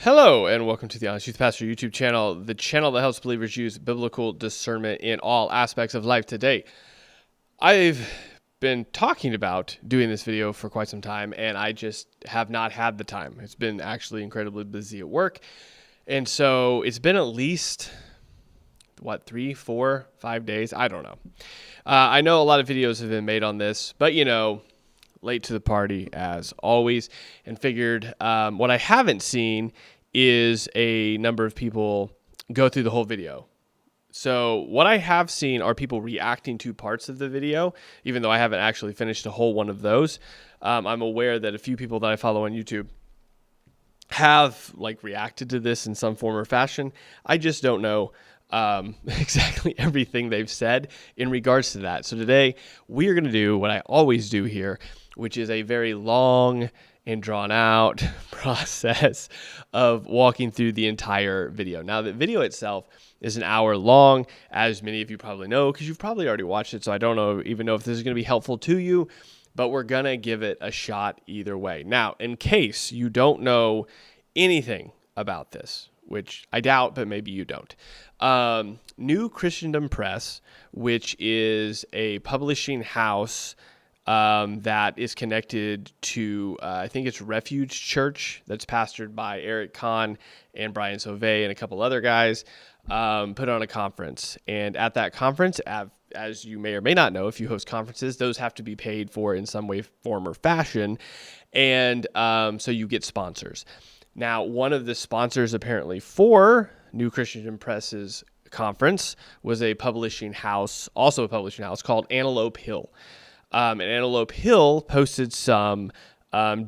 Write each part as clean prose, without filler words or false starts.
Hello, and welcome to the Honest Youth Pastor YouTube channel, the channel that helps believers use biblical discernment in all aspects of life today. I've been talking about doing this video for quite some time, and I just have not had the time. It's been actually incredibly busy at work, and so it's been at least, 3, 4, 5 days? I don't know. I know a lot of videos have been made on this, but late to the party as always, and figured what I haven't seen is a number of people go through the whole video. So what I have seen are people reacting to parts of the video, even though I haven't actually finished a whole one of those. I'm aware that a few people that I follow on YouTube have reacted to this in some form or fashion. I just don't know exactly everything they've said in regards to that. So today we are going to do what I always do here, which is a very long and drawn out process of walking through the entire video. Now, the video itself is an hour long, as many of you probably know, because you've probably already watched it. So I don't even know if this is going to be helpful to you, but we're going to give it a shot either way. Now, in case you don't know anything about this, which I doubt, but maybe you don't. New Christendom Press, which is a publishing house that is connected to, I think it's Refuge Church, that's pastored by Eric Kahn and Brian Sauvé and a couple other guys, put on a conference. And at that conference, as you may or may not know, if you host conferences, those have to be paid for in some way, form, or fashion. And so you get sponsors. Now, one of the sponsors apparently for New Christendom Press's conference was a publishing house, also a publishing house called Antelope Hill. And Antelope Hill posted some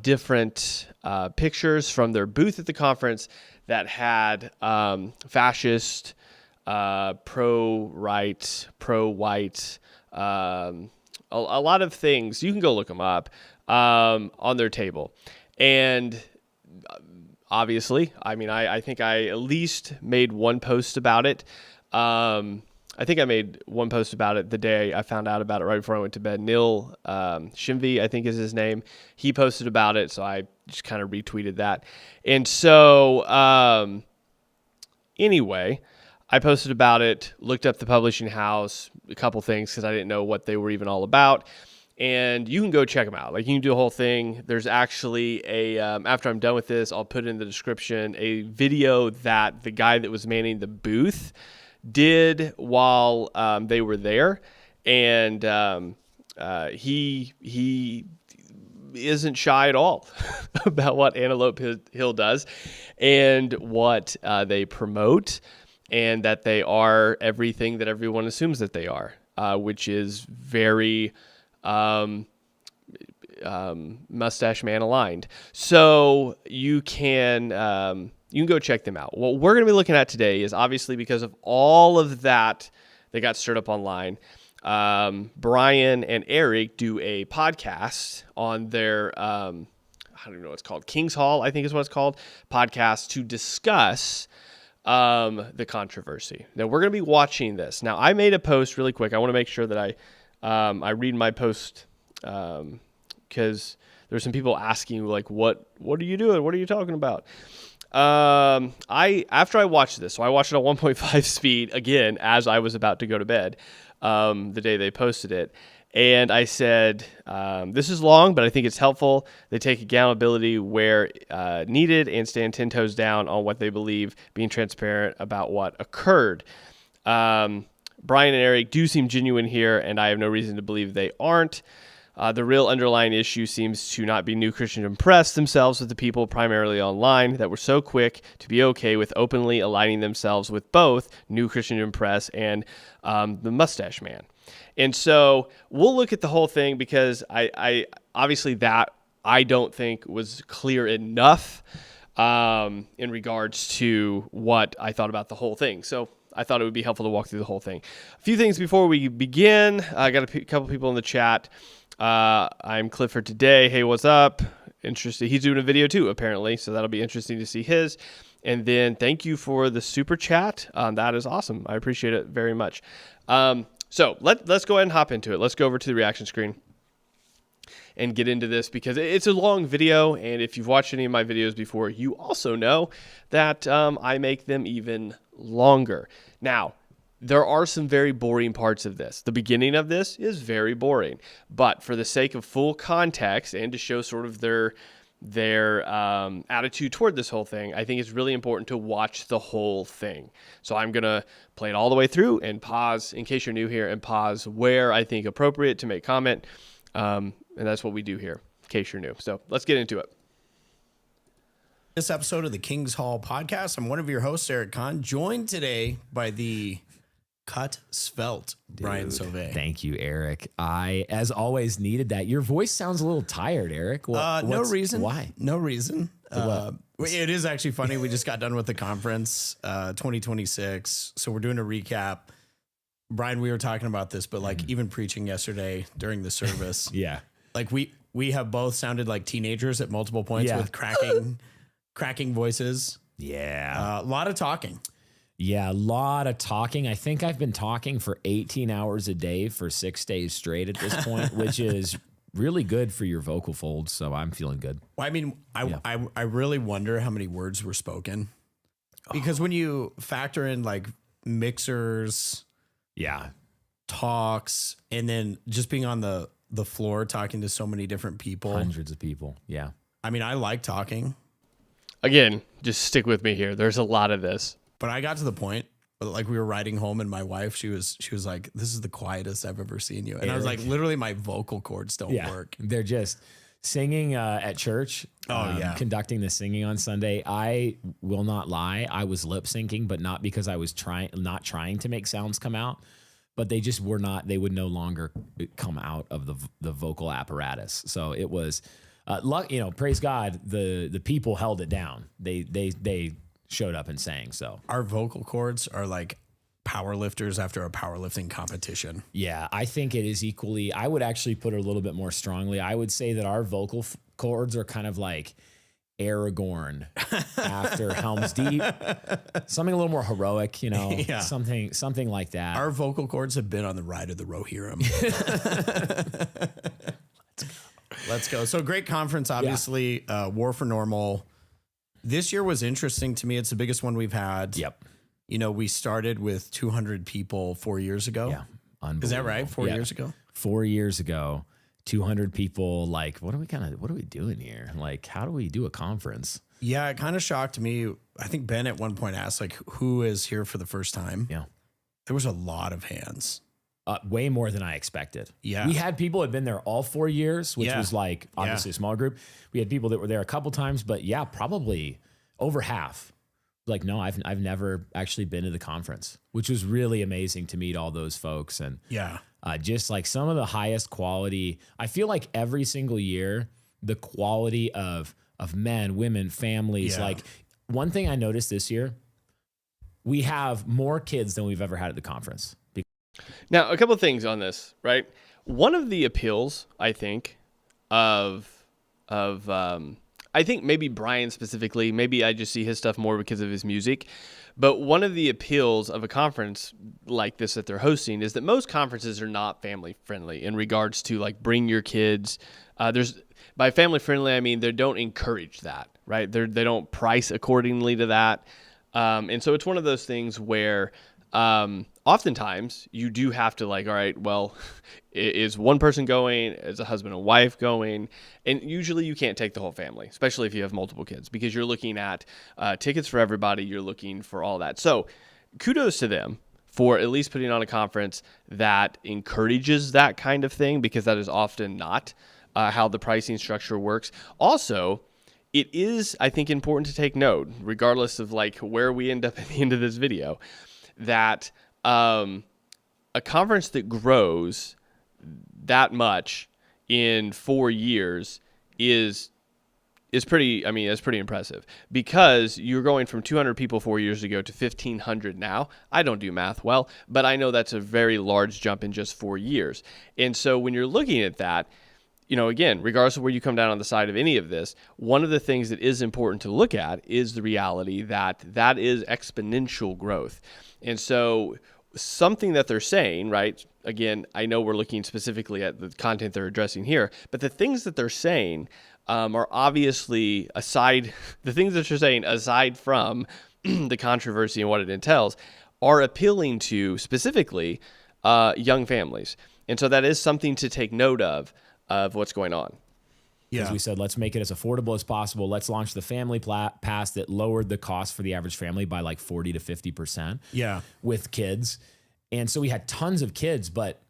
different pictures from their booth at the conference that had fascist, pro-right, pro-white, a lot of things. You can go look them up on their table. And obviously, I think I at least made one post about it. I think I made one post about it the day I found out about it right before I went to bed. Neil Shimvey, I think is his name. He posted about it, so I just kind of retweeted that. And so anyway, I posted about it, looked up the publishing house, a couple things because I didn't know what they were even all about. And you can go check them out. You can do the whole thing. There's actually after I'm done with this, I'll put in the description a video that the guy that was manning the booth did while they were there, and he isn't shy at all about what Antelope Hill does and what they promote, and that they are everything that everyone assumes that they are, which is very mustache man aligned. So you can go check them out. What we're going to be looking at today is obviously because of all of that got stirred up online. Brian and Eric do a podcast on their, I don't even know what it's called, King's Hall, I think is what it's called, podcast to discuss the controversy. Now we're going to be watching this. Now I made a post really quick. I want to make sure that I read my post because there's some people asking what are you doing? What are you talking about? After I watched this, so I watched it on 1.5 speed again as I was about to go to bed, the day they posted it. And I said, this is long, but I think it's helpful. They take accountability where needed and stand 10 toes down on what they believe, being transparent about what occurred. Brian and Eric do seem genuine here, and I have no reason to believe they aren't. The real underlying issue seems to not be New Christendom Press themselves, but the people primarily online that were so quick to be okay with openly aligning themselves with both New Christendom Press and the Mustache Man. And so we'll look at the whole thing because I obviously that I don't think was clear enough in regards to what I thought about the whole thing. So I thought it would be helpful to walk through the whole thing. A few things before we begin. I got a couple people in the chat. I'm Clifford today. Hey, what's up? Interesting. He's doing a video too, apparently. So that'll be interesting to see his. And then thank you for the super chat. That is awesome. I appreciate it very much. So let's go ahead and hop into it. Let's go over to the reaction screen. and get into this because it's a long video. And if you've watched any of my videos before, you also know that I make them even longer. Now, there are some very boring parts of this. The beginning of this is very boring, but for the sake of full context and to show sort of their attitude toward this whole thing, I think it's really important to watch the whole thing. So I'm going to play it all the way through and pause in case you're new here and pause where I think appropriate to make comment. And that's what we do here in case you're new. So let's get into it. This episode of the King's Hall podcast. I'm one of your hosts, Eric Kahn, joined today by the cut svelte Brian Sauvé. Thank you, Eric. I, as always, needed that. Your voice sounds a little tired, Eric. No reason. Why? No reason. It is actually funny. We just got done with the conference, 2026. So we're doing a recap. Brian, we were talking about this, but like even preaching yesterday during the service, Yeah. like we have both sounded like teenagers at multiple points Yeah. with cracking voices. Yeah. A lot of talking. Yeah, a lot of talking. I think I've been talking for 18 hours a day for 6 days straight at this point, which is really good for your vocal folds. So I'm feeling good. Well, I mean, I really wonder how many words were spoken, because when you factor in like mixers, Yeah. talks, and then just being on the floor talking to so many different people. Hundreds of people. Yeah. I mean, I like talking, Again, just stick with me here. There's a lot of this. but I got to the point where, like, we were riding home and my wife, she was like, "This is the quietest I've ever seen you." And I was like, literally my vocal cords don't work. They're just singing at church. Yeah. Conducting the singing on Sunday. I will not lie. I was lip syncing, but not because I was not trying to make sounds come out, but they just were not, they would no longer come out of the vocal apparatus. So it was, praise God, the people held it down. They showed up and sang. So Our vocal cords are like power lifters after a powerlifting competition. yeah, I think it is equally. I would actually put it a little bit more strongly. I would say that our vocal cords are kind of like Aragorn after Helm's Deep, something a little more heroic, Yeah. something like that. Our vocal cords have been on the ride of the Rohirrim. Let's go. So great conference, obviously. War for Normal. This year was interesting to me. It's the biggest one we've had. Yep. We started with 200 people 4 years ago. Yeah. Is that right? 4 Yeah. years ago? 4 years ago, 200 people. Like, what are we doing here? Like, how do we do a conference? Yeah, it kind of shocked me. I think Ben at one point asked, like, who is here for the first time? Yeah. There was a lot of hands. Way more than I expected. Yeah. We had people who had been there all 4 years, which Yeah. was like obviously a small group. We had people that were there a couple times, but yeah, probably over half. Like, no, I've never actually been to the conference, which was really amazing to meet all those folks. And Yeah. just like some of the highest quality. I feel like every single year, the quality of men, women, families. Yeah. Like, one thing I noticed this year, we have more kids than we've ever had at the conference. Now, a couple of things on this, right? One of the appeals, I think, I think maybe Brian specifically, maybe I just see his stuff more because of his music, but one of the appeals of a conference like this that they're hosting is that most conferences are not family friendly in regards to like bring your kids. By family friendly, I mean they don't encourage that, right? They don't price accordingly to that, and so it's one of those things where oftentimes you do have to like, all right, well, is one person going? Is a husband and wife going? And usually you can't take the whole family, especially if you have multiple kids, because you're looking at tickets for everybody. You're looking for all that. So kudos to them for at least putting on a conference that encourages that kind of thing, because that is often not how the pricing structure works. Also, it is, I think, important to take note, regardless of like where we end up at the end of this video, that a conference that grows that much in 4 years is pretty, I mean, it's pretty impressive, because you're going from 200 people 4 years ago to 1,500 now. I don't do math well, but I know that's a very large jump in just 4 years. And so when you're looking at that, again, regardless of where you come down on the side of any of this, one of the things that is important to look at is the reality that is exponential growth. And so something that they're saying, right? Again, I know we're looking specifically at the content they're addressing here, but the things that they're saying are obviously the things that you're saying aside from the controversy and what it entails are appealing to specifically young families. And so that is something to take note of what's going on. As we said, let's make it as affordable as possible. Let's launch the family pass that lowered the cost for the average family by like 40 to 50%. Yeah. With kids. And so we had tons of kids, but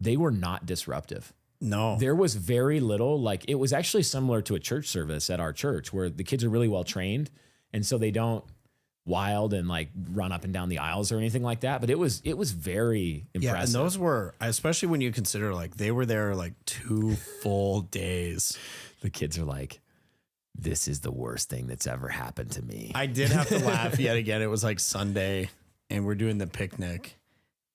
they were not disruptive. No. There was very little, like it was actually similar to a church service at our church where the kids are really well trained. And so they don't wild and like run up and down the aisles or anything like that. But it was very impressive. Yeah, and those were, especially when you consider like they were there like 2 full days. The kids are like, this is the worst thing that's ever happened to me. I did have to laugh yet again. It was like Sunday and we're doing the picnic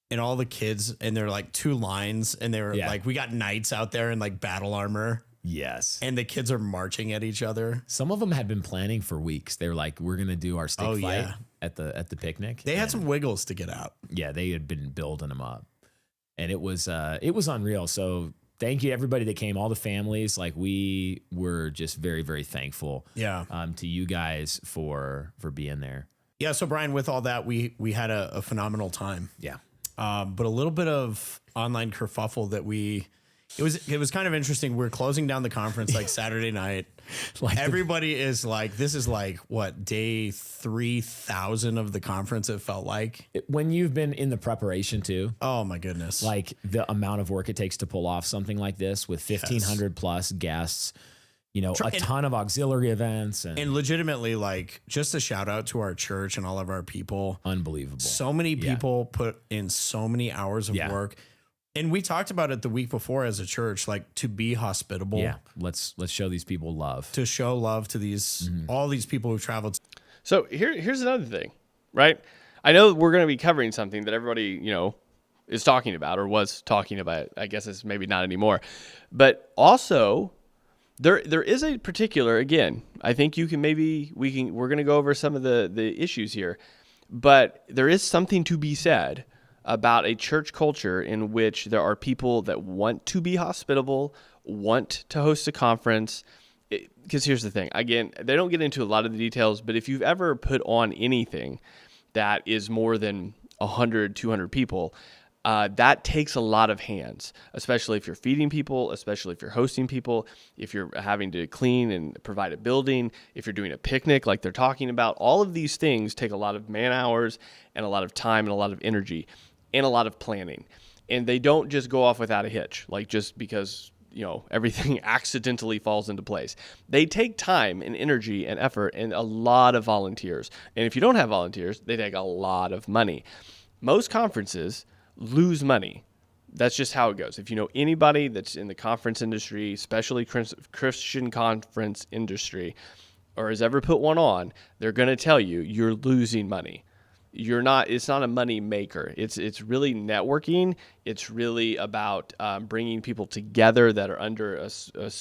and all the kids, and they're like 2 lines, and they were like, we got knights out there in like battle armor. Yes. And the kids are marching at each other. Some of them had been planning for weeks. They were like, we're going to do our stick fight at the picnic. They had some wiggles to get out. Yeah, they had been building them up. And it was unreal. So thank you to everybody that came, all the families. Like we were just very, very thankful to you guys for being there. Yeah, so Brian, with all that, we had a phenomenal time. Yeah. But a little bit of online kerfuffle that it was kind of interesting. We're closing down the conference like Saturday night. Like everybody is like, this is like what, day 3,000 of the conference, it felt like. When you've been in the preparation too. Oh my goodness. Like the amount of work it takes to pull off something like this with 1,500 plus guests, a ton of auxiliary events. And legitimately, like, just a shout out to our church and all of our people. Unbelievable. So many people put in so many hours of work. And we talked about it the week before as a church, like to be hospitable. Yeah, let's show these people love. To show love to these all these people who traveled. So here's another thing, right? I know we're going to be covering something that everybody, is talking about or was talking about. I guess it's maybe not anymore. But also, there is a particular, again, I think we're going to go over some of the issues here. But there is something to be said about a church culture in which there are people that want to be hospitable, want to host a conference. Because here's the thing. Again, they don't get into a lot of the details, but if you've ever put on anything that is more than 100, 200 people, that takes a lot of hands, especially if you're feeding people, especially if you're hosting people, if you're having to clean and provide a building, if you're doing a picnic like they're talking about. All of these things take a lot of man hours and a lot of time and a lot of energy and a lot of planning. And they don't just go off without a hitch, like just because, everything accidentally falls into place. They take time and energy and effort and a lot of volunteers. And if you don't have volunteers, they take a lot of money. Most conferences lose money. That's just how it goes. If you know anybody that's in the conference industry, especially Christian conference industry, or has ever put one on, they're going to tell you you're losing money. It's not a money maker. It's really networking. It's really about bringing people together that are under a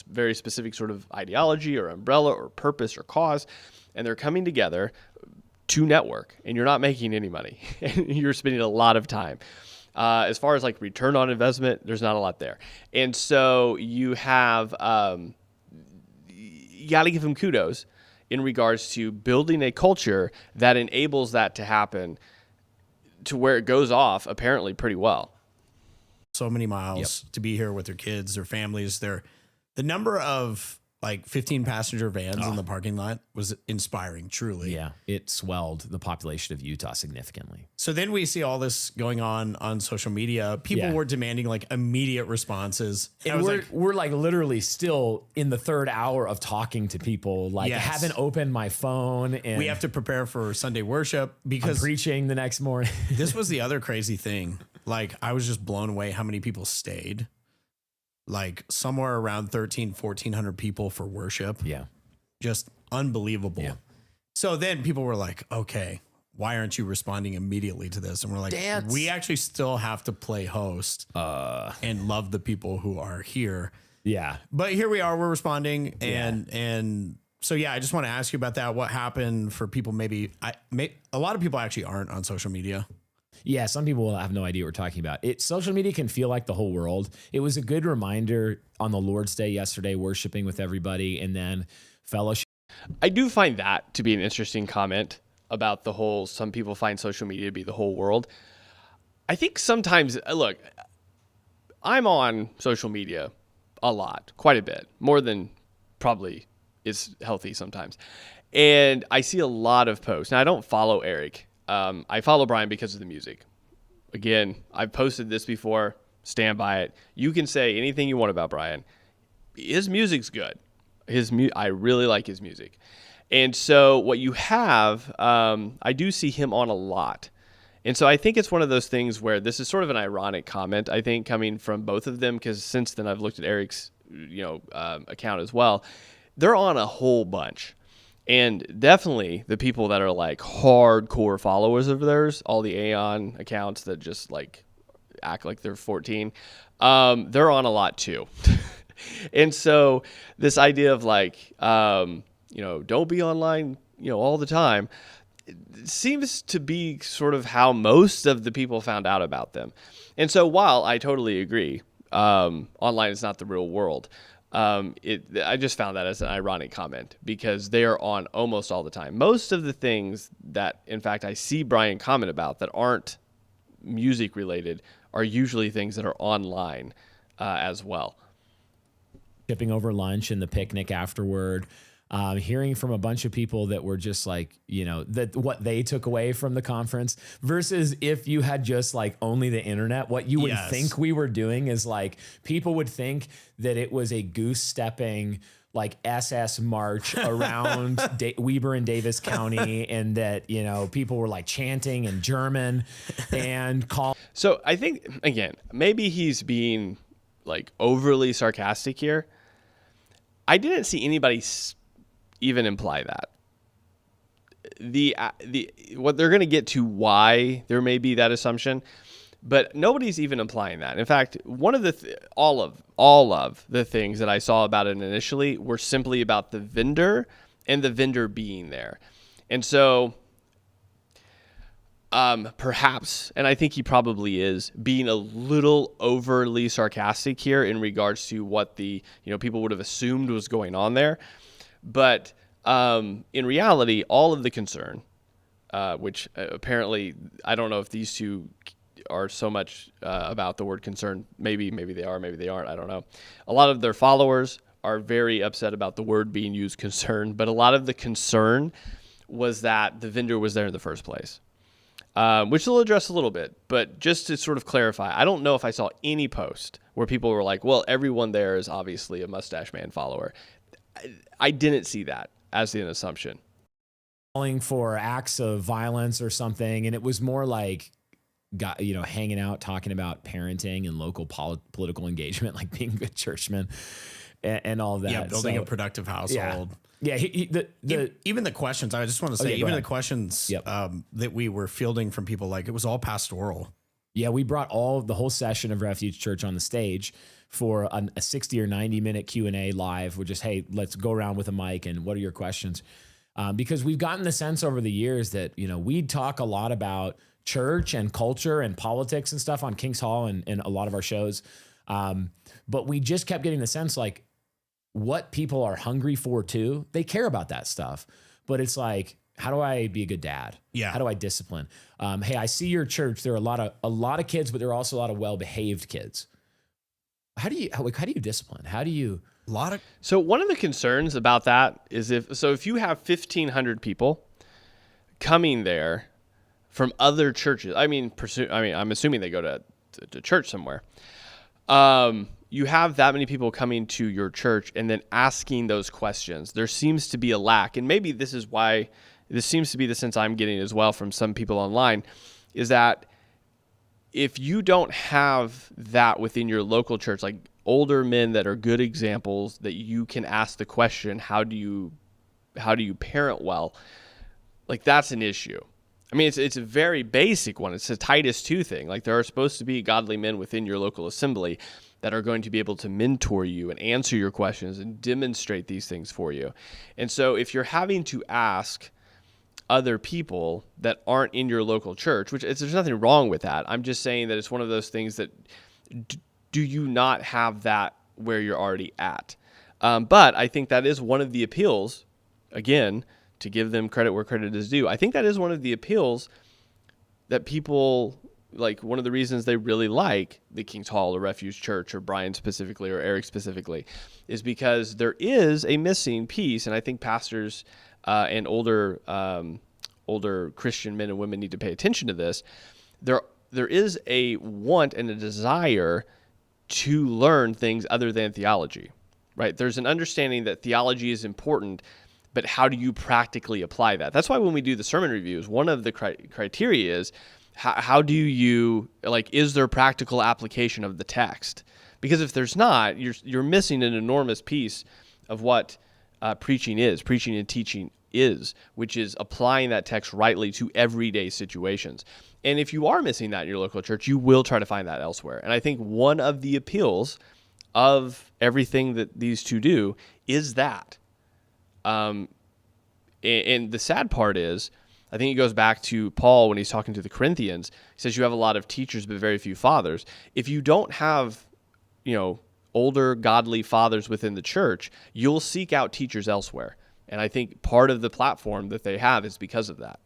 very specific sort of ideology or umbrella or purpose or cause. And they're coming together to network, and you're not making any money. And you're spending a lot of time. As far as like return on investment, there's not a lot there. And so you have, you got to give them kudos in regards to building a culture that enables that to happen to where it goes off apparently pretty well. So many miles to be here with their kids, their families, the number of like 15 passenger vans in the parking lot was inspiring, truly. Yeah, it swelled the population of Utah significantly. So then we see all this going on social media. People were demanding like immediate responses. And we're like literally still in the 3rd hour of talking to people. Like I haven't opened my phone, and we have to prepare for Sunday worship because I'm preaching the next morning. This was the other crazy thing. Like I was just blown away how many people stayed. Like somewhere around 1,400 people for worship. Yeah. Just unbelievable. Yeah. So then people were like, okay, why aren't you responding immediately to this? And we're like, we actually still have to play host and love the people who are here. Yeah. But here we are, we're responding. And so, I just want to ask you about that. What happened for people? A lot of people actually aren't on social media. Yeah, some people will have no idea what we're talking about. Social media can feel like the whole world. It was a good reminder on the Lord's Day yesterday, worshiping with everybody, and then fellowship. I do find that to be an interesting comment about the whole, some people find social media to be the whole world. I think sometimes, look, I'm on social media a lot, quite a bit, more than probably is healthy sometimes. And I see a lot of posts. Now, I don't follow Eric. I follow Brian because of the music. Again, I've posted this before. Stand by it. You can say anything you want about Brian. His music's good. I really like his music. And so what you have, I do see him on a lot. And so I think it's one of those things where this is sort of an ironic comment, I think, coming from both of them, because since then I've looked at Eric's account as well. They're on a whole bunch. And definitely the people that are like hardcore followers of theirs, all the Aeon accounts that just like act like they're 14, they're on a lot too. And so this idea of like, don't be online, all the time, it seems to be sort of how most of the people found out about them. And so while I totally agree, online is not the real world. I just found that as an ironic comment because they are on almost all the time. Most of the things that, in fact, I see Brian comment about that aren't music related are usually things that are online as well. Shipping over lunch and the picnic afterward. Hearing from a bunch of people that were just like, that what they took away from the conference versus if you had just like only the internet, what you would think we were doing is like people would think that it was a goose stepping like SS march around Weber and Davis County and that, people were like chanting in German and call. So I think, again, maybe he's being like overly sarcastic here. I didn't see anybody even imply that. What they're going to get to why there may be that assumption, but nobody's even implying that. In fact, one of the all of the things that I saw about it initially were simply about the vendor and the vendor being there. And so perhaps, and I think he probably is, being a little overly sarcastic here in regards to what the people would have assumed was going on there. But in reality, all of the concern, which apparently, I don't know if these two are so much about the word concern. Maybe they are, maybe they aren't. I don't know. A lot of their followers are very upset about the word being used, concern. But a lot of the concern was that the vendor was there in the first place, which we'll address a little bit. But just to sort of clarify, I don't know if I saw any post where people were like, well, everyone there is obviously a Mustache Man follower. I didn't see that as an assumption. Calling for acts of violence or something. And it was more like, hanging out, talking about parenting and local political engagement, like being good churchmen and all that. Yeah, building a productive household. Yeah. Even the questions, I just want to say, the questions that we were fielding from people, like it was all pastoral. Yeah, we brought the whole session of Refuge Church on the stage for a 60 or 90 minute Q&A live. We're just, hey, let's go around with a mic and what are your questions? Because we've gotten the sense over the years that, we talk a lot about church and culture and politics and stuff on King's Hall and a lot of our shows. But we just kept getting the sense like what people are hungry for too. They care about that stuff, but it's like, how do I be a good dad? Yeah. How do I discipline? Hey, I see your church. There are a lot of kids, but there are also a lot of well-behaved kids. How do you discipline? How do you? So one of the concerns about that is if you have 1,500 people coming there from other churches, I'm assuming they go to church somewhere. You have that many people coming to your church and then asking those questions. There seems to be a lack, and maybe this is why this seems to be the sense I'm getting as well from some people online, is that if you don't have that within your local church, like older men that are good examples that you can ask the question, how do you parent well? Like that's an issue. I mean, it's a very basic one. It's a Titus 2 thing. Like there are supposed to be godly men within your local assembly that are going to be able to mentor you and answer your questions and demonstrate these things for you. And so if you're having to ask other people that aren't in your local church, there's nothing wrong with that. I'm just saying that it's one of those things that do you not have that where you're already at? But I think that is one of the appeals, again, to give them credit where credit is due. I think that is one of the appeals that people, like one of the reasons they really like the King's Hall or Refuge Church or Brian specifically or Eric specifically, is because there is a missing piece. And I think pastors and older Christian men and women need to pay attention to this. There is a want and a desire to learn things other than theology, right? There's an understanding that theology is important, but how do you practically apply that? That's why when we do the sermon reviews, one of the criteria is how do you, like, is there practical application of the text? Because if there's not, you're missing an enormous piece of what preaching and teaching is, which is applying that text rightly to everyday situations. And if you are missing that in your local church, you will try to find that elsewhere. And I think one of the appeals of everything that these two do is that. And the sad part is, I think it goes back to Paul when he's talking to the Corinthians. He says you have a lot of teachers, but very few fathers. If you don't have, older godly fathers within the church, you'll seek out teachers elsewhere. And I think part of the platform that they have is because of that.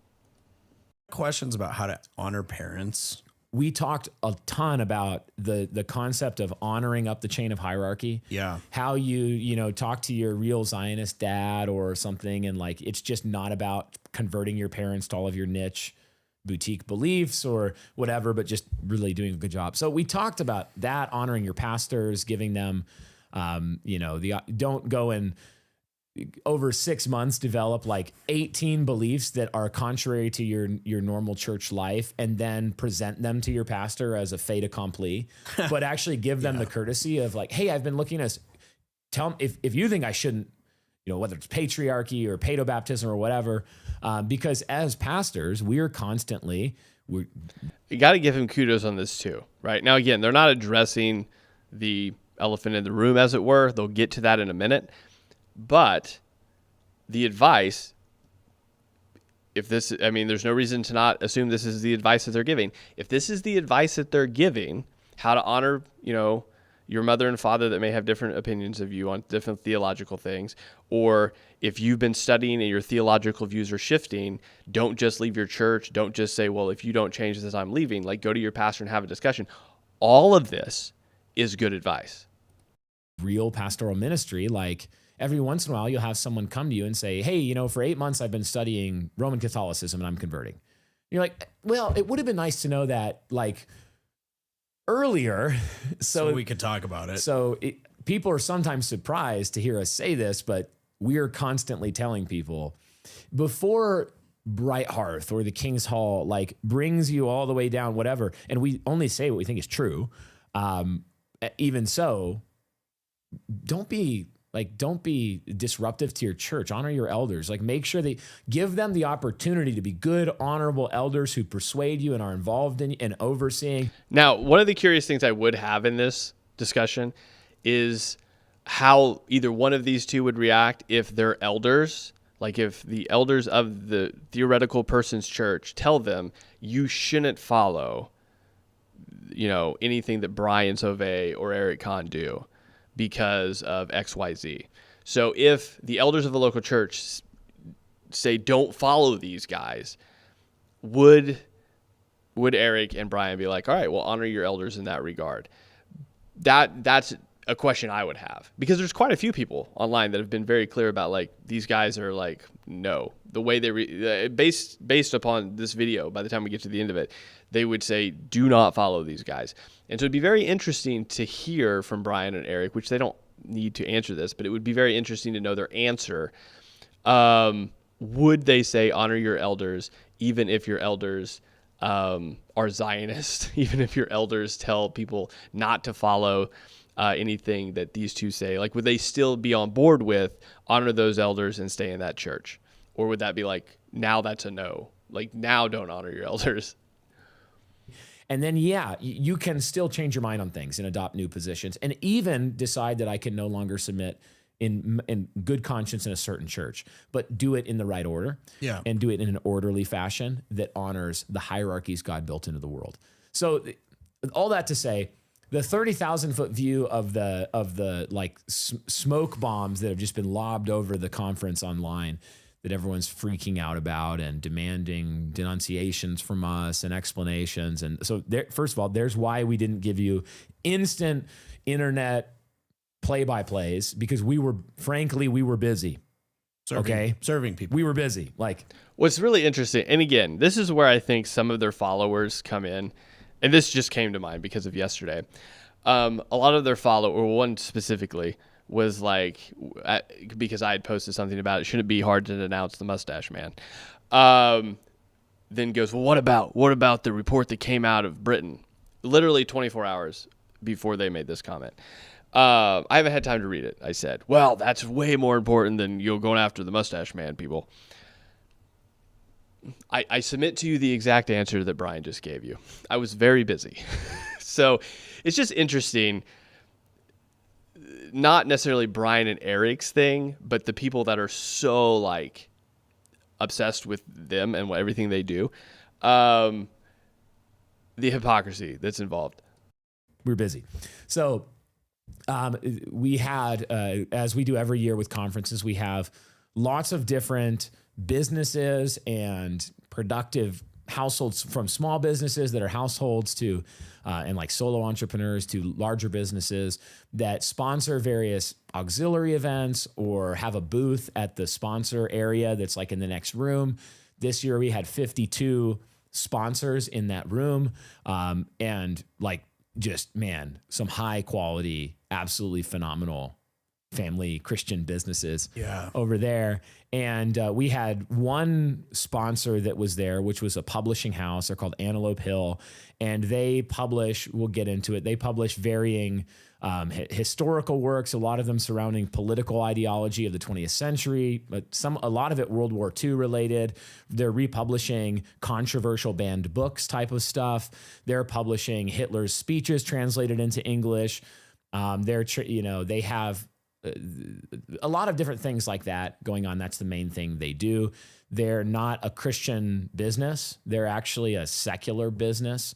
Questions about how to honor parents. We talked a ton about the concept of honoring up the chain of hierarchy. Yeah. How you talk to your real Zionist dad or something, and like it's just not about converting your parents to all of your niche boutique beliefs or whatever, but just really doing a good job. So we talked about that, honoring your pastors, giving them don't go and over 6 months develop like 18 beliefs that are contrary to your normal church life and then present them to your pastor as a fait accompli, but actually give them the courtesy of like, hey, I've been looking at, tell them if you think I shouldn't, whether it's patriarchy or paedobaptism or whatever, because as pastors, we are constantly, you got to give him kudos on this too, right? Now, again, they're not addressing the elephant in the room, as it were. They'll get to that in a minute. But the advice, there's no reason to not assume this is the advice that they're giving. If this is the advice that they're giving, how to honor, your mother and father that may have different opinions of you on different theological things, or if you've been studying and your theological views are shifting, don't just leave your church. Don't just say, well, if you don't change this, I'm leaving. Like, go to your pastor and have a discussion. All of this is good advice. Real pastoral ministry, like, every once in a while, you'll have someone come to you and say, hey, for 8 months, I've been studying Roman Catholicism and I'm converting. You're like, well, it would have been nice to know that like earlier. So we could talk about it. So people are sometimes surprised to hear us say this, but we're constantly telling people before Bright Hearth or the King's Hall, like brings you all the way down, whatever. And we only say what we think is true. Even so, don't be disruptive to your church. Honor your elders. Like, make sure they give them the opportunity to be good, honorable elders who persuade you and are involved in and overseeing. Now, one of the curious things I would have in this discussion is how either one of these two would react if their elders, like if the elders of the theoretical person's church tell them you shouldn't follow, anything that Brian Sauvé or Eric Kahn do because of XYZ. So if the elders of a local church say don't follow these guys, would Eric and Brian be like, all right, well, honor your elders in that regard? That's a question I would have, because there's quite a few people online that have been very clear about like these guys are like, no, the way they based upon this video, by the time we get to the end of it, they would say do not follow these guys. And so it'd be very interesting to hear from Brian and Eric, which they don't need to answer this, but it would be very interesting to know their answer. Would they say honor your elders even if your elders are Zionist, even if your elders tell people not to follow anything that these two say? Like, would they still be on board with honor those elders and stay in that church? Or would that be like, now that's a no? Like, now don't honor your elders. And then, you can still change your mind on things and adopt new positions and even decide that I can no longer submit in good conscience in a certain church, but do it in the right order, and do it in an orderly fashion that honors the hierarchies God built into the world. So all that to say, the 30,000 foot view of the like smoke bombs that have just been lobbed over the conference online that everyone's freaking out about and demanding denunciations from us and explanations. And so there, first of all, there's why we didn't give you instant internet play-by-plays, because we were busy. Serving people. We were busy. Like, what's really interesting, and again, this is where I think some of their followers come in, and this just came to mind because of yesterday. A lot of their or one specifically, was like, because I had posted something about it shouldn't be hard to denounce the mustache man. Then goes, well, what about the report that came out of Britain? Literally 24 hours before they made this comment. I haven't had time to read it. I said, well, that's way more important than going after the mustache man people. I submit to you the exact answer that Brian just gave you. I was very busy. So it's just interesting, not necessarily Brian and Eric's thing, but the people that are so like obsessed with them and everything they do. The hypocrisy that's involved. We're busy. So we had, as we do every year with conferences, we have lots of different businesses and productive households, from small businesses that are households to, and like solo entrepreneurs, to larger businesses that sponsor various auxiliary events or have a booth at the sponsor area that's like in the next room. This year we had 52 sponsors in that room, and like, just, man, some high quality, absolutely phenomenal family Christian businesses over there. And we had one sponsor that was there, which was a publishing house. They're called Antelope Hill. And they publish, we'll get into it, they publish varying historical works, a lot of them surrounding political ideology of the 20th century, but a lot of it World War II related. They're republishing controversial banned books type of stuff. They're publishing Hitler's speeches translated into English. They have a lot of different things like that going on. That's the main thing they do. They're not a Christian business. They're actually a secular business.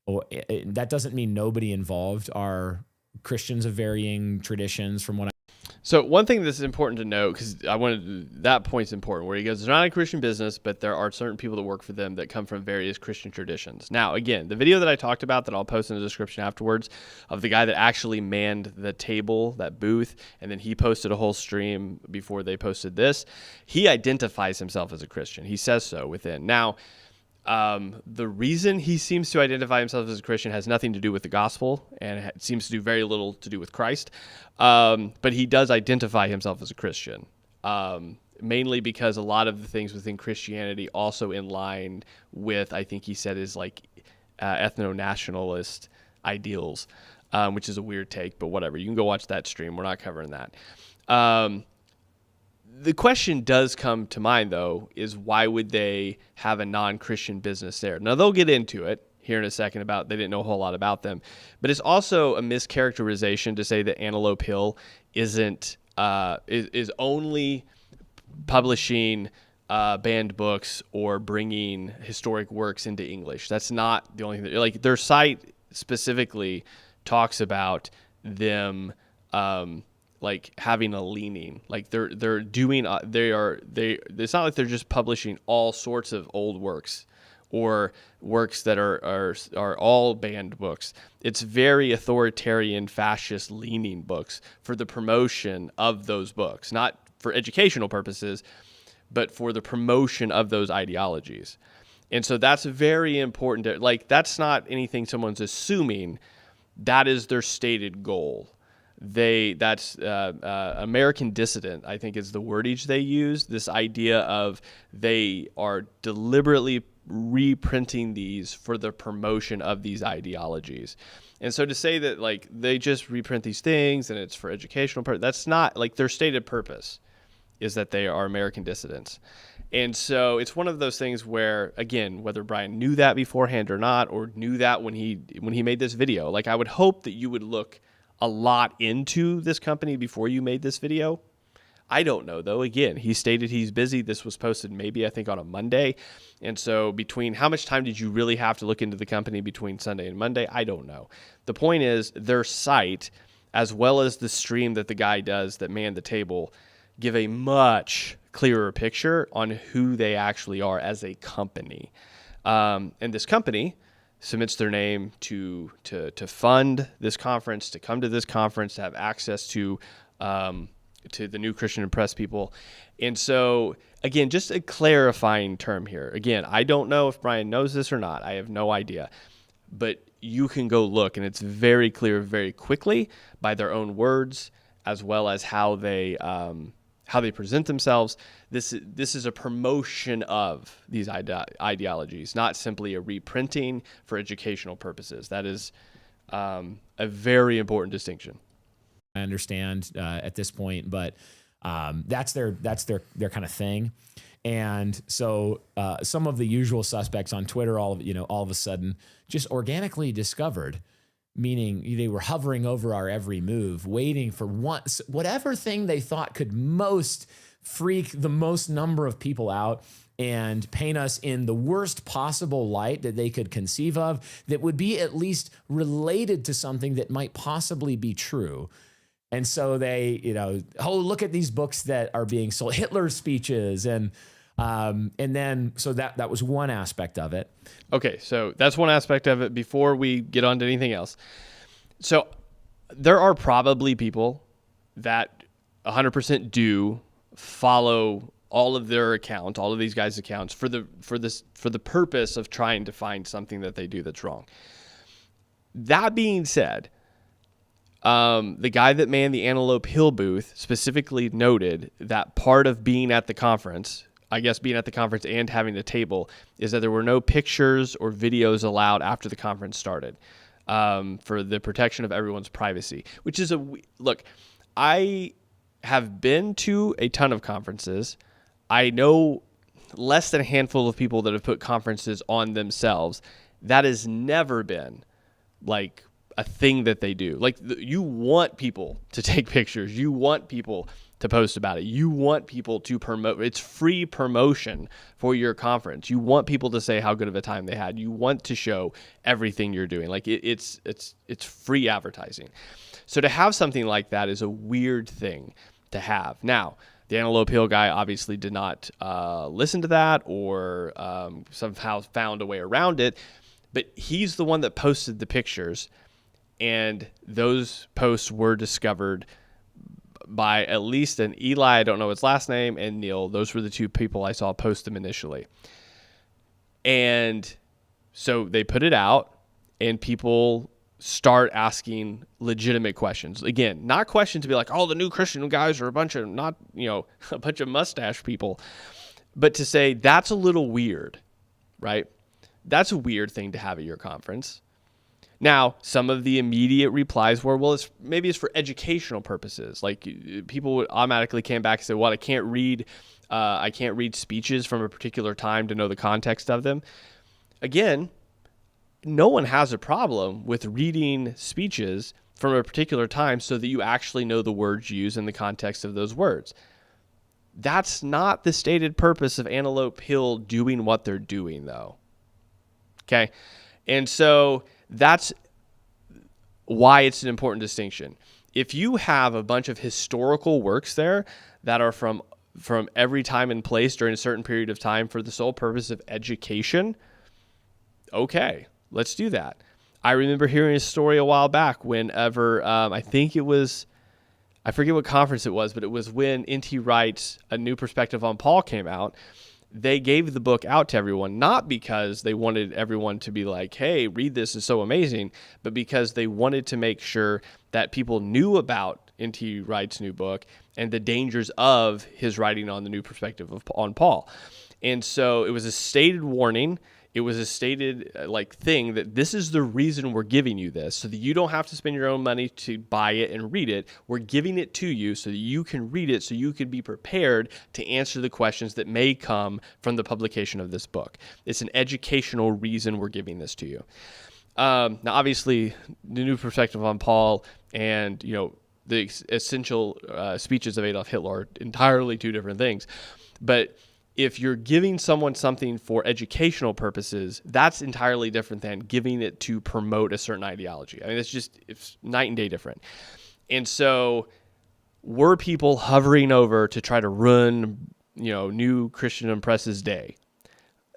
That doesn't mean nobody involved are Christians of varying traditions from what So one thing that's important to note, because that point's important, where he goes, it's not a Christian business, but there are certain people that work for them that come from various Christian traditions. Now, again, the video that I talked about that I'll post in the description afterwards of the guy that actually manned the table, that booth, and then he posted a whole stream before they posted this, he identifies himself as a Christian. He says so within. Now, the reason he seems to identify himself as a Christian has nothing to do with the gospel, and it seems to do very little to do with Christ. But he does identify himself as a Christian, mainly because a lot of the things within Christianity also in line with, I think he said, is like ethno-nationalist ideals, which is a weird take, but whatever. You can go watch that stream. We're not covering that. The question does come to mind, though, is why would they have a non-Christian business there? Now, they'll get into it here in a second about they didn't know a whole lot about them. But it's also a mischaracterization to say that Antelope Hill is only publishing banned books or bringing historic works into English. That's not the only thing. Like, their site specifically talks about them like having a leaning, like they're doing it's not like they're just publishing all sorts of old works or works that are all banned books. It's very authoritarian, fascist leaning books for the promotion of those books, not for educational purposes, but for the promotion of those ideologies. And so that's very important. That's not anything someone's assuming. That is their stated goal. American dissident, I think, is the wordage they use. This idea of they are deliberately reprinting these for the promotion of these ideologies. And so to say that like they just reprint these things and it's for educational purpose, that's not like their stated purpose is that they are American dissidents. And so it's one of those things where, again, whether Brian knew that beforehand or not, or knew that when he made this video, like I would hope that you would look a lot into this company before you made this video, I don't know, though. Again, he stated he's busy. This was posted maybe, I think, on a Monday. And so between how much time did you really have to look into the company between Sunday and Monday? I don't know. The point is their site, as well as the stream that the guy does that manned the table, give a much clearer picture on who they actually are as a company. And this company submits their name to fund this conference, to come to this conference, to have access to the New Christian Press people. And so, again, just a clarifying term here. Again, I don't know if Brian knows this or not. I have no idea. But you can go look, and it's very clear very quickly by their own words, as well as how they present themselves. This is a promotion of these ideologies, not simply a reprinting for educational purposes. That is a very important distinction. I understand at this point, but that's their kind of thing. And so some of the usual suspects on Twitter, all of a sudden just organically discovered, meaning they were hovering over our every move, waiting for whatever thing they thought could most freak the most number of people out and paint us in the worst possible light that they could conceive of, that would be at least related to something that might possibly be true. And so they, look at these books that are being sold, Hitler's speeches, and then so that was one aspect of it. Okay, so that's one aspect of it. Before we get on to anything else, so there are probably people that 100% do follow all of their accounts, all of these guys' accounts for the purpose of trying to find something that they do that's wrong. That being said, the guy that manned the Antelope Hill booth specifically noted that part of being at the conference, I guess being at the conference and having a table, is that there were no pictures or videos allowed after the conference started, for the protection of everyone's privacy, which is look, I have been to a ton of conferences. I know less than a handful of people that have put conferences on themselves. That has never been like a thing that they do. Like you want people to take pictures. You want people to post about it. You want people to promote. It's free promotion for your conference. You want people to say how good of a time they had. You want to show everything you're doing. Like it's free advertising. So to have something like that is a weird thing to have. Now, the Antelope Hill guy obviously did not listen to that or somehow found a way around it, but he's the one that posted the pictures, and those posts were discovered by at least an Eli, I don't know his last name, and Neil. Those were the two people I saw post them initially. And so they put it out, and people start asking legitimate questions. Again, not questions to be like, oh, the New Christian guys are a bunch of a bunch of mustache people, but to say that's a little weird, right? That's a weird thing to have at your conference. Now, some of the immediate replies were, well, maybe it's for educational purposes. Like people would automatically came back and say, well, I can't read speeches from a particular time to know the context of them. Again, no one has a problem with reading speeches from a particular time so that you actually know the words used in the context of those words. That's not the stated purpose of Antelope Hill doing what they're doing, though. Okay? And so that's why it's an important distinction. If you have a bunch of historical works there that are from every time and place during a certain period of time for the sole purpose of education, okay, let's do that. I remember hearing a story a while back whenever, I forget what conference it was, but it was when N.T. Wright's A New Perspective on Paul came out. They gave the book out to everyone, not because they wanted everyone to be like, hey, read this, is so amazing, but because they wanted to make sure that people knew about N.T. Wright's new book and the dangers of his writing on the New Perspective on Paul. And so it was a stated warning. It was a stated thing that this is the reason we're giving you this, so that you don't have to spend your own money to buy it and read it. We're giving it to you so that you can read it, so you can be prepared to answer the questions that may come from the publication of this book. It's an educational reason we're giving this to you. Now, obviously, the New Perspective on Paul and the essential speeches of Adolf Hitler are entirely two different things. But if you're giving someone something for educational purposes, that's entirely different than giving it to promote a certain ideology. I mean, it's night and day different. And so were people hovering over to try to ruin, New Christian Press's day?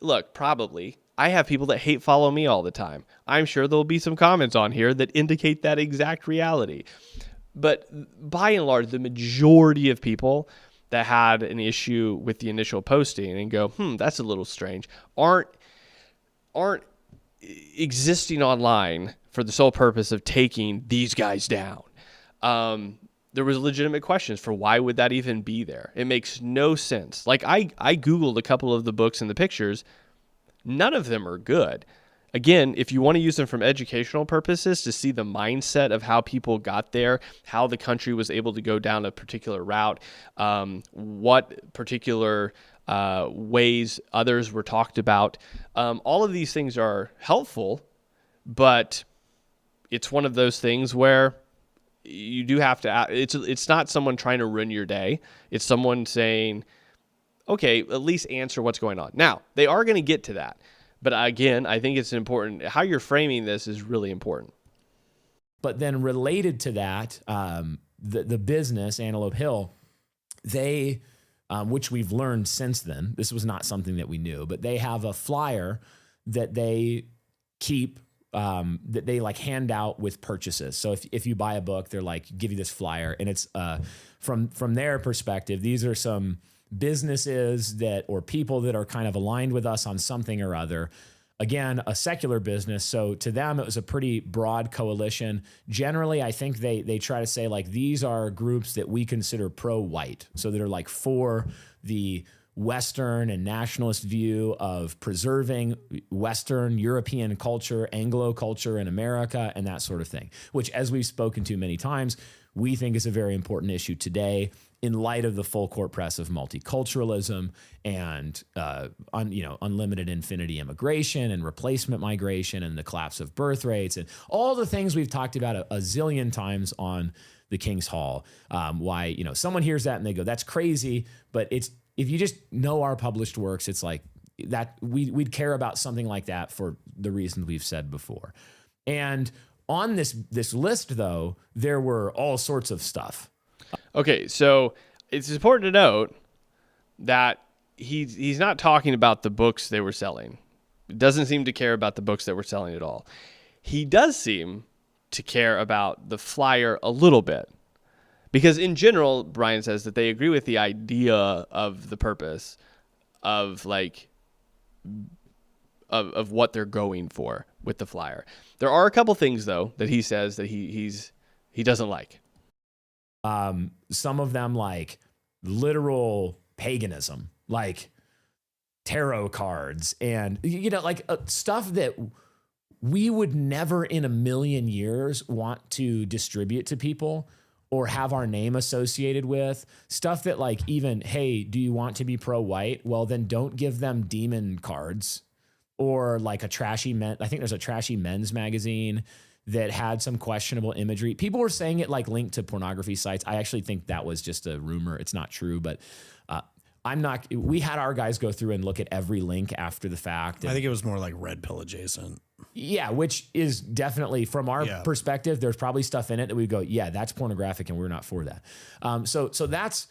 Look, probably. I have people that hate follow me all the time. I'm sure there'll be some comments on here that indicate that exact reality. But by and large, the majority of people that had an issue with the initial posting and go, that's a little strange, aren't existing online for the sole purpose of taking these guys down. There was legitimate questions for why would that even be there? It makes no sense. Like I Googled a couple of the books and the pictures. None of them are good. Again, if you want to use them from educational purposes to see the mindset of how people got there, how the country was able to go down a particular route, what particular ways others were talked about, all of these things are helpful, but it's one of those things where you do have to, it's not someone trying to ruin your day. It's someone saying, okay, at least answer what's going on. Now, they are going to get to that. But again, I think it's important. How you're framing this is really important. But then related to that, the business, Antelope Hill, they, which we've learned since then, this was not something that we knew, but they have a flyer that they keep, that they like hand out with purchases. So if you buy a book, they're like, give you this flyer. And it's from their perspective, these are some businesses or people that are kind of aligned with us on something or other. Again, a secular business. So to them, it was a pretty broad coalition. Generally, I think they try to say like, these are groups that we consider pro-white. So they're like for the Western and nationalist view of preserving Western European culture, Anglo culture in America, and that sort of thing, which, as we've spoken to many times, we think is a very important issue today in light of the full court press of multiculturalism and unlimited infinity immigration and replacement migration and the collapse of birth rates and all the things we've talked about a zillion times on the King's Hall. Why someone hears that and they go, that's crazy, but it's, if you just know our published works, it's like that we'd care about something like that for the reasons we've said before. And on this list, though, there were all sorts of stuff. Okay, so it's important to note that he's not talking about the books they were selling. He doesn't seem to care about the books that were selling at all. He does seem to care about the flyer a little bit. Because in general, Brian says that they agree with the idea of the purpose of of what they're going for with the flyer. There are a couple things though that he says that he doesn't like. Some of them like literal paganism, like tarot cards and stuff that we would never in a million years want to distribute to people or have our name associated with. Stuff that like even, hey, do you want to be pro-white? Well, then don't give them demon cards. Or like I think there's a trashy men's magazine that had some questionable imagery. People were saying it like linked to pornography sites. I actually think that was just a rumor. It's not true, but we had our guys go through and look at every link after the fact. I think it was more like red pill adjacent. Yeah, which is definitely from our perspective, there's probably stuff in it that we go, yeah, that's pornographic and we're not for that. So that's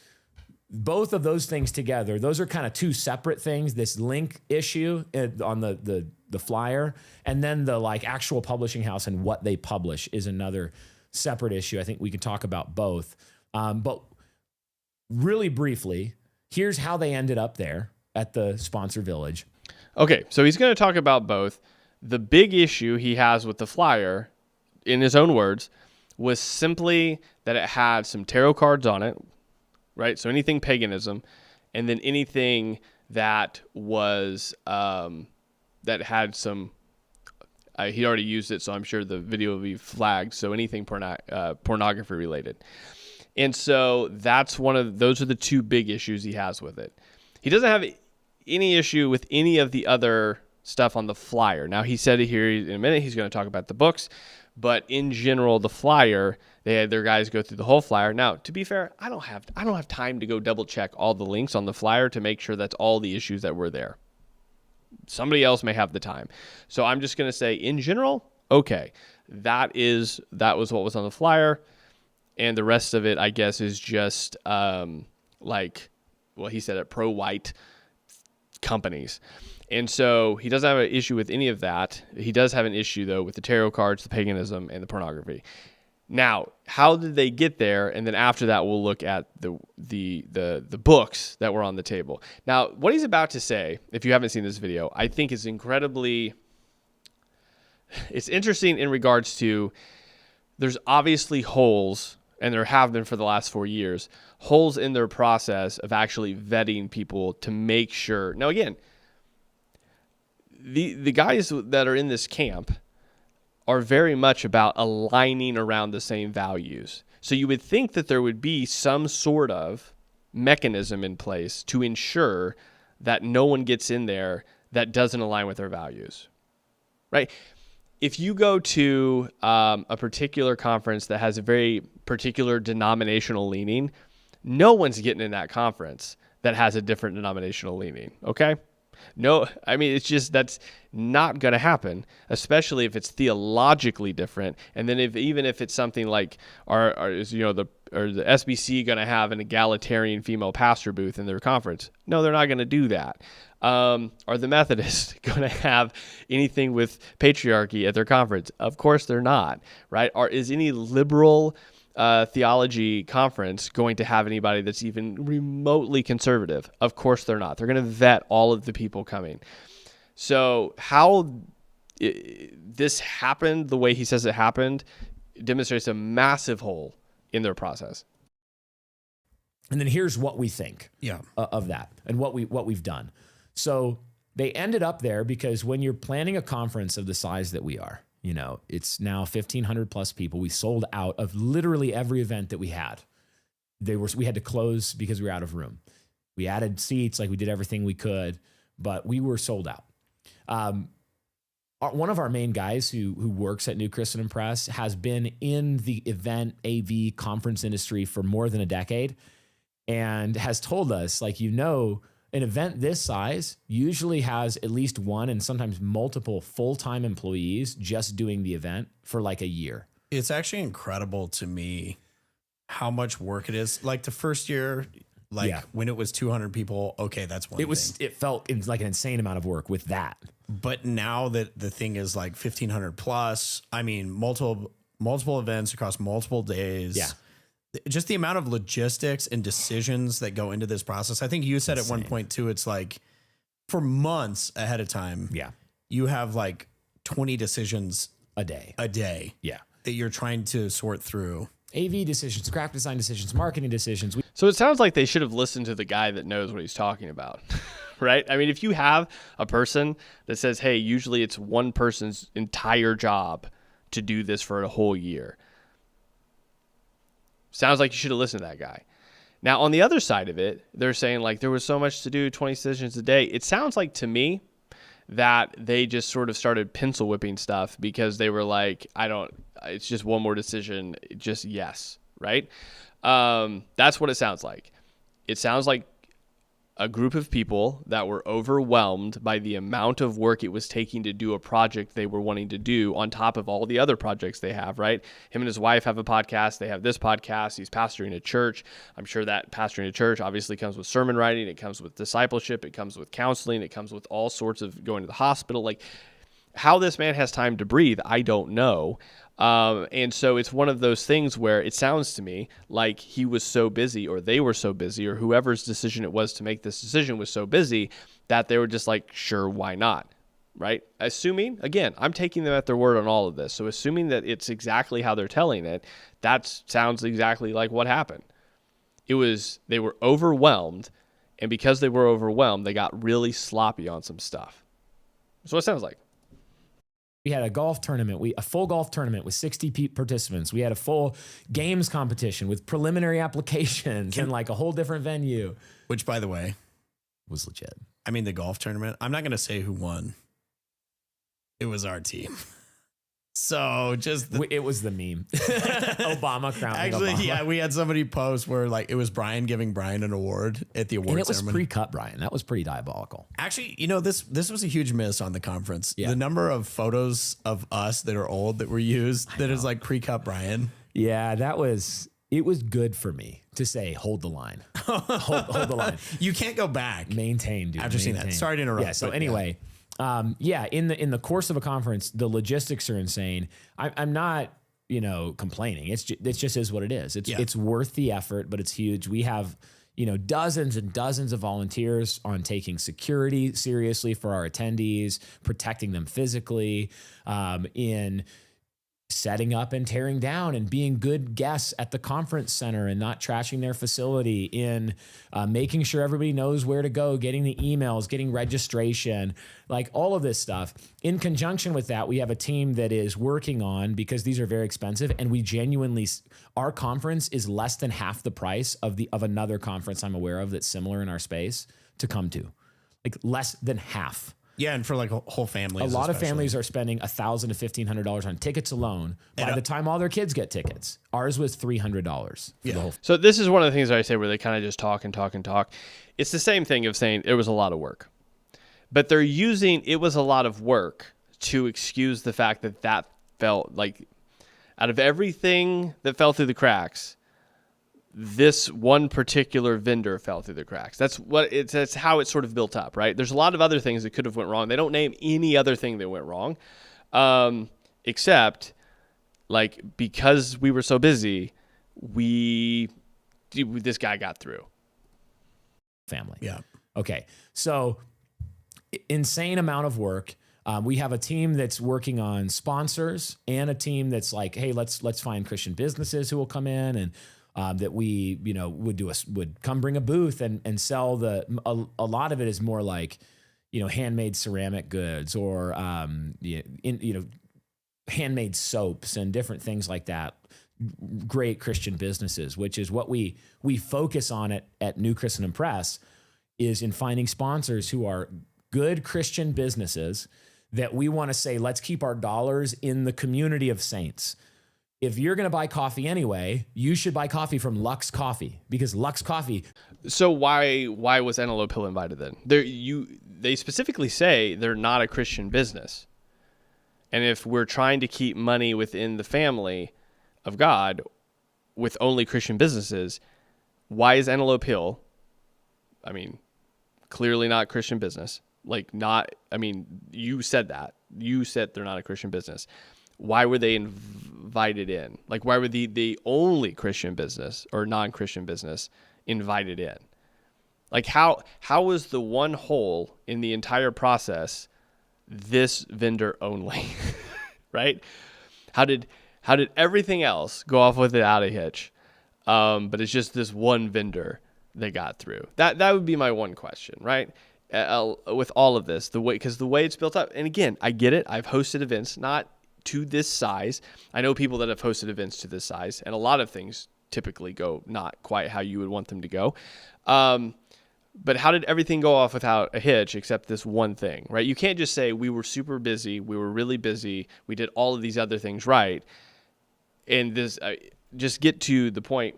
both of those things together. Those are kind of two separate things. This link issue on the flyer, and then the like actual publishing house and what they publish is another separate issue. I think we could talk about both. But really briefly, here's how they ended up there at the sponsor village. Okay, so he's going to talk about both. The big issue he has with the flyer, in his own words, was simply that it had some tarot cards on it, right? So anything paganism, and then anything that was that had some. He already used it, so I'm sure the video will be flagged. So anything pornography related, and so those are the two big issues he has with it. He doesn't have any issue with any of the other stuff on the flyer. Now he said it here in a minute. He's going to talk about the books, But in general, the flyer, they had their guys go through the whole flyer. Now, to be fair, I don't have time to go double check all the links on the flyer to make sure that's all the issues that were there. Somebody else may have the time. So I'm just going to say, in general, okay, that was what was on the flyer. And the rest of it, I guess, is just he said it, pro-white companies. And so he doesn't have an issue with any of that. He does have an issue, though, with the tarot cards, the paganism, and the pornography. Now, how did they get there? And then after that, we'll look at the books that were on the table. Now, what he's about to say, if you haven't seen this video, I think is it's interesting in regards to there's obviously holes, and there have been for the last 4 years, holes in their process of actually vetting people to make sure. Now, again, the guys that are in this camp are very much about aligning around the same values. So you would think that there would be some sort of mechanism in place to ensure that no one gets in there that doesn't align with their values, right? If you go to a particular conference that has a very particular denominational leaning, no one's getting in that conference that has a different denominational leaning, okay? No, I mean, it's just, that's not going to happen, especially if it's theologically different. And then even if it's something like, is the SBC going to have an egalitarian female pastor booth in their conference? No, they're not going to do that. Are the Methodists going to have anything with patriarchy at their conference? Of course they're not, right? Is any liberal theology conference going to have anybody that's even remotely conservative? Of course they're not. They're going to vet all of the people coming. So how this happened the way he says it happened demonstrates a massive hole in their process. And then here's what we think of that and what we've done. So they ended up there because when you're planning a conference of the size that we are, it's now 1,500 plus people. We sold out of literally every event that we had. We had to close because we were out of room. We added seats, we did everything we could, but we were sold out. One of our main guys who works at New Christendom Press has been in the event AV conference industry for more than a decade and has told us, an event this size usually has at least one and sometimes multiple full-time employees just doing the event for a year. It's actually incredible to me how much work it is. The first year, when it was 200 people, okay, that's one thing. It felt like an insane amount of work with that. But now that the thing is 1,500 plus, I mean, multiple events across multiple days. Yeah. Just the amount of logistics and decisions that go into this process. I think you said at one point too, it's for months ahead of time. Yeah. You have 20 decisions a day. Yeah. That you're trying to sort through. AV decisions, graphic design decisions, marketing decisions. So it sounds like they should have listened to the guy that knows what he's talking about, right? I mean, if you have a person that says, hey, usually it's one person's entire job to do this for a whole year. Sounds like you should have listened to that guy. Now, on the other side of it, they're saying there was so much to do, 20 decisions a day. It sounds like to me that they just sort of started pencil whipping stuff because they were it's just one more decision, just yes, right? That's what it sounds like. It sounds like a group of people that were overwhelmed by the amount of work it was taking to do a project they were wanting to do on top of all the other projects they have, right? Him and his wife have a podcast. They have this podcast. He's pastoring a church. I'm sure that pastoring a church obviously comes with sermon writing. It comes with discipleship. It comes with counseling. It comes with all sorts of going to the hospital. How this man has time to breathe, I don't know. And so it's one of those things where it sounds to me like he was so busy, or they were so busy, or whoever's decision it was to make this decision was so busy that they were just sure, why not? Right? Assuming, again, I'm taking them at their word on all of this. So assuming that it's exactly how they're telling it, that sounds exactly like what happened. They were overwhelmed, and because they were overwhelmed, they got really sloppy on some stuff. That's what it sounds like. We had a golf tournament, a full golf tournament with 60 participants. We had a full games competition with preliminary applications and a whole different venue. Which, by the way, was legit. I mean, the golf tournament, I'm not going to say who won. It was our team. So just It was the meme. Obama crowning actually, Obama. yeah, we had somebody post where like it was Brian giving Brian an award at the award And it was ceremony. pre-cut, Brian. That was pretty diabolical. Actually, this was a huge miss on the conference. Yeah. The number of photos of us that are old that were used that is like pre-cut Brian. Yeah, it was good for me to say, hold the line. hold the line. You can't go back. Maintain, dude. After seeing that. Sorry to interrupt, Yeah, so but anyway, in the course of a conference, the logistics are insane. I'm not, complaining. It just is what it is. It's worth the effort, but it's huge. We have, dozens and dozens of volunteers on taking security seriously for our attendees, protecting them physically, in setting up and tearing down and being good guests at the conference center and not trashing their facility, in making sure everybody knows where to go, getting the emails, getting registration, like all of this stuff. In conjunction with that, we have a team that is working on, because these are very expensive, and we genuinely, our conference is less than half the price of another conference I'm aware of that's similar in our space to come to, like less than half. Yeah, and for like a whole family. A lot of families are spending $1,000 to $1,500 on tickets alone. By the time all their kids get tickets, ours was $300 for the whole. So this is one of the things that I say where they kind of just talk and talk and talk. It's the same thing of saying it was a lot of work, but they're using it was a lot of work to excuse the fact that felt like, out of everything that fell through the cracks, this one particular vendor fell through the cracks. That's how it's sort of built up, right? There's a lot of other things that could have went wrong. They don't name any other thing that went wrong, except like, because we were so busy, this guy got through. Family. Yeah. Okay. So insane amount of work. We have a team that's working on sponsors, and a team that's like, hey, let's find Christian businesses who will come in and that we would come bring a booth and sell a lot of it is more like, handmade ceramic goods, or handmade soaps and different things like that. Great Christian businesses, which is what we focus on at New Christendom Press, is in finding sponsors who are good Christian businesses that we want to say, let's keep our dollars in the community of saints. If you're going to buy coffee anyway, you should buy coffee from Lux Coffee, because Lux Coffee. So why was Antelope Hill invited then? They specifically say they're not a Christian business. And if we're trying to keep money within the family of God with only Christian businesses, why is Antelope Hill, clearly not Christian business. You said that. You said they're not a Christian business. Why were they invited in? Like, why were the only Christian business or non-Christian business invited in? Like, how was the one hole in the entire process this vendor only, right? How did everything else go off without a hitch? But it's just this one vendor that got through. That would be my one question, right? With all of this, because the way it's built up, and again, I get it. I've hosted events, not to this size. I know people that have hosted events to this size, and a lot of things typically go not quite how you would want them to go. But how did everything go off without a hitch except this one thing, right? You can't just say we were super busy, we were really busy, we did all of these other things right, and this just get to the point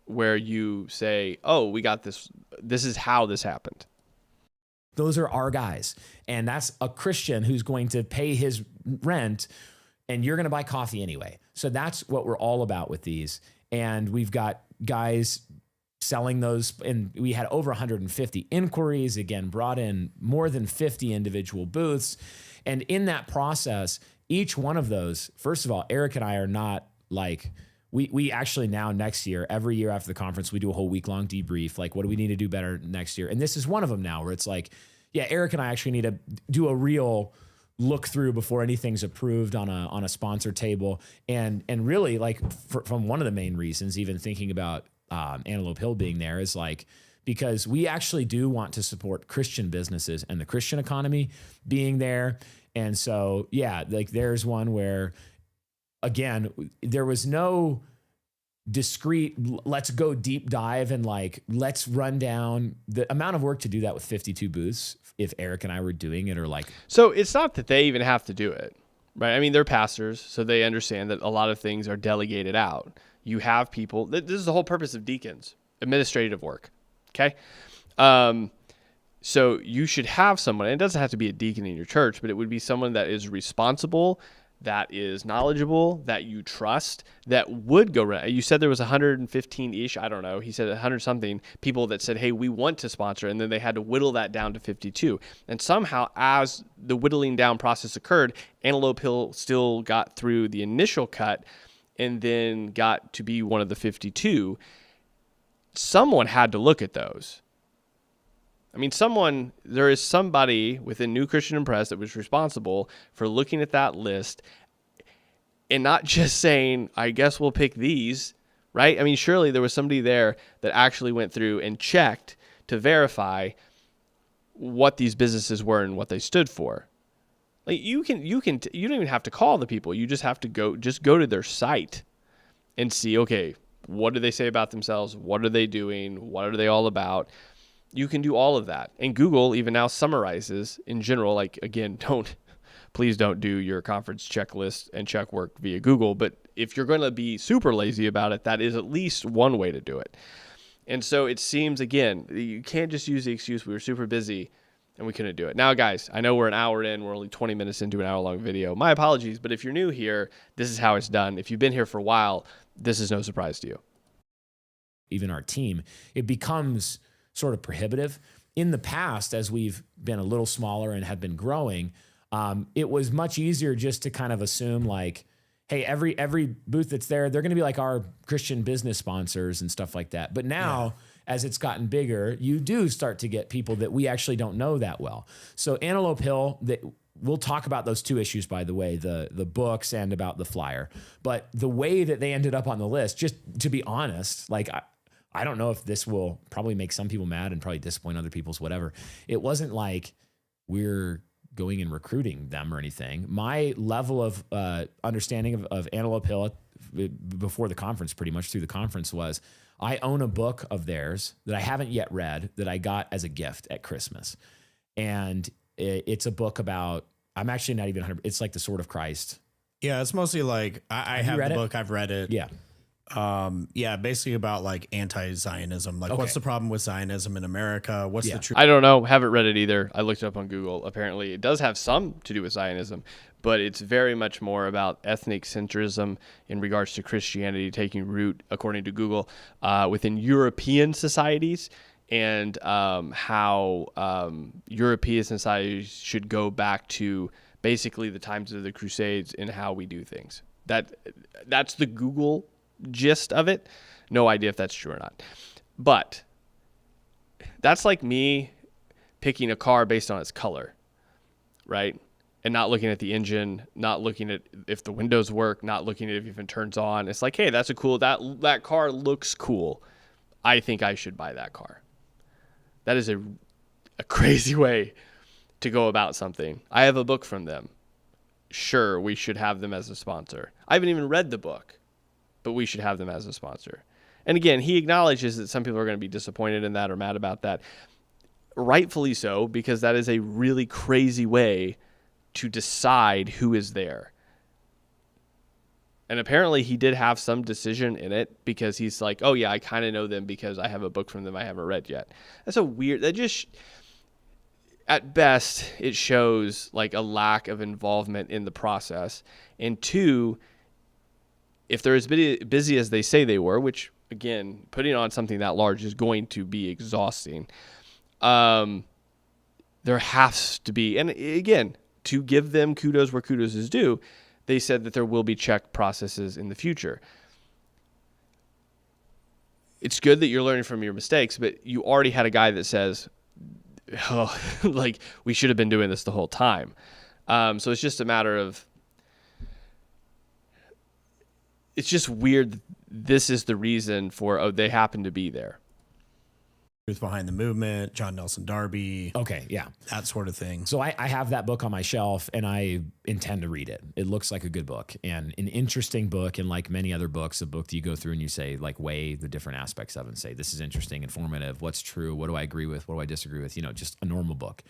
where you say, oh, we got this. This is how this happened. Those are our guys. And that's a Christian who's going to pay his rent, and you're going to buy coffee anyway. So that's what we're all about with these. And we've got guys selling those, and we had over 150 inquiries, again, brought in more than 50 individual booths. And in that process, each one of those, first of all, Eric and I are not like, we actually now next year, every year after the conference, we do a whole week-long debrief. Like, what do we need to do better next year? And this is one of them now where it's like, yeah, Eric and I actually need to do a real look through before anything's approved on a sponsor table. And really, like, from one of the main reasons, even thinking about Antelope Hill being there, is like, because we actually do want to support Christian businesses and the Christian economy being there. And so, yeah, like, there's one where, again, there was no discrete, let's go deep dive and like, let's run down the amount of work to do that with 52 booths. If Eric and I were doing it, or like, so it's not that they even have to do it. right? I mean, they're pastors, so they understand that a lot of things are delegated out. You have people, this is the whole purpose of deacons, administrative work, okay? So you should have someone, and it doesn't have to be a deacon in your church, but it would be someone that is responsible, that is knowledgeable, that you trust, that would go around. You said there was 115-ish, I don't know. He said 100 something people that said, hey, we want to sponsor, and then they had to whittle that down to 52. And somehow, as the whittling down process occurred, Antelope Hill still got through the initial cut and then got to be one of the 52. Someone had to look at those. I mean, there is somebody within New Christian Press that was responsible for looking at that list and not just saying, I guess we'll pick these, right? I mean, surely there was somebody there that actually went through and checked to verify what these businesses were and what they stood for. Like you don't even have to call the people. You just have to go to their site and see, okay, what do they say about themselves? What are they doing? What are they all about? You can do all of that. And Google even now summarizes in general, like, again, please don't do your conference checklist and check work via Google. But if you're going to be super lazy about it, that is at least one way to do it. And so it seems, again, you can't just use the excuse we were super busy and we couldn't do it. Now, guys, I know we're an hour in. We're only 20 minutes into an hour-long video. My apologies, but if you're new here, this is how it's done. If you've been here for a while, this is no surprise to you. Even our team, it becomes sort of prohibitive. In the past, as we've been a little smaller and have been growing, it was much easier just to kind of assume like, hey, every booth that's there, they're going to be like our Christian business sponsors and stuff like that. But now, as it's gotten bigger, you do start to get people that we actually don't know that well. So Antelope Hill, we'll talk about those two issues, by the way, the books and about the flyer. But the way that they ended up on the list, just to be honest, like I don't know if this will probably make some people mad and probably disappoint other people's whatever. It wasn't like we're going and recruiting them or anything. My level of understanding of Antelope Hill before the conference, pretty much through the conference, was I own a book of theirs that I haven't yet read that I got as a gift at Christmas. And it's a book about, I'm actually not even 100%, it's like the Sword of Christ. Yeah, it's mostly like, I have the book, I've read it. Yeah. Basically about like anti-Zionism. Like, what's the problem with Zionism in America? What's the truth? I don't know. Haven't read it either. I looked it up on Google. Apparently, it does have some to do with Zionism, but it's very much more about ethnic centrism in regards to Christianity taking root, according to Google, within European societies, and how European societies should go back to basically the times of the Crusades in how we do things. That's the Google gist of it. No idea if that's true or not. But that's like me picking a car based on its color, right? And not looking at the engine, not looking at if the windows work, not looking at if it turns on. It's like, hey, that's a cool, that car looks cool. I think I should buy that car. That is a crazy way to go about something. I have a book from them. Sure, we should have them as a sponsor. I haven't even read the book, but we should have them as a sponsor. And again, he acknowledges that some people are going to be disappointed in that or mad about that. Rightfully so, because that is a really crazy way to decide who is there. And apparently he did have some decision in it, because he's like, oh yeah, I kind of know them because I have a book from them I haven't read yet. At best, it shows like a lack of involvement in the process. And two, if they're as busy as they say they were, which again, putting on something that large is going to be exhausting. There has to be, and again, to give them kudos where kudos is due, they said that there will be check processes in the future. It's good that you're learning from your mistakes, but you already had a guy that says, oh, like, we should have been doing this the whole time. So it's just a matter of, it's just weird. This is the reason for, oh, they happen to be there. Truth Behind the Movement, John Nelson Darby. Okay, yeah. That sort of thing. So I have that book on my shelf, and I intend to read it. It looks like a good book and an interesting book. And like many other books, a book that you go through and you say, like, weigh the different aspects of it and say, this is interesting, informative, what's true, what do I agree with, what do I disagree with? You know, just a normal book.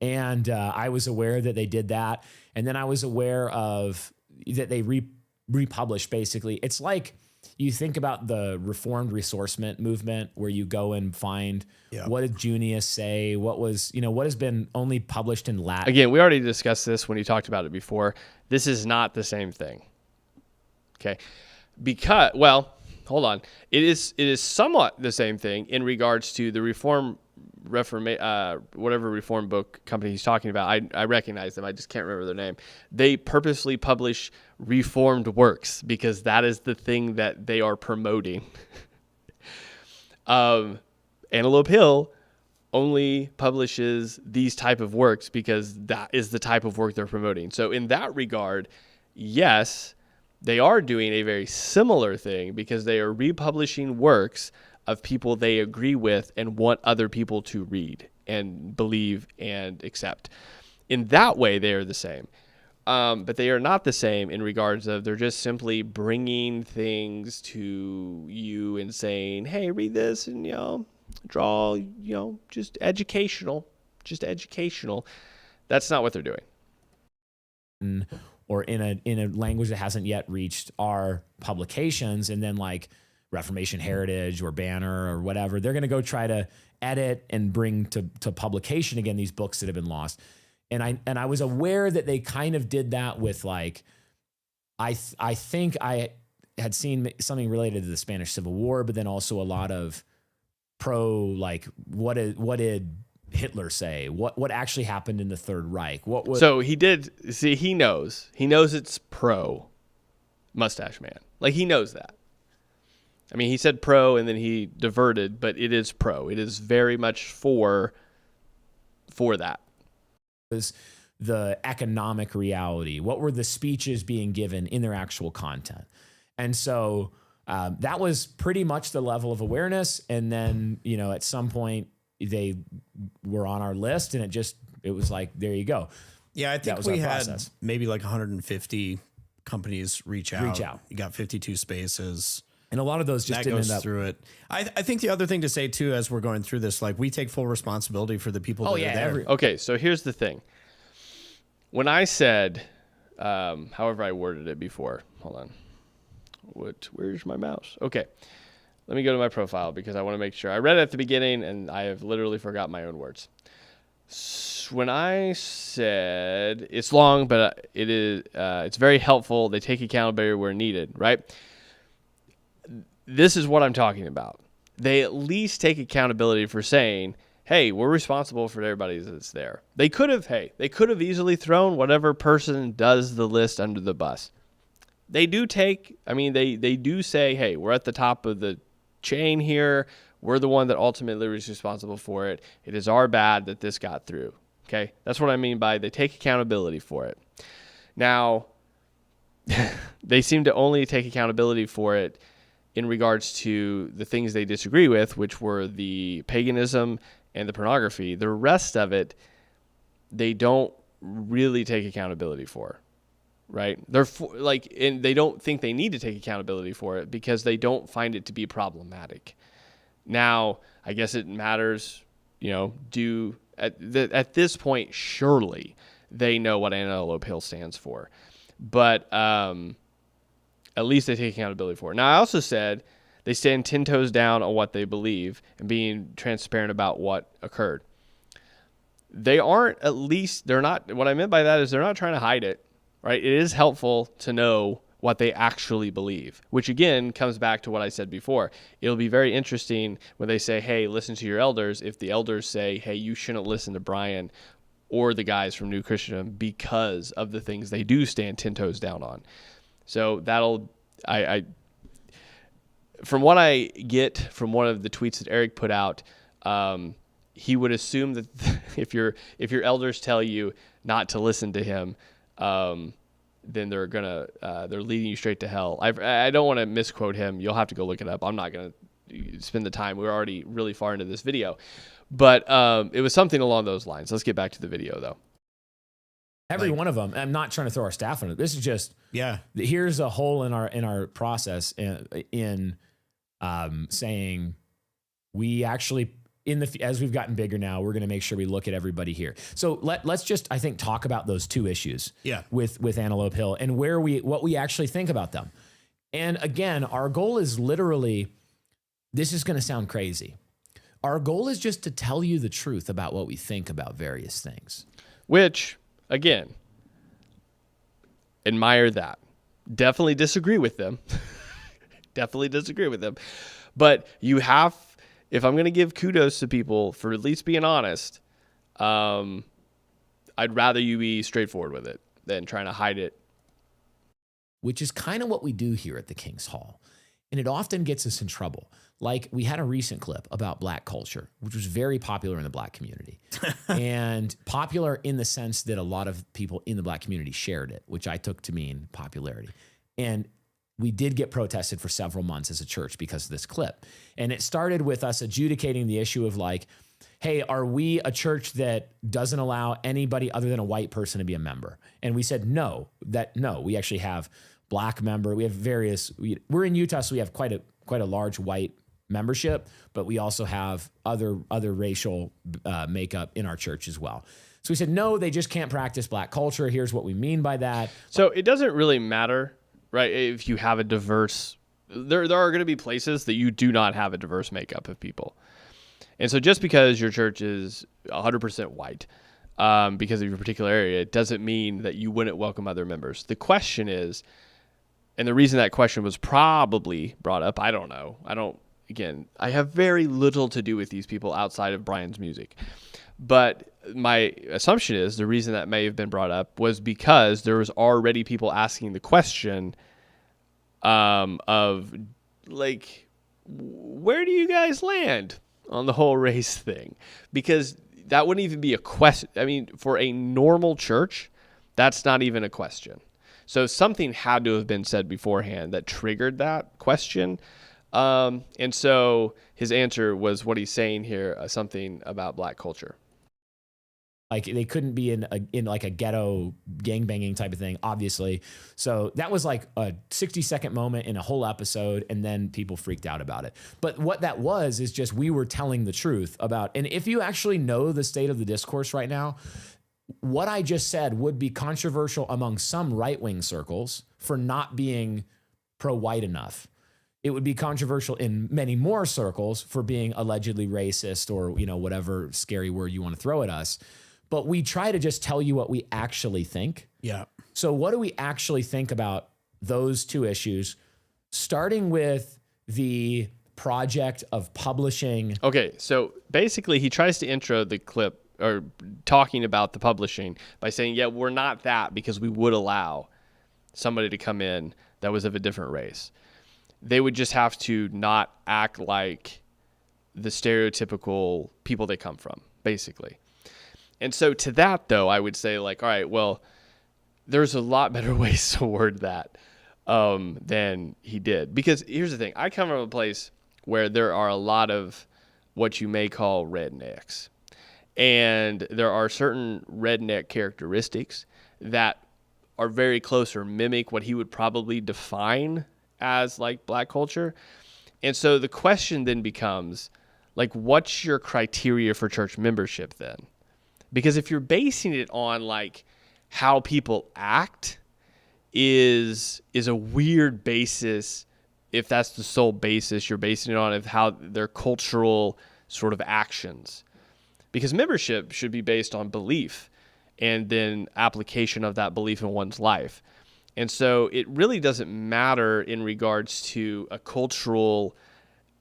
And I was aware that they did that. And then I was aware of that they republished basically. It's like you think about the Reformed Ressourcement movement where you go and find what did Junius say? What was, what has been only published in Latin? Again, we already discussed this when you talked about it before. This is not the same thing. Okay. Because, well, hold on. It is somewhat the same thing in regards to the whatever reform book company he's talking about. I recognize them. I just can't remember their name. They purposely publish reformed works because that is the thing that they are promoting. Antelope Hill only publishes these type of works because that is the type of work they're promoting. So in that regard, yes, they are doing a very similar thing because they are republishing works of people they agree with and want other people to read and believe and accept. In that way, they are the same. But they are not the same in regards of they're just simply bringing things to you and saying, hey, read this and, draw, just educational. That's not what they're doing. Or in a language that hasn't yet reached our publications, and then like Reformation Heritage or Banner or whatever, they're going to go try to edit and bring to publication again these books that have been lost. And I was aware that they kind of did that with like, I think I had seen something related to the Spanish Civil War, but then also a lot of like what did Hitler say? What actually happened in the Third Reich? So he did see. He knows it's pro Mustache Man. Like he knows that. I mean, he said pro and then he diverted, but it is pro. It is very much for that. Was the economic reality? What were the speeches being given in their actual content? And so that was pretty much the level of awareness. And then at some point they were on our list, and it was like, there you go. Yeah, I think we had maybe like 150 companies reach out. You got 52 spaces. And a lot of those just didn't end up through it. I think the other thing to say too, as we're going through this, like we take full responsibility for the people that are there. Okay, so here's the thing. When I said, however I worded it before, hold on. Where's my mouse? Okay. Let me go to my profile because I want to make sure. I read it at the beginning and I have literally forgot my own words. When I said it's long, but it's very helpful. They take accountability where needed, right? This is what I'm talking about. They at least take accountability for saying, hey, we're responsible for everybody that's there. They could have easily thrown whatever person does the list under the bus. They do they do say, hey, we're at the top of the chain here. We're the one that ultimately is responsible for it. It is our bad that this got through. Okay? That's what I mean by they take accountability for it. Now, they seem to only take accountability for it in regards to the things they disagree with, which were the paganism and the pornography. The rest of it, they don't really take accountability for, right? And they don't think they need to take accountability for it because they don't find it to be problematic. Now, I guess it matters, at this point, surely they know what Antelope Hill stands for. But at least they take accountability for it. Now, I also said they stand 10 toes down on what they believe and being transparent about what occurred. They're not, what I meant by that is they're not trying to hide it, right? It is helpful to know what they actually believe, which again comes back to what I said before. It'll be very interesting when they say, hey, listen to your elders. If the elders say, hey, you shouldn't listen to Brian or the guys from New Christendom because of the things they do stand 10 toes down on. So from what I get from one of the tweets that Eric put out, he would assume that if your elders tell you not to listen to him, then they're leading you straight to hell. I don't want to misquote him. You'll have to go look it up. I'm not going to spend the time. We're already really far into this video, but it was something along those lines. Let's get back to the video though. Every one of them. I'm not trying to throw our staff on it. This is just here's a hole in our process in saying we actually as we've gotten bigger now, we're going to make sure we look at everybody here. So let's just, I think, talk about those two issues with Antelope Hill and what we actually think about them. And again, our goal is literally, this is going to sound crazy. Our goal is just to tell you the truth about what we think about various things. Which, again, admire that. Definitely disagree with them. But you have, if I'm going to give kudos to people for at least being honest, I'd rather you be straightforward with it than trying to hide it. Which is kind of what we do here at the King's Hall. And it often gets us in trouble. Like, we had a recent clip about Black culture, which was very popular in the Black community. And popular in the sense that a lot of people in the Black community shared it, which I took to mean popularity. And we did get protested for several months as a church because of this clip. And it started with us adjudicating the issue of like, hey, are we a church that doesn't allow anybody other than a white person to be a member? And we said, no, we actually have Black member. We have we're in Utah, so we have quite a large white membership, but we also have other racial makeup in our church as well. So we said, no, they just can't practice Black culture. Here's what we mean by that. So it doesn't really matter, right? If you have a diverse, there are going to be places that you do not have a diverse makeup of people. And so just because your church is 100% white, because of your particular area, it doesn't mean that you wouldn't welcome other members. The question is, and the reason that question was probably brought up, I don't know. Again, I have very little to do with these people outside of Brian's music. But my assumption is the reason that may have been brought up was because there was already people asking the question of, like, where do you guys land on the whole race thing? Because that wouldn't even be a question. I mean, for a normal church, that's not even a question. So something had to have been said beforehand that triggered that question. And so his answer was what he's saying here, something about Black culture. Like, they couldn't be in like a ghetto gangbanging type of thing, obviously. So that was like a 60-second moment in a whole episode, and then people freaked out about it. But what that was is just we were telling the truth about, and if you actually know the state of the discourse right now, what I just said would be controversial among some right-wing circles for not being pro-white enough. It would be controversial in many more circles for being allegedly racist or, whatever scary word you want to throw at us. But we try to just tell you what we actually think. Yeah. So what do we actually think about those two issues, starting with the project of publishing? Okay, so basically he tries to intro the clip or talking about the publishing by saying, yeah, we're not that because we would allow somebody to come in that was of a different race. They would just have to not act like the stereotypical people they come from, basically. And so to that, though, I would say, like, all right, well, there's a lot better ways to word that than he did. Because here's the thing. I come from a place where there are a lot of what you may call rednecks. And there are certain redneck characteristics that are very close or mimic what he would probably define as, like, Black culture. And so the question then becomes, like, what's your criteria for church membership then? Because if you're basing it on, like, how people act is a weird basis, if that's the sole basis you're basing it on, of how their cultural sort of actions. Because membership should be based on belief and then application of that belief in one's life. And so it really doesn't matter in regards to a cultural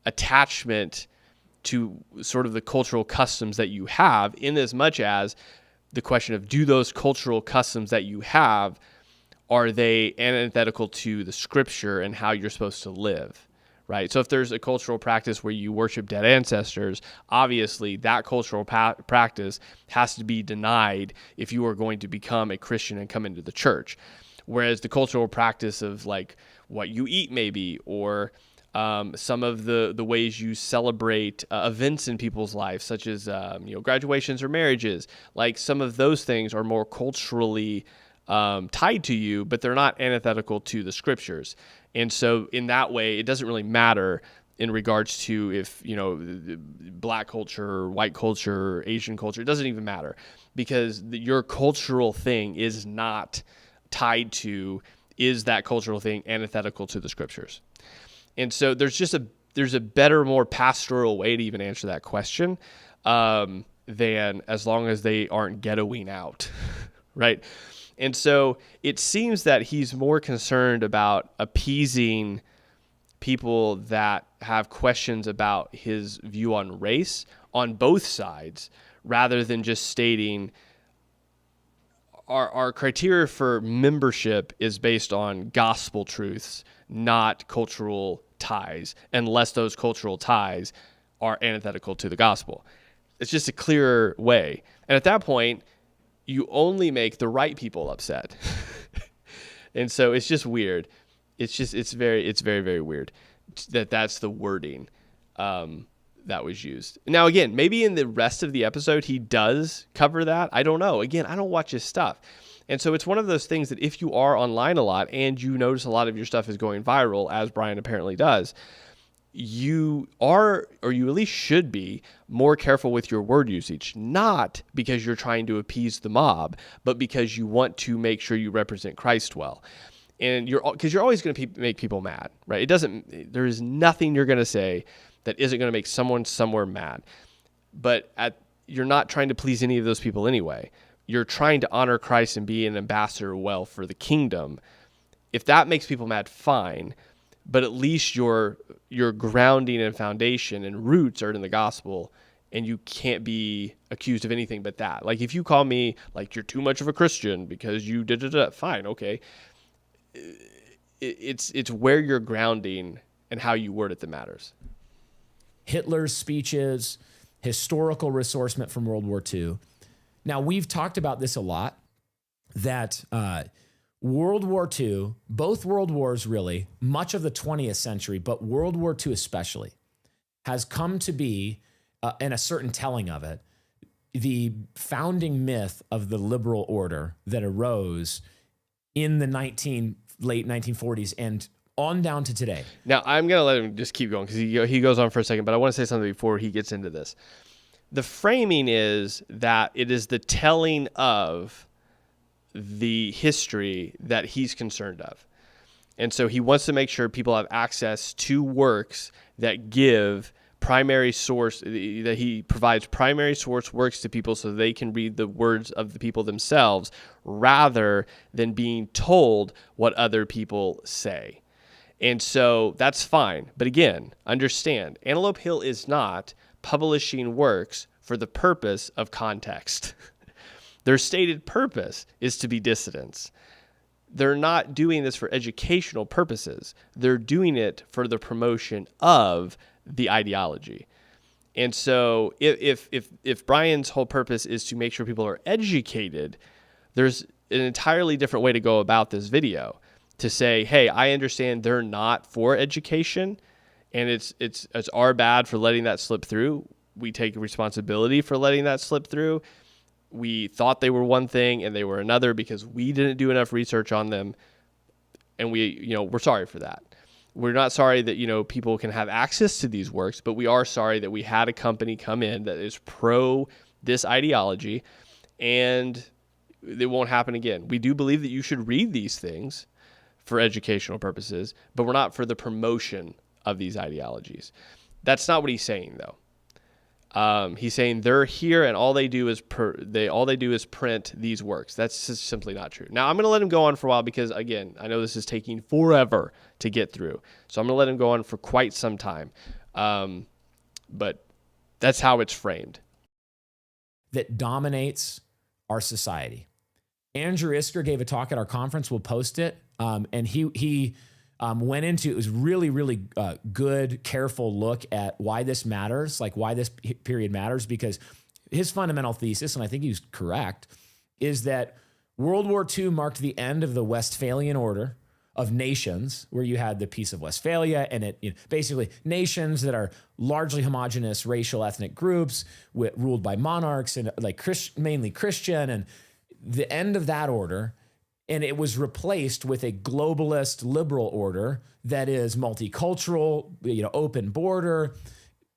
attachment to sort of the cultural customs that you have, in as much as the question of, do those cultural customs that you have, are they antithetical to the scripture and how you're supposed to live, right? So if there's a cultural practice where you worship dead ancestors, obviously that cultural practice has to be denied if you are going to become a Christian and come into the church. Whereas the cultural practice of, like, what you eat maybe, or some of the ways you celebrate events in people's lives, such as graduations or marriages, like, some of those things are more culturally tied to you, but they're not antithetical to the scriptures. And so in that way, it doesn't really matter in regards to if, black culture, white culture, Asian culture, it doesn't even matter, because your cultural thing is not tied to, is that cultural thing antithetical to the scriptures? And so there's a better, more pastoral way to even answer that question, than as long as they aren't ghettoing out, right? And so it seems that he's more concerned about appeasing people that have questions about his view on race on both sides, rather than just stating our criteria for membership is based on gospel truths, not cultural ties, unless those cultural ties are antithetical to the gospel. It's just a clearer way. And at that point, you only make the right people upset. And so it's just weird. It's very, very weird that's the wording that was used. Now, again, maybe in the rest of the episode, he does cover that. I don't know. Again, I don't watch his stuff. And so it's one of those things that if you are online a lot and you notice a lot of your stuff is going viral, as Brian apparently does, you are, or you at least should be, more careful with your word usage, not because you're trying to appease the mob, but because you want to make sure you represent Christ well. And because you're always going to make people mad, right? There is nothing you're going to say that isn't going to make someone somewhere mad. But you're not trying to please any of those people anyway. You're trying to honor Christ and be an ambassador well for the kingdom. If that makes people mad, fine. But at least your grounding and foundation and roots are in the gospel, and you can't be accused of anything but that. Like if you call me like you're too much of a Christian because you did it, fine, okay. It's where you're grounding and how you word it that matters. Hitler's speeches, historical ressourcement from World War II. Now, we've talked about this a lot, that World War II, both world wars really, much of the 20th century, but World War II especially, has come to be, in a certain telling of it, the founding myth of the liberal order that arose in the late 1940s and on down to today. Now, I'm going to let him just keep going because he goes on for a second, but I want to say something before he gets into this. The framing is that it is the telling of the history that he's concerned of. And so he wants to make sure people have access to works that give primary source, that he provides primary source works to people so they can read the words of the people themselves rather than being told what other people say. And so that's fine. But again, understand, Antelope Hill is not publishing works for the purpose of context. Their stated purpose is to be dissidents. They're not doing this for educational purposes. They're doing it for the promotion of the ideology. And so if Brian's whole purpose is to make sure people are educated, there's an entirely different way to go about this video. To say, hey, I understand they're not for education, and it's our bad for letting that slip through. We take responsibility for letting that slip through. We thought they were one thing and they were another because we didn't do enough research on them, and we're sorry for that. We're not sorry that people can have access to these works, but we are sorry that we had a company come in that is pro this ideology, and it won't happen again. We do believe that you should read these things for educational purposes, but we're not for the promotion of these ideologies. That's not what he's saying, though. He's saying they're here and all they do is print these works. That's just simply not true. Now, I'm going to let him go on for a while because, again, I know this is taking forever to get through. So I'm going to let him go on for quite some time. But that's how it's framed. That dominates our society. Andrew Isker gave a talk at our conference. We'll post it. And he went into, it was really, really good, careful look at why this matters, like why this period matters, because his fundamental thesis, and I think he's correct, is that World War II marked the end of the Westphalian order of nations, where you had the Peace of Westphalia, and basically nations that are largely homogenous racial ethnic groups ruled by monarchs and mainly Christian, and the end of that order And it was replaced with a globalist liberal order that is multicultural, open border,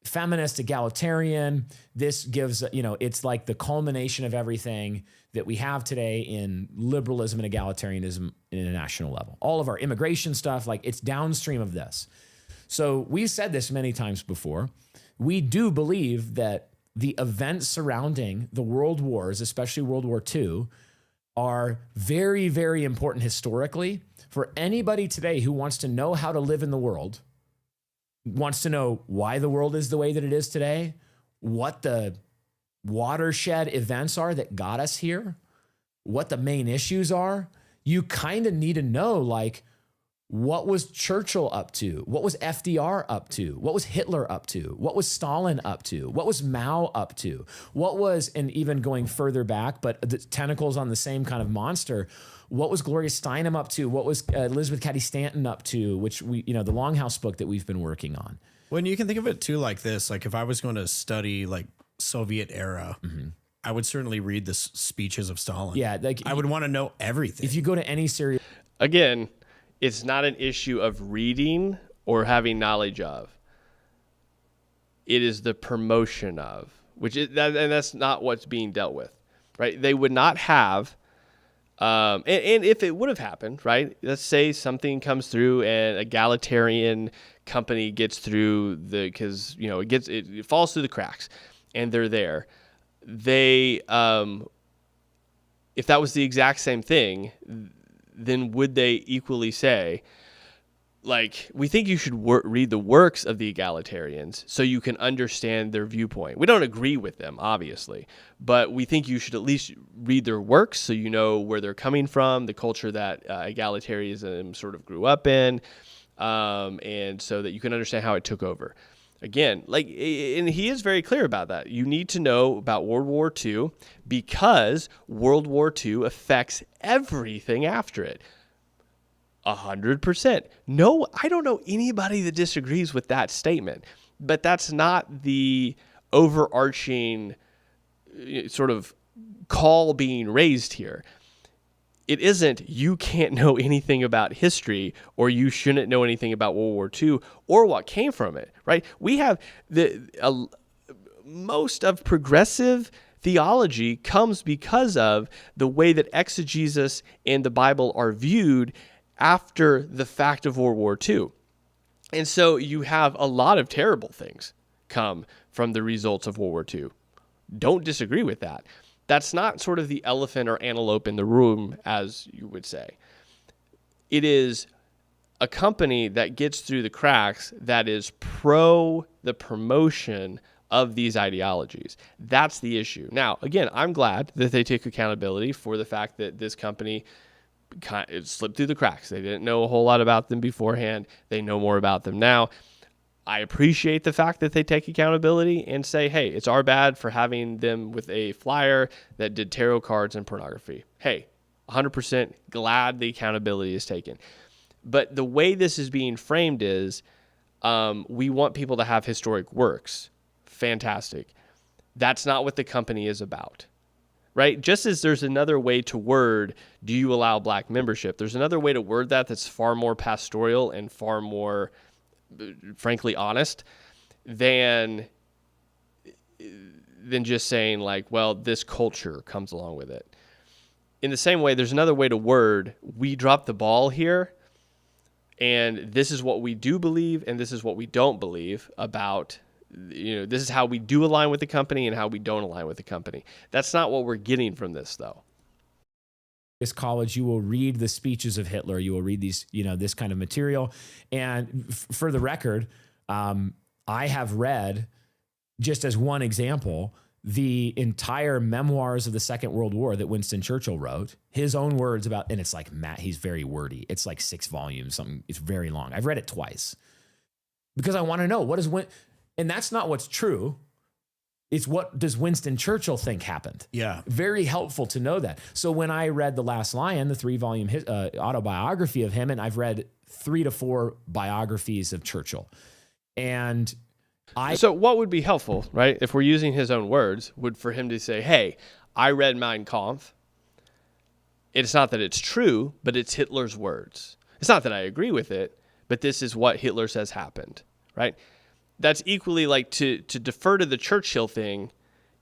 feminist, egalitarian. This gives, it's like the culmination of everything that we have today in liberalism and egalitarianism in a national level. All of our immigration stuff, like it's downstream of this. So we've said this many times before. We do believe that the events surrounding the world wars, especially World War II, are very, very important historically for anybody today who wants to know how to live in the world, wants to know why the world is the way that it is today, what the watershed events are that got us here, what the main issues are. You kind of need to know, like, what was Churchill up to? What was FDR up to? What was Hitler up to? What was Stalin up to? What was Mao up to? What was, and even going further back, but the tentacles on the same kind of monster, what was Gloria Steinem up to? What was Elizabeth Cady Stanton up to? Which the Longhouse book that we've been working on. When you can think of it too like this, like if I was going to study like Soviet era, I would certainly read the speeches of Stalin. Yeah, like I would want to know everything. If you go to any series, Again, it's not an issue of reading or having knowledge of. It is the promotion of, and that's not what's being dealt with, right? They would not have, and if it would have happened, right? Let's say something comes through and a egalitarian company gets through because it falls through the cracks, and they're there. They, if that was the exact same thing, then would they equally say, like, we think you should read the works of the egalitarians so you can understand their viewpoint. We don't agree with them, obviously, but we think you should at least read their works so you know where they're coming from, the culture that egalitarianism sort of grew up in, and so that you can understand how it took over. Again, and he is very clear about that. You need to know about World War II because World War II affects everything after it. 100%. No, I don't know anybody that disagrees with that statement, but that's not the overarching sort of call being raised here. It isn't you can't know anything about history or you shouldn't know anything about World War II or what came from it, right? We have most of progressive theology comes because of the way that exegesis and the Bible are viewed after the fact of World War II. And so you have a lot of terrible things come from the results of World War II. Don't disagree with that. That's not sort of the elephant or antelope in the room, as you would say. It is a company that gets through the cracks that is pro the promotion of these ideologies. That's the issue. Now, again, I'm glad that they take accountability for the fact that this company it slipped through the cracks. They didn't know a whole lot about them beforehand. They know more about them now. I appreciate the fact that they take accountability and say, hey, it's our bad for having them with a flyer that did tarot cards and pornography. Hey, 100% glad the accountability is taken. But the way this is being framed is we want people to have historic works. Fantastic. That's not what the company is about, right? Just as there's another way to word, do you allow black membership? There's another way to word that's far more pastoral and far more frankly honest than just saying like, well, this culture comes along with it. In the same way, there's another way to word, we dropped the ball here, and this is what we do believe, and this is what we don't believe about, this is how we do align with the company and how we don't align with the company. That's not what we're getting from this, though. This college, you will read the speeches of Hitler. You will read these, this kind of material. And for the record, I have read, just as one example, the entire memoirs of the Second World War that Winston Churchill wrote, his own words about, and it's like, he's very wordy. It's like 6 volumes, something. It's very long. I've read it twice because I want to know and that's not what's true. It's what does Winston Churchill think happened? Yeah. Very helpful to know that. So when I read The Last Lion, the 3-volume autobiography of him, and I've read 3 to 4 biographies of Churchill. And So what would be helpful, right? If we're using his own words, would for him to say, hey, I read Mein Kampf it's not that it's true, but it's Hitler's words. It's not that I agree with it, but this is what Hitler says happened, right? That's equally like to defer to the Churchill thing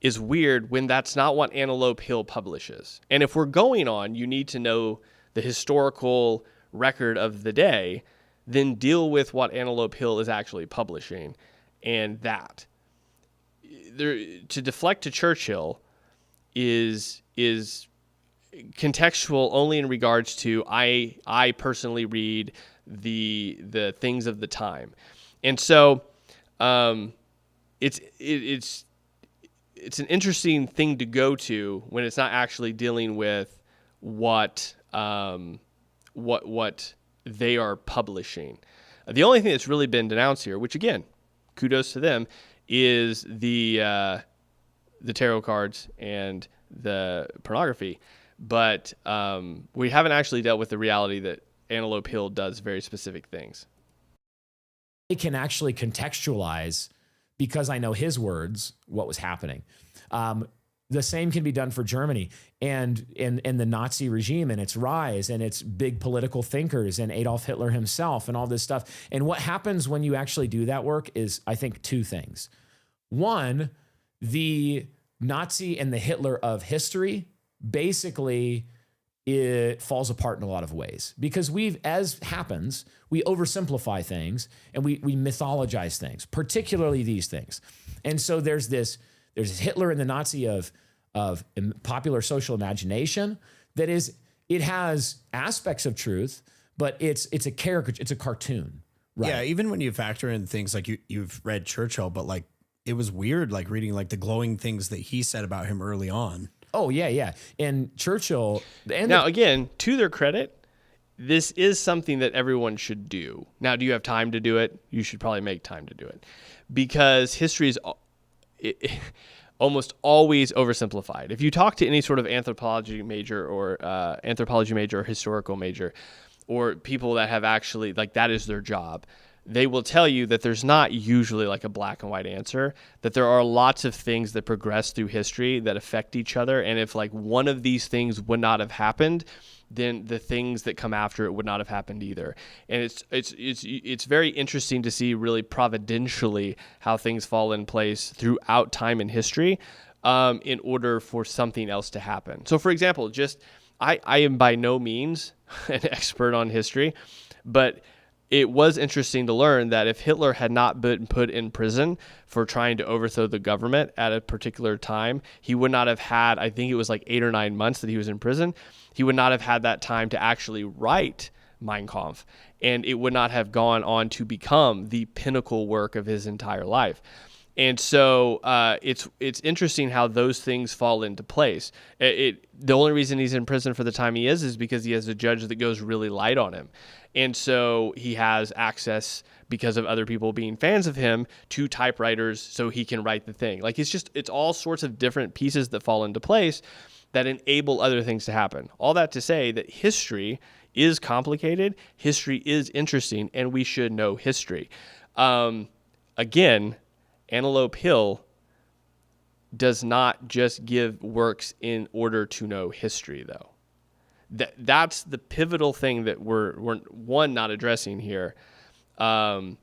is weird when that's not what Antelope Hill publishes. And if we're going on, you need to know the historical record of the day, then deal with what Antelope Hill is actually publishing. And that to deflect to Churchill is contextual only in regards to I personally read the things of the time. And so it's an interesting thing to go to when it's not actually dealing with what they are publishing. The only thing that's really been denounced here, which again, kudos to them, is the tarot cards and the pornography. But we haven't actually dealt with the reality that Antelope Hill does very specific things. It can actually contextualize, because I know his words, what was happening. The same can be done for Germany and the Nazi regime and its rise and its big political thinkers and Adolf Hitler himself and all this stuff. And what happens when you actually do that work is, I think, two things. One, the Nazi and the Hitler of history, basically it falls apart in a lot of ways, because as happens, we oversimplify things and we mythologize things, particularly these things. And so there's Hitler and the Nazi of popular social imagination that is, it has aspects of truth, but it's a caricature, it's a cartoon. Right? Yeah, even when you factor in things like you've read Churchill, but like it was weird, like reading like the glowing things that he said about him early on. Oh yeah. And Churchill. And now again, to their credit, this is something that everyone should do. Now, do you have time to do it? You should probably make time to do it, because history is almost always oversimplified. If you talk to any sort of anthropology major or historical major, or people that have actually, like, that is their job, they will tell you that there's not usually like a black and white answer, that there are lots of things that progress through history that affect each other. And if like one of these things would not have happened, then the things that come after it would not have happened either. And it's very interesting to see really providentially how things fall in place throughout time and history in order for something else to happen. So for example, I am by no means an expert on history, but it was interesting to learn that if Hitler had not been put in prison for trying to overthrow the government at a particular time, he would not have had, I think it was like 8 or 9 months that he was in prison. He would not have had that time to actually write Mein Kampf, and it would not have gone on to become the pinnacle work of his entire life. And so it's interesting how those things fall into place. The only reason he's in prison for the time he is because he has a judge that goes really light on him. And so he has access, because of other people being fans of him, to typewriters so he can write the thing. Like, it's all sorts of different pieces that fall into place that enable other things to happen. All that to say that history is complicated, history is interesting, and we should know history. Again, Antelope Hill does not just give works in order to know history, though. That's the pivotal thing that we're not addressing here, and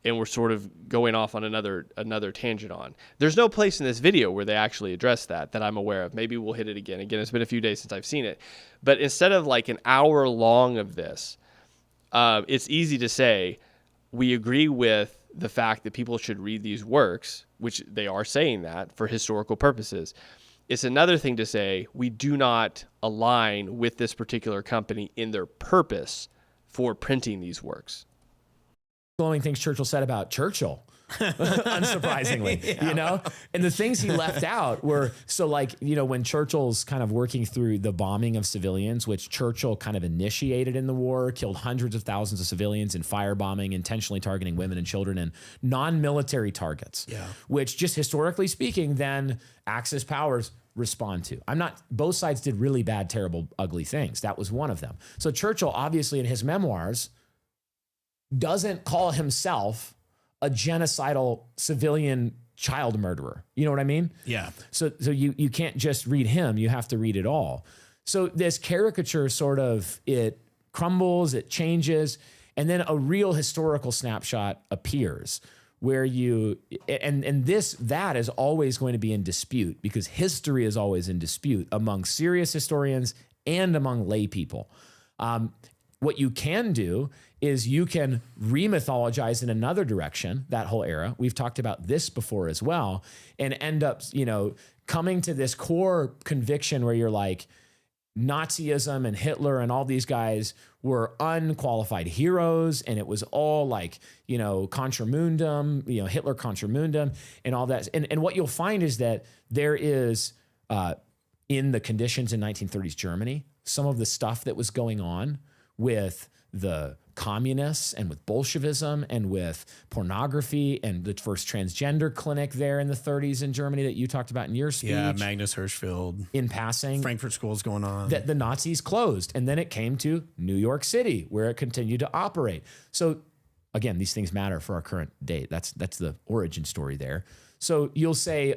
we're sort of going off on another tangent on. There's no place in this video where they actually address that I'm aware of. Maybe we'll hit it again. Again, it's been a few days since I've seen it, but instead of like an hour long of this, it's easy to say we agree with the fact that people should read these works, which they are saying that for historical purposes. It's another thing to say we do not align with this particular company in their purpose for printing these works. Glowing things Churchill said about Churchill, unsurprisingly, yeah. And the things he left out were, so like, when Churchill's kind of working through the bombing of civilians, which Churchill kind of initiated in the war, killed hundreds of thousands of civilians in firebombing, intentionally targeting women and children and non-military targets, which just historically speaking, then Axis powers respond to. Both sides did really bad, terrible, ugly things. That was one of them. So Churchill, obviously in his memoirs, doesn't call himself a genocidal civilian child murderer. You know what I mean? Yeah. So you can't just read him. You have to read it all. So this caricature sort of, it crumbles, it changes, and then a real historical snapshot appears where that is always going to be in dispute, because history is always in dispute among serious historians and among lay people. What you can do is you can remythologize in another direction, that whole era. We've talked about this before as well, and end up, coming to this core conviction where you're like, Nazism and Hitler and all these guys were unqualified heroes, and it was all like, contra mundum, Hitler contra mundum and all that. And what you'll find is that there is, in the conditions in 1930s Germany, some of the stuff that was going on with the communists and with Bolshevism and with pornography and the first transgender clinic there in the 30s in Germany that you talked about in your speech. Yeah, Magnus Hirschfeld. In passing. Frankfurt School's going on. That the Nazis closed. And then it came to New York City, where it continued to operate. So again, these things matter for our current date. That's the origin story there. So you'll say,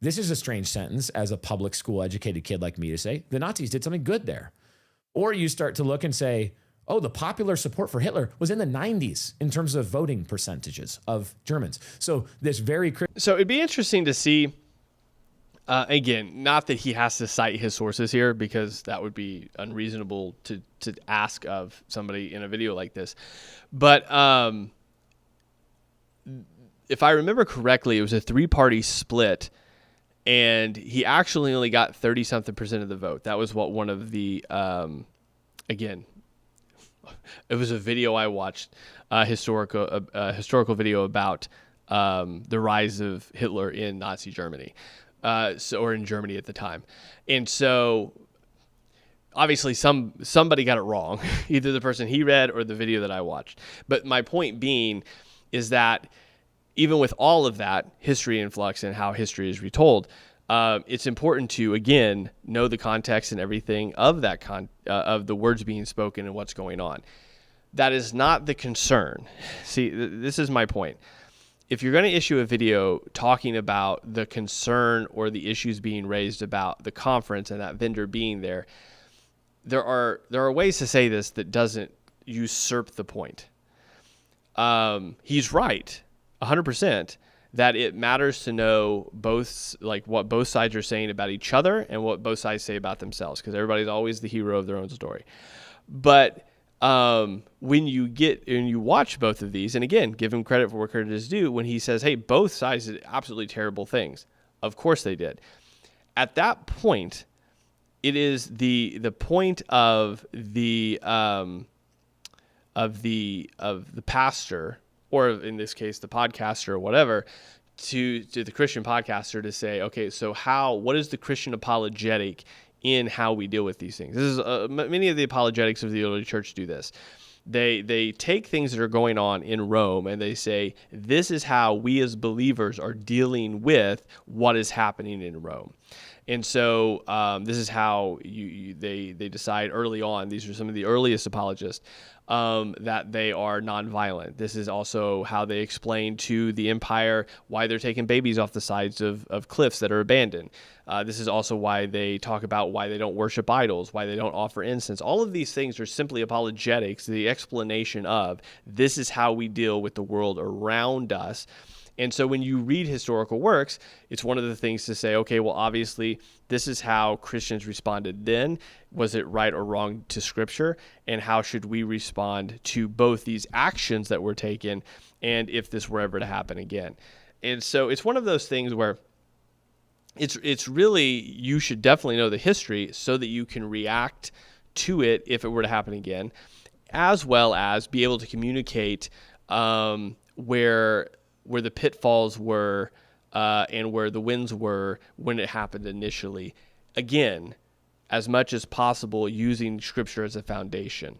this is a strange sentence as a public school educated kid like me to say, the Nazis did something good there. Or you start to look and say, the popular support for Hitler was in the 90s in terms of voting percentages of Germans. So this So it'd be interesting to see, again, not that he has to cite his sources here, because that would be unreasonable to ask of somebody in a video like this. But if I remember correctly, it was a 3-party split, and he actually only got 30-something% of the vote. That was what one of the, again, it was a video I watched, historical video about the rise of Hitler in Nazi Germany, or in Germany at the time. And so obviously somebody got it wrong, either the person he read or the video that I watched. But my point being is that even with all of that history in flux and how history is retold, it's important to, again, know the context and everything of that of the words being spoken and what's going on. That is not the concern. See, this is my point. If you're going to issue a video talking about the concern or the issues being raised about the conference and that vendor being there, there are ways to say this that doesn't usurp the point. He's right, 100%. That it matters to know what both sides are saying about each other and what both sides say about themselves, because everybody's always the hero of their own story. But when you watch both of these, and again, give him credit for what credit is due, when he says, hey, both sides did absolutely terrible things. Of course they did. At that point, it is the point of the pastor, or in this case, the podcaster or whatever, to the Christian podcaster to say, okay, so what is the Christian apologetic in how we deal with these things? This is many of the apologetics of the early church do this. They take things that are going on in Rome and they say, this is how we as believers are dealing with what is happening in Rome. And so this is how they decide early on. These are some of the earliest apologists, that they are nonviolent. This is also how they explain to the empire why they're taking babies off the sides of cliffs that are abandoned. This is also why they talk about why they don't worship idols, why they don't offer incense. All of these things are simply apologetics, the explanation of this is how we deal with the world around us. And so when you read historical works, it's one of the things to say, okay, well, obviously, this is how Christians responded then. Was it right or wrong to Scripture? And how should we respond to both these actions that were taken and if this were ever to happen again? And so it's one of those things where it's really, you should definitely know the history so that you can react to it if it were to happen again, as well as be able to communicate where the pitfalls were and where the wins were when it happened initially. Again, as much as possible, using Scripture as a foundation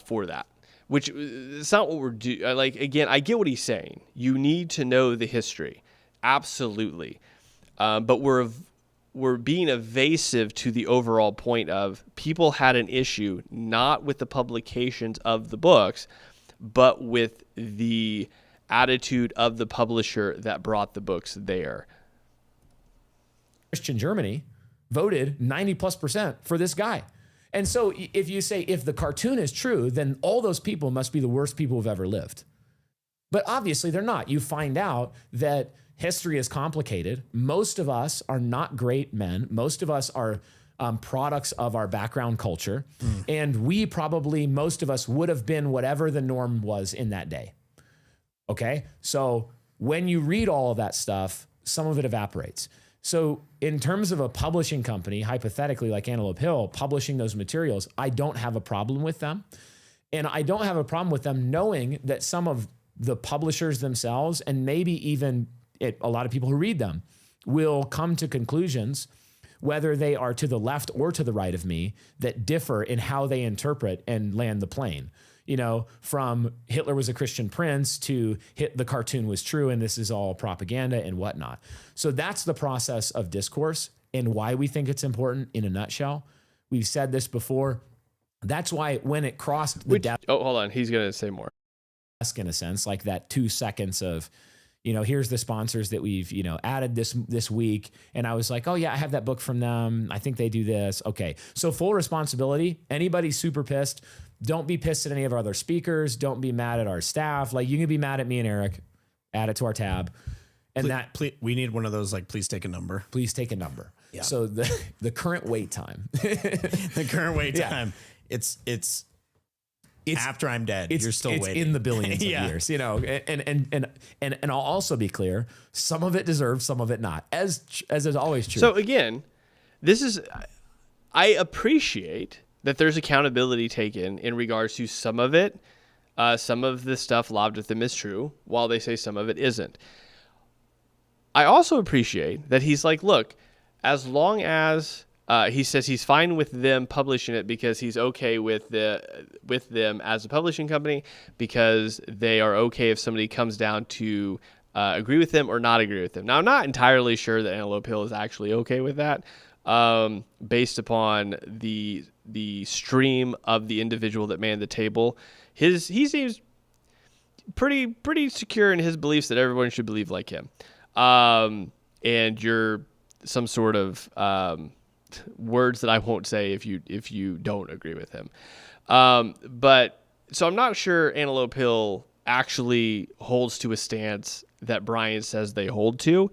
for that. Which it's not what we're doing. Again, I get what he's saying. You need to know the history, absolutely. But we're being evasive to the overall point of people had an issue not with the publications of the books, but with the attitude of the publisher that brought the books there. Christian Germany, voted 90+% for this guy. And so if you say, if the cartoon is true, then all those people must be the worst people who've ever lived. But obviously they're not. You find out that history is complicated. Most of us are not great men. Most of us are products of our background culture. And we probably, most of us would have been whatever the norm was in that day. Okay? So when you read all of that stuff, some of it evaporates. So in terms of a publishing company, hypothetically like Antelope Hill, publishing those materials, I don't have a problem with them. And I don't have a problem with them knowing that some of the publishers themselves, and maybe even a lot of people who read them, will come to conclusions, whether they are to the left or to the right of me, that differ in how they interpret and land the plane. You know, from Hitler was a Christian prince to the cartoon was true and this is all propaganda and whatnot. So that's the process of discourse and why we think it's important in a nutshell. We've said this before. That's why when it crossed the desk. Oh, hold on. He's going to say more. In a sense, like that 2 seconds of, you know, here's the sponsors that we've, you know, added this week. And I was like, oh yeah, I have that book from them. I think they do this. Okay. So full responsibility. Anybody super pissed, don't be pissed at any of our other speakers. Don't be mad at our staff. Like you can be mad at me and Eric, add it to our tab. And we need one of those, like, please take a number. Please take a number. Yeah. So the current wait time, it's after I'm dead, you're still waiting. In the billions of years, you know, and I'll also be clear, some of it deserves, some of it not, as is always true. So again, I appreciate that there's accountability taken in regards to some of it. Some of the stuff lobbed at them is true, while they say some of it isn't. I also appreciate that he's like, look, as long as he says he's fine with them publishing it because he's okay with them as a publishing company, because they are okay if somebody comes down to agree with them or not agree with them. Now, I'm not entirely sure that Antelope Hill is actually okay with that, based upon the stream of the individual that manned the table. He seems pretty secure in his beliefs that everyone should believe like him, and you're some sort of words that I won't say if you don't agree with him. But so I'm not sure Antelope Hill actually holds to a stance that Brian says they hold to.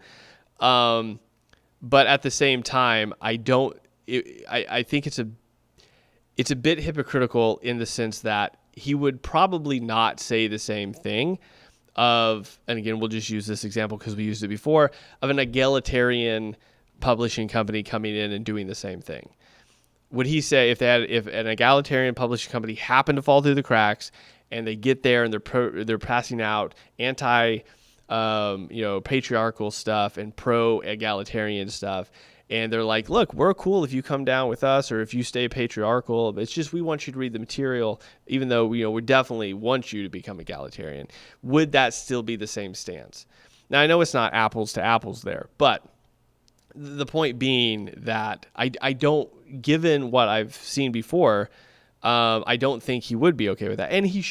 But at the same time, I think it's a bit hypocritical in the sense that he would probably not say the same thing and again, we'll just use this example because we used it before, of an egalitarian publishing company coming in and doing the same thing. Would he say if an egalitarian publishing company happened to fall through the cracks and they get there and they're passing out patriarchal stuff and pro-egalitarian stuff, and they're like, look, we're cool if you come down with us or if you stay patriarchal, but it's just we want you to read the material, even though we definitely want you to become egalitarian. Would that still be the same stance? Now, I know it's not apples to apples there, but the point being that I don't, given what I've seen before, I don't think he would be okay with that, and he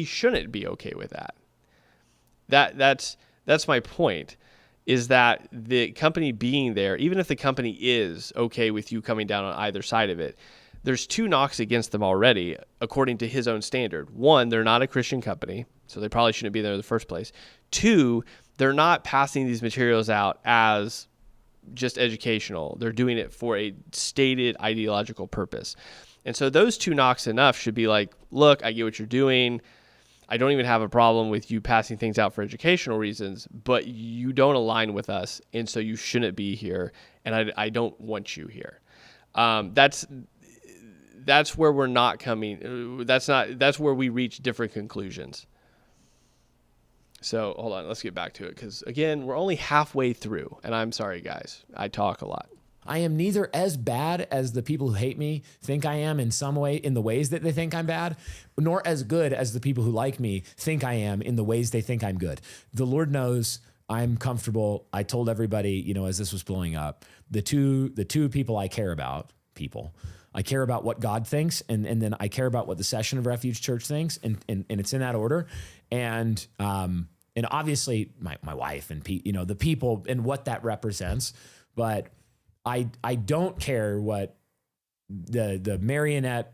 shouldn't be okay with that. That's my point, is that the company being there, even if the company is okay with you coming down on either side of it, there's 2 knocks against them already, according to his own standard. 1, they're not a Christian company, so they probably shouldn't be there in the first place. 2, they're not passing these materials out as just educational. They're doing it for a stated ideological purpose. And so those 2 knocks enough should be like, look, I get what you're doing. I don't even have a problem with you passing things out for educational reasons, but you don't align with us, and so you shouldn't be here, and I don't want you here. That's where we're not coming. That's where we reach different conclusions. So hold on, let's get back to it, because again, we're only halfway through, and I'm sorry, guys. I talk a lot. I am neither as bad as the people who hate me think I am in some way, in the ways that they think I'm bad, nor as good as the people who like me think I am in the ways they think I'm good. The Lord knows I'm comfortable. I told everybody, as this was blowing up, the two people I care about, I care about what God thinks, and then I care about what the Session of Refuge Church thinks, and it's in that order. And obviously my wife and the people and what that represents, but I don't care what the marionette,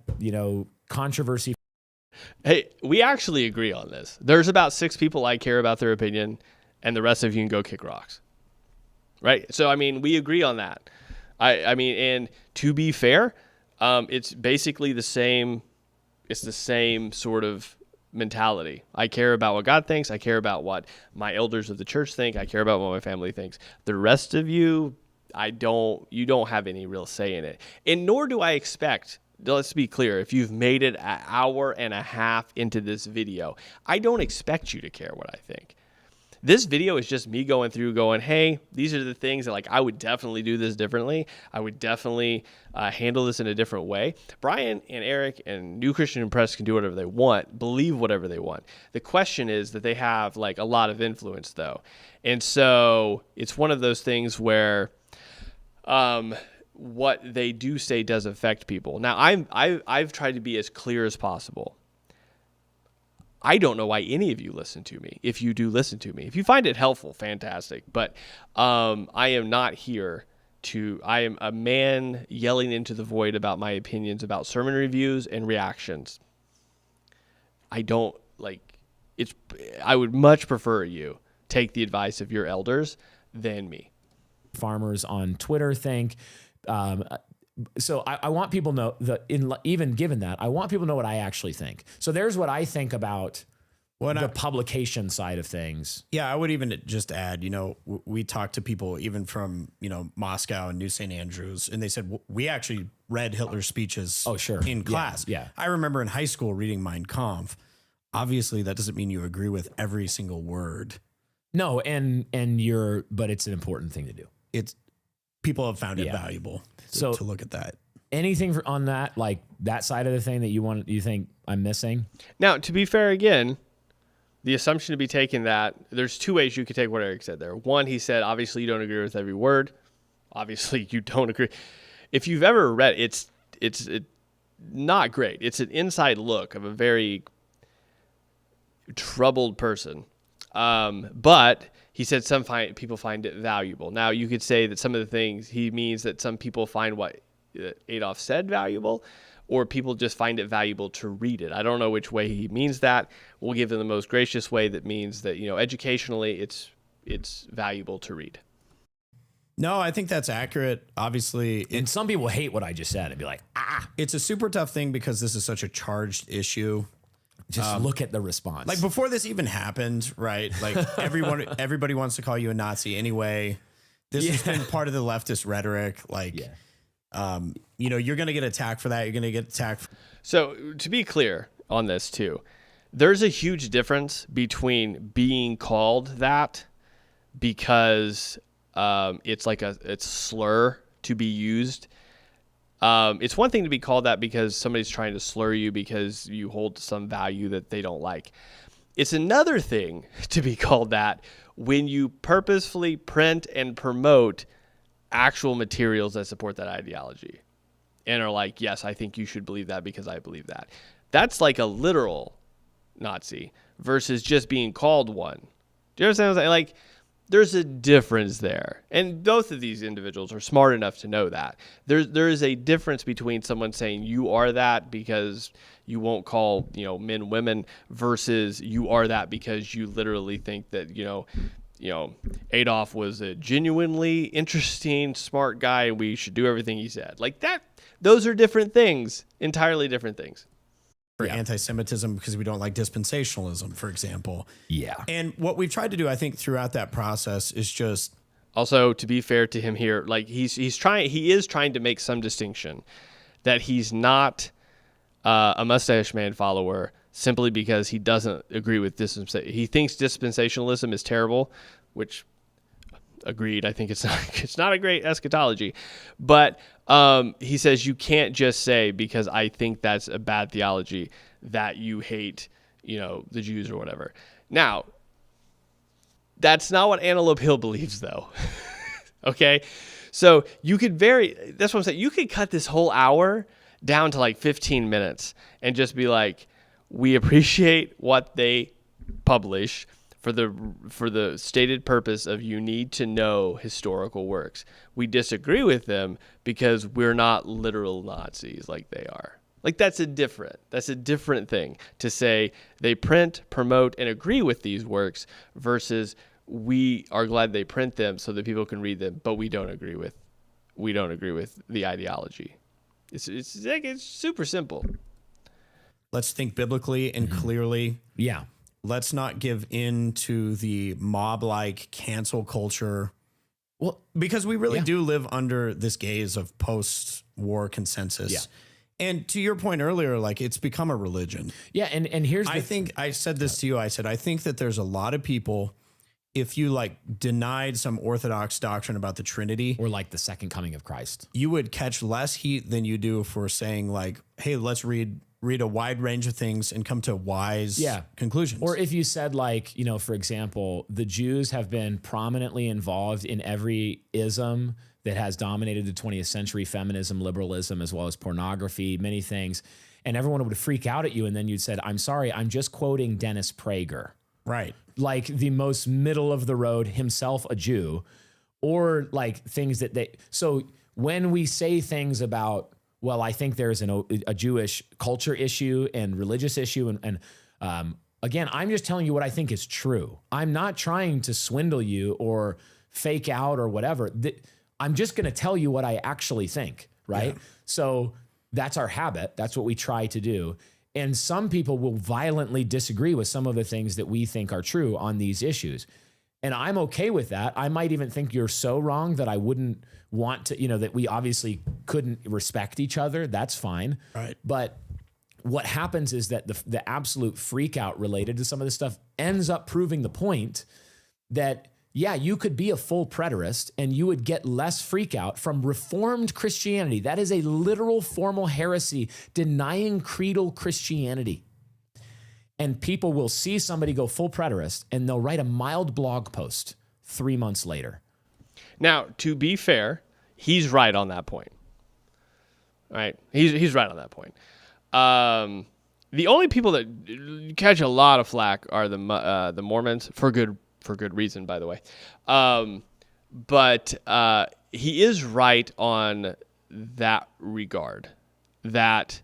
controversy. Hey, we actually agree on this. There's about 6 people I care about their opinion, and the rest of you can go kick rocks. Right? So, I mean, we agree on that. I mean, and to be fair, it's basically the same. It's the same sort of mentality. I care about what God thinks. I care about what my elders of the church think. I care about what my family thinks. The rest of you, you don't have any real say in it. And nor do I expect, let's be clear, if you've made it an hour and a half into this video, I don't expect you to care what I think. This video is just me going through going, hey, these are the things that like I would definitely do this differently. I would definitely handle this in a different way. Brian and Eric and New Christian Press can do whatever they want, believe whatever they want. The question is that they have like a lot of influence though. And so it's one of those things where what they do say does affect people. Now I've tried to be as clear as possible. I don't know why any of you listen to me. If you do listen to me, if you find it helpful, fantastic. But I am not here I am a man yelling into the void about my opinions about sermon reviews and reactions. I don't I would much prefer you take the advice of your elders than me. Farmers on Twitter think. So I want people to know even given that, I want people to know what I actually think. So there's what I think about the publication side of things. Yeah, I would even just add, we talked to people even from, Moscow and New St. Andrews, and they said, we actually read Hitler's speeches in class. Yeah. I remember in high school reading Mein Kampf. Obviously, that doesn't mean you agree with every single word. No, but it's an important thing to do. People have found it valuable to look at that. Anything on that, like that side of the thing that you think I'm missing? Now, to be fair, again, the assumption to be taken that there's 2 ways you could take what Eric said there. One, he said, obviously you don't agree with every word. Obviously you don't agree. If you've ever read it's not great. It's an inside look of a very troubled person. But he said people find it valuable. Now, you could say that some of the things he means that some people find what Adolf said valuable, or people just find it valuable to read it. I don't know which way he means that. We'll give him the most gracious way that means that, educationally it's valuable to read. No, I think that's accurate. Obviously, and some people hate what I just said and be like, it's a super tough thing because this is such a charged issue. Just look at the response. Like before this even happened, right? Like everybody wants to call you a Nazi anyway. This has been part of the leftist rhetoric. You're going to get attacked for that. You're going to get attacked. So to be clear on this too, there's a huge difference between being called that because it's like it's slur to be used. It's one thing to be called that because somebody's trying to slur you because you hold some value that they don't like. It's another thing to be called that when you purposefully print and promote actual materials that support that ideology and are like, yes, I think you should believe that because I believe that. That's like a literal Nazi versus just being called one. Do you understand what I'm saying? Like, there's a difference there. And both of these individuals are smart enough to know that. There is a difference between someone saying you are that because you won't call, men women versus you are that because you literally think that, Adolf was a genuinely interesting, smart guy and we should do everything he said. Like that, those are different things, entirely different things. For anti-Semitism because we don't like dispensationalism, for example. Yeah. And what we've tried to do, I think, throughout that process is just... Also, to be fair to him here, like he is trying to make some distinction that he's not a Mustache Man follower simply because he doesn't agree with dispensation. He thinks dispensationalism is terrible, which agreed. I think it's not a great eschatology, but he says you can't just say because I think that's a bad theology that you hate, the Jews or whatever. Now, that's not what Antelope Hill believes, though. Okay, so that's what I'm saying. You could cut this whole hour down to like 15 minutes and just be like, we appreciate what they publish for the stated purpose of you need to know historical works. We disagree with them because we're not literal Nazis like they are. Like that's a different thing to say they print, promote, and agree with these works versus we are glad they print them so that people can read them, but we don't agree with the ideology. It's super simple. Let's think biblically and clearly. Yeah. Let's not give in to the mob-like cancel culture. Well, because we really do live under this gaze of post-war consensus. Yeah. And to your point earlier, like it's become a religion. Yeah. And here's I think I said this to you. I said, I think that there's a lot of people, if you like denied some orthodox doctrine about the Trinity, or like the second coming of Christ, you would catch less heat than you do for saying like, hey, let's read a wide range of things and come to wise conclusions. Or if you said like, you know, for example, the Jews have been prominently involved in every ism that has dominated the 20th century, feminism, liberalism, as well as pornography, many things. And everyone would freak out at you. And then you'd said, I'm sorry, I'm just quoting Dennis Prager. Right. Like the most middle of the road, himself a Jew, or like things that so when we say things about, well, I think there's a Jewish culture issue and religious issue. And again, I'm just telling you what I think is true. I'm not trying to swindle you or fake out or whatever. I'm just going to tell you what I actually think, right? Yeah. So that's our habit. That's what we try to do. And some people will violently disagree with some of the things that we think are true on these issues. And I'm okay with that. I might even think you're so wrong that I wouldn't want to, you know, that we obviously couldn't respect each other. That's fine. Right. But what happens is that the absolute freak out related to some of this stuff ends up proving the point that, yeah, you could be a full preterist and you would get less freak out from Reformed Christianity. That is a literal formal heresy denying creedal Christianity. And people will see somebody go full preterist and they'll write a mild blog post 3 months later. Now, to be fair, he's right on that point. All right, he's right on that point. The only people that catch a lot of flack are the Mormons for good reason, by the way. But he is right on that regard, that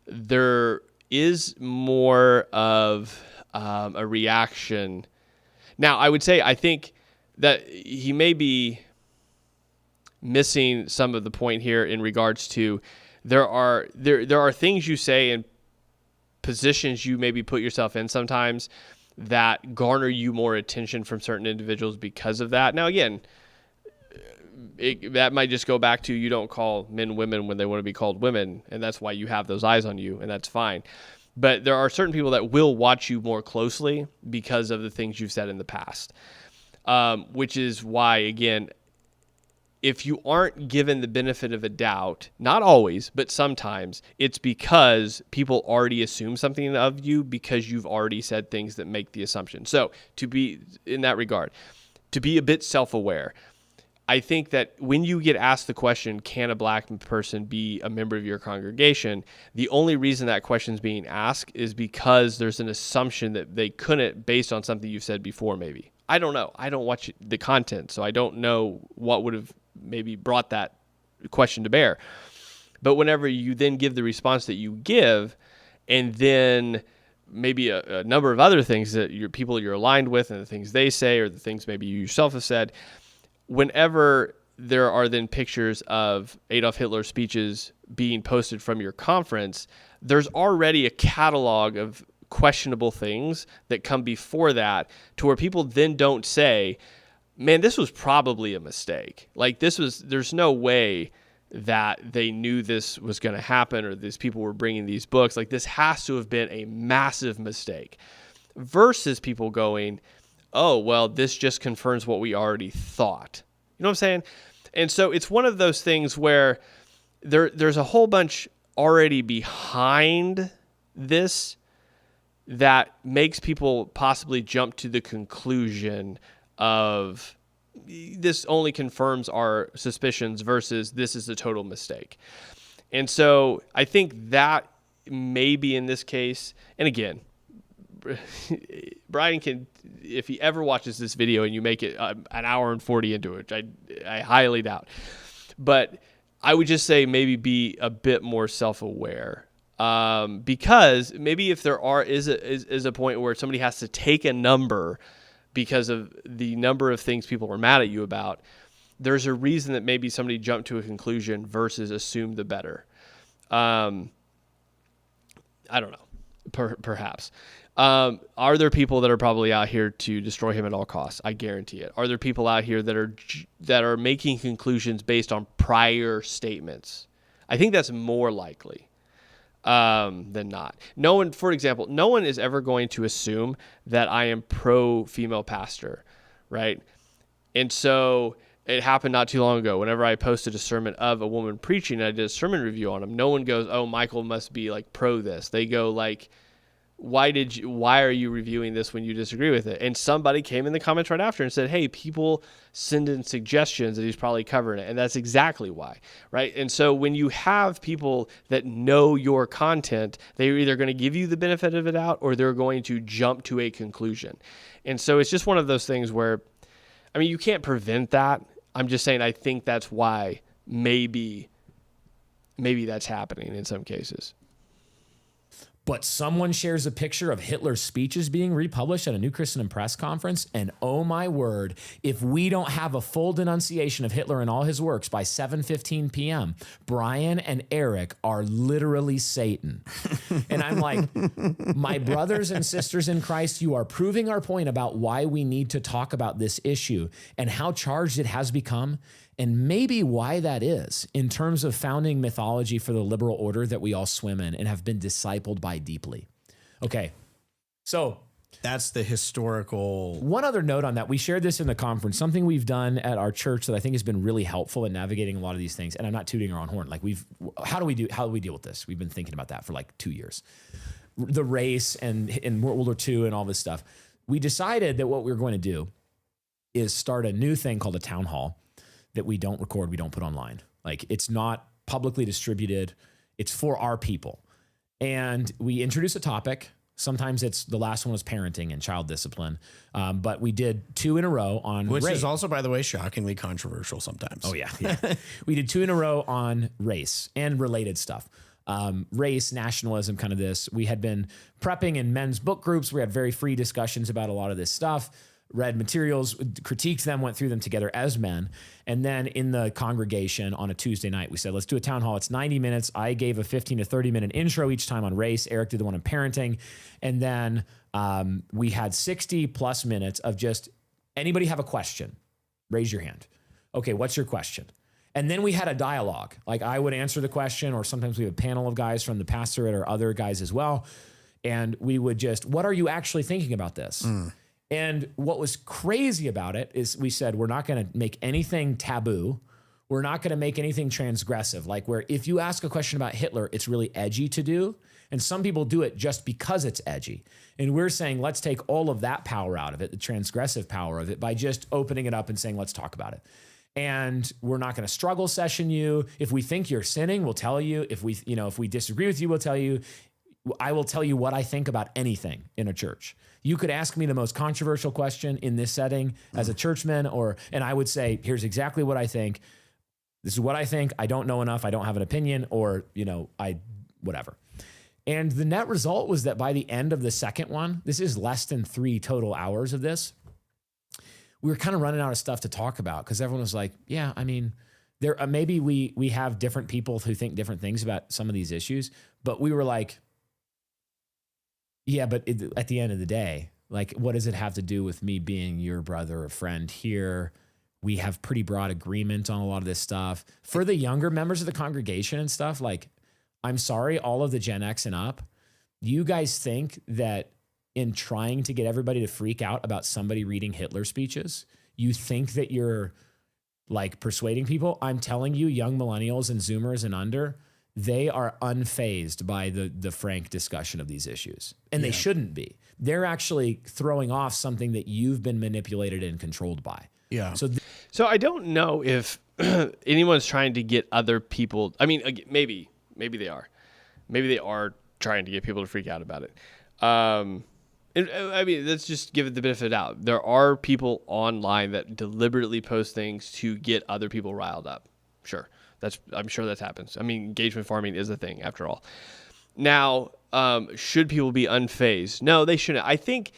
there is more of a reaction. Now, I would say I think that he may be missing some of the point here in regards to there are things you say and positions you maybe put yourself in sometimes that garner you more attention from certain individuals because of that. Now, again, that might just go back to you don't call men women when they want to be called women, and that's why you have those eyes on you, and that's fine. But there are certain people that will watch you more closely because of the things you've said in the past, which is why, again, if you aren't given the benefit of a doubt, not always, but sometimes, it's because people already assume something of you because you've already said things that make the assumption. So to be, in that regard, to be a bit self-aware, I think that when you get asked the question, can a black person be a member of your congregation, the only reason that question is being asked is because there's an assumption that they couldn't based on something you've said before maybe. I don't know. I don't watch the content, so I don't know what would have maybe brought that question to bear. But whenever you then give the response that you give, and then maybe a number of other things that your people you're aligned with and the things they say or the things maybe you yourself have said, whenever there are then pictures of Adolf Hitler's speeches being posted from your conference, there's already a catalog of questionable things that come before that to where people then don't say, man, this was probably a mistake. Like there's no way that they knew this was going to happen or these people were bringing these books. Like this has to have been a massive mistake versus people going, oh, well, this just confirms what we already thought. You know what I'm saying? And so it's one of those things where there's a whole bunch already behind this that makes people possibly jump to the conclusion of this only confirms our suspicions versus this is a total mistake. And so I think that maybe in this case, and again, Brian can, if he ever watches this video and you make it an hour and 40 into it, I highly doubt. But I would just say maybe be a bit more self-aware. Because maybe if there is a point where somebody has to take a number because of the number of things people were mad at you about, there's a reason that maybe somebody jumped to a conclusion versus assumed the better. I don't know, perhaps. Are there people that are probably out here to destroy him at all costs? I guarantee it. Are there people out here that are making conclusions based on prior statements? I think that's more likely than not. No one, for example, no one is ever going to assume that I am pro female pastor, right? And so it happened not too long ago. Whenever I posted a sermon of a woman preaching, and I did a sermon review on him. No one goes, "Oh, Michael must be like pro this." They go like, why are you reviewing this when you disagree with it? And somebody came in the comments right after and said, hey, people send in suggestions that he's probably covering it. And that's exactly why, right? And so when you have people that know your content, they're either going to give you the benefit of the doubt or they're going to jump to a conclusion. And so it's just one of those things where, I mean, you can't prevent that. I'm just saying I think that's why maybe that's happening in some cases. But someone shares a picture of Hitler's speeches being republished at a New Christendom press conference, and oh my word, if we don't have a full denunciation of Hitler and all his works by 7:15 p.m., Brian and Eric are literally Satan. And I'm like, my brothers and sisters in Christ, you are proving our point about why we need to talk about this issue and how charged it has become, and maybe why that is in terms of founding mythology for the liberal order that we all swim in and have been discipled by deeply. Okay, so that's the historical. One other note on that, we shared this in the conference, something we've done at our church that I think has been really helpful in navigating a lot of these things. And I'm not tooting our own horn. Like how do we deal with this? We've been thinking about that for like 2 years. The race and in World War II and all this stuff. We decided that what we were going to do is start a new thing called a town hall that we don't record, we don't put online. Like it's not publicly distributed. It's for our people. And we introduce a topic. Sometimes it's the last one was parenting and child discipline. But we did 2 in a row on Which race. is also, by the way, shockingly controversial sometimes. Oh, yeah. We did 2 in a row on race and related stuff. Race, nationalism, kind of this. We had been prepping in men's book groups. We had very free discussions about a lot of this stuff. Read materials, critiqued them, went through them together as men. And then in the congregation on a Tuesday night, we said, let's do a town hall. It's 90 minutes. I gave a 15 to 30 minute intro each time on race. Eric did the one on parenting. And then we had 60 plus minutes of just anybody have a question? Raise your hand. Okay, what's your question? And then we had a dialogue. Like I would answer the question, or sometimes we have a panel of guys from the pastorate or other guys as well. And we would just, what are you actually thinking about this? And what was crazy about it is we said, we're not going to make anything taboo. We're not going to make anything transgressive. Like where if you ask a question about Hitler, it's really edgy to do. And some people do it just because it's edgy. And we're saying, let's take all of that power out of it, the transgressive power of it, by just opening it up and saying, let's talk about it. And we're not going to struggle session you. If we think you're sinning, we'll tell you. If we disagree with you, we'll tell you. I will tell you what I think about anything in a church. You could ask me the most controversial question in this setting as a churchman, and I would say, here's exactly what I think. This is what I think. I don't know enough. I don't have an opinion, or, whatever. And the net result was that by the end of the second one, this is less than 3 total hours of this, we were kind of running out of stuff to talk about because everyone was like, yeah, I mean, there maybe we have different people who think different things about some of these issues, but we were like, yeah, but at the end of the day, like, what does it have to do with me being your brother or friend here? We have pretty broad agreement on a lot of this stuff. For the younger members of the congregation and stuff, like, I'm sorry, all of the Gen X and up, you guys think that in trying to get everybody to freak out about somebody reading Hitler speeches, you think that you're like persuading people? I'm telling you, young millennials and Zoomers and under, they are unfazed by the frank discussion of these issues. And they shouldn't be. They're actually throwing off something that you've been manipulated and controlled by. Yeah. So I don't know if anyone's trying to get other people. I mean, maybe they are. Maybe they are trying to get people to freak out about it. And, I mean, let's just give it the benefit of the doubt. There are people online that deliberately post things to get other people riled up. Sure. I'm sure that happens. I mean, engagement farming is a thing after all. Now, should people be unfazed? No, they shouldn't. I think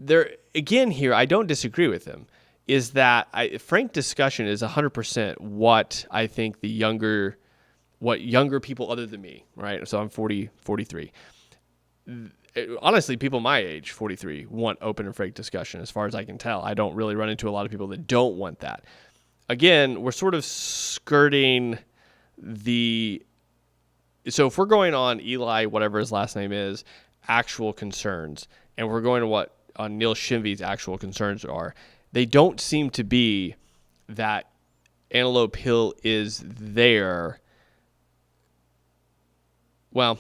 here, I don't disagree with him, is that frank discussion is 100% what I think what younger people other than me, right? So I'm 43. Honestly, people my age, 43, want open and frank discussion as far as I can tell. I don't really run into a lot of people that don't want that. Again, we're sort of skirting so if we're going on Eli, whatever his last name is, actual concerns, and we're going to what on Neil Shinvy's actual concerns are, they don't seem to be that Antelope Hill is there. Well,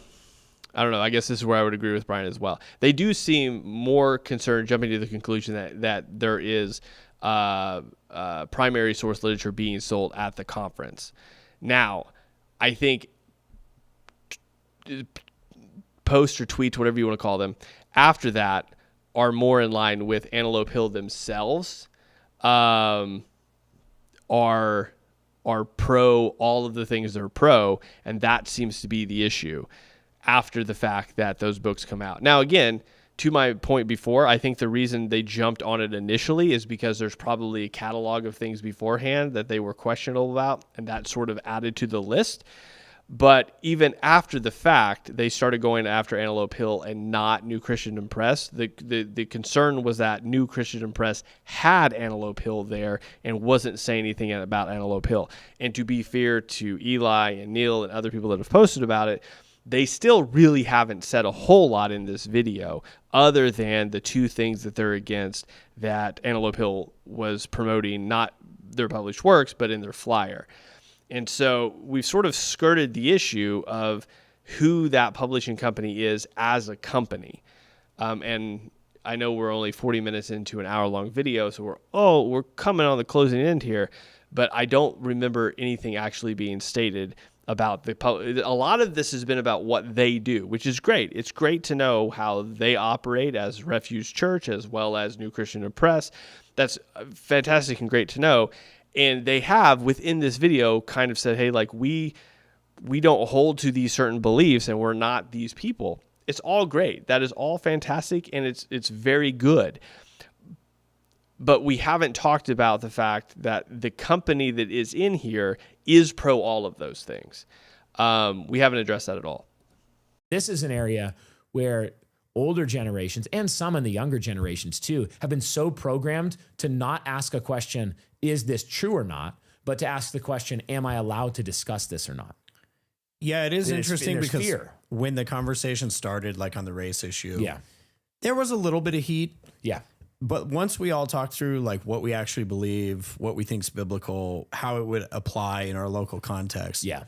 I don't know. I guess this is where I would agree with Brian as well. They do seem more concerned, jumping to the conclusion that there is primary source literature being sold at the conference. Now, I think posts or tweets, whatever you want to call them, after that are more in line with Antelope Hill themselves, are pro all of the things that are pro, and that seems to be the issue after the fact that those books come out. Now, again, to my point before, I think the reason they jumped on it initially is because there's probably a catalog of things beforehand that they were questionable about, and that sort of added to the list. But even after the fact, they started going after Antelope Hill and not New Christendom Press. The concern was that New Christendom Press had Antelope Hill there and wasn't saying anything about Antelope Hill. And to be fair to Eli and Neil and other people that have posted about it, they still really haven't said a whole lot in this video other than the two things that they're against that Antelope Hill was promoting, not their published works, but in their flyer. And so we've sort of skirted the issue of who that publishing company is as a company. And I know we're only 40 minutes into an hour-long video, so we're coming on the closing end here, but I don't remember anything actually being stated about a lot of this has been about what they do, which is great. It's great to know how they operate as Refuge Church as well as New Christendom Press. That's fantastic and great to know. And they have within this video kind of said, hey, like we don't hold to these certain beliefs and we're not these people. It's all great. That is all fantastic and it's very good. But we haven't talked about the fact that the company that is in here is pro all of those things. We haven't addressed that at all. This is an area where older generations and some in the younger generations too have been so programmed to not ask a question, is this true or not, but to ask the question, am I allowed to discuss this or not? Yeah, it is And interesting there's because fear. when the conversation started, like on the race issue, Yeah. there was a little bit of heat. Yeah. But once we all talked through like what we actually believe, what we think is biblical, how it would apply in our local context, Yeah.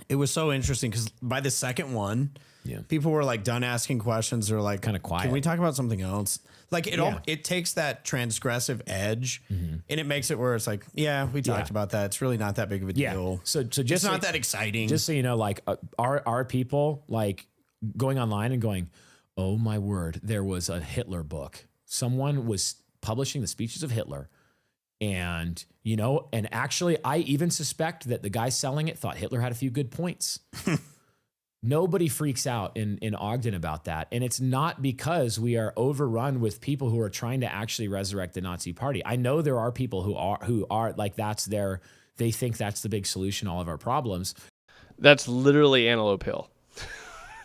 it was so interesting because by the second one, Yeah. people were like done asking questions. They're like, Kinda quiet. Can we talk about something else? Like Yeah. it takes that transgressive edge and it makes it where it's like, yeah, we talked about that. It's really not that big of a Yeah. deal. So just It's not that exciting. Just so you know, like our people like going online and going, oh my word, there was a Hitler book. Someone was publishing the speeches of Hitler. And, and actually I even suspect that the guy selling it thought Hitler had a few good points. Nobody freaks out in Ogden about that. And it's not because we are overrun with people who are trying to actually resurrect the Nazi party. I know there are people who are like, they think that's the big solution to all of our problems. That's literally Antelope Hill.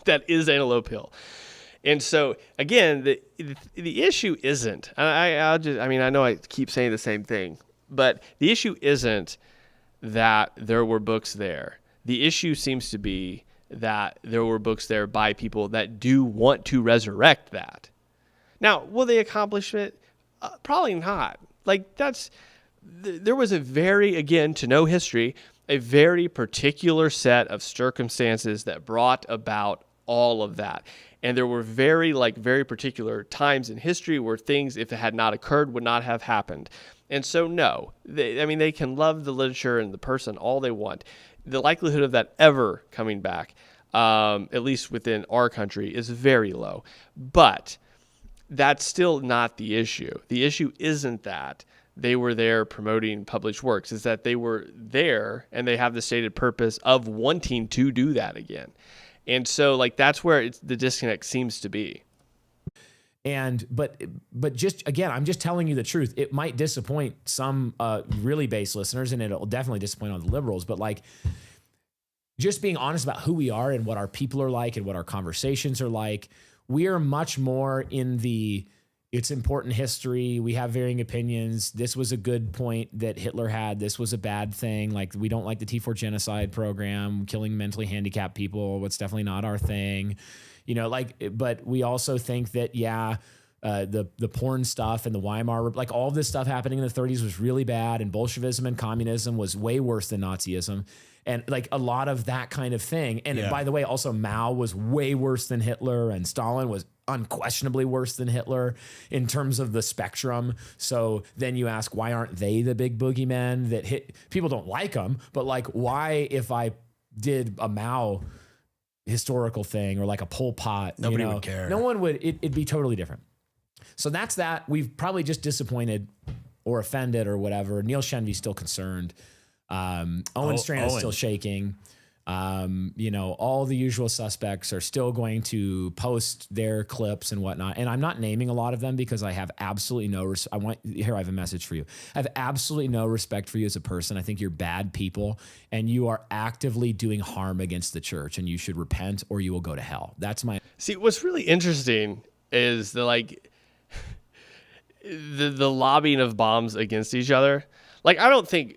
That is Antelope Hill. And so again, the issue isn't, I know I keep saying the same thing, but the issue isn't that there were books there. The issue seems to be that there were books there by people that do want to resurrect that. Now, will they accomplish it? Probably not. Like there was to know history, a very particular set of circumstances that brought about all of that. And there were very particular times in history where things, if it had not occurred, would not have happened. And so, no, they can love the literature and the person all they want. The likelihood of that ever coming back, at least within our country, is very low. But that's still not the issue. The issue isn't that they were there promoting published works, is that they were there and they have the stated purpose of wanting to do that again. And so like that's where the disconnect seems to be. And but just again, I'm just telling you the truth. It might disappoint some really base listeners, and it'll definitely disappoint all the liberals. But like, just being honest about who we are and what our people are like and what our conversations are like. We are much more in the it's important history. We have varying opinions. This was a good point that Hitler had. This was a bad thing. Like, we don't like the T4 genocide program, killing mentally handicapped people. It's definitely not our thing. You know, like, but we also think that, the porn stuff and the Weimar, like all of this stuff happening in the 30s was really bad, and Bolshevism and communism was way worse than Nazism. And like a lot of that kind of thing. And by the way, also Mao was way worse than Hitler, and Stalin was unquestionably worse than Hitler in terms of the spectrum. So then you ask, why aren't they the big boogeymen that hit? People don't like them, but like, why, if I did a Mao historical thing or like a Pol Pot, nobody would care. No one would. It'd be totally different. So that's that. We've probably just disappointed or offended or whatever. Neil Shenvy's still concerned. Owen Strand is still shaking. All the usual suspects are still going to post their clips and whatnot. And I'm not naming a lot of them because I have absolutely I have a message for you. I have absolutely no respect for you as a person. I think you're bad people and you are actively doing harm against the church, and you should repent or you will go to hell. That's my... See, what's really interesting is the lobbying of bombs against each other. Like, I don't think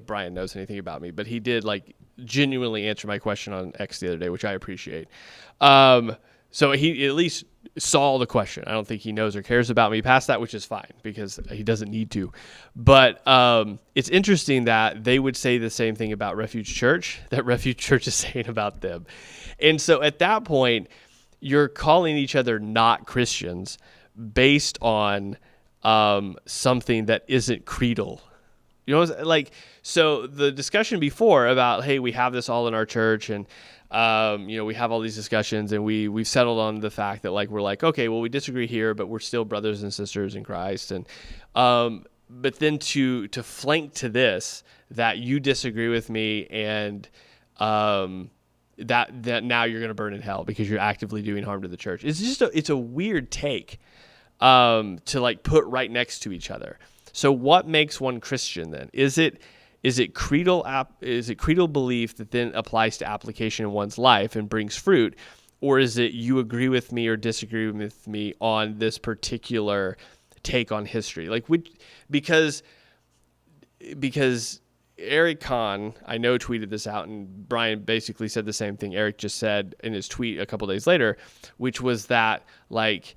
Brian knows anything about me, but he did like genuinely answer my question on X the other day, which I appreciate. So he at least saw the question. I don't think he knows or cares about me past that, which is fine because he doesn't need to. But it's interesting that they would say the same thing about Refuge Church that Refuge Church is saying about them. And so at that point, you're calling each other not Christians based on something that isn't creedal. You know, like, so the discussion before about, hey, we have this all in our church, and we have all these discussions, and we've settled on the fact that like we're like, okay, well, we disagree here, but we're still brothers and sisters in Christ. And but then to flank to this, that you disagree with me, and that now you're going to burn in hell because you're actively doing harm to the church. It's just it's a weird take to like put right next to each other. So what makes one Christian then? Is it creedal belief that then applies to application in one's life and brings fruit, or is it you agree with me or disagree with me on this particular take on history? Like, because Eric Kahn, I know, tweeted this out, and Brian basically said the same thing Eric just said in his tweet a couple days later, which was that like,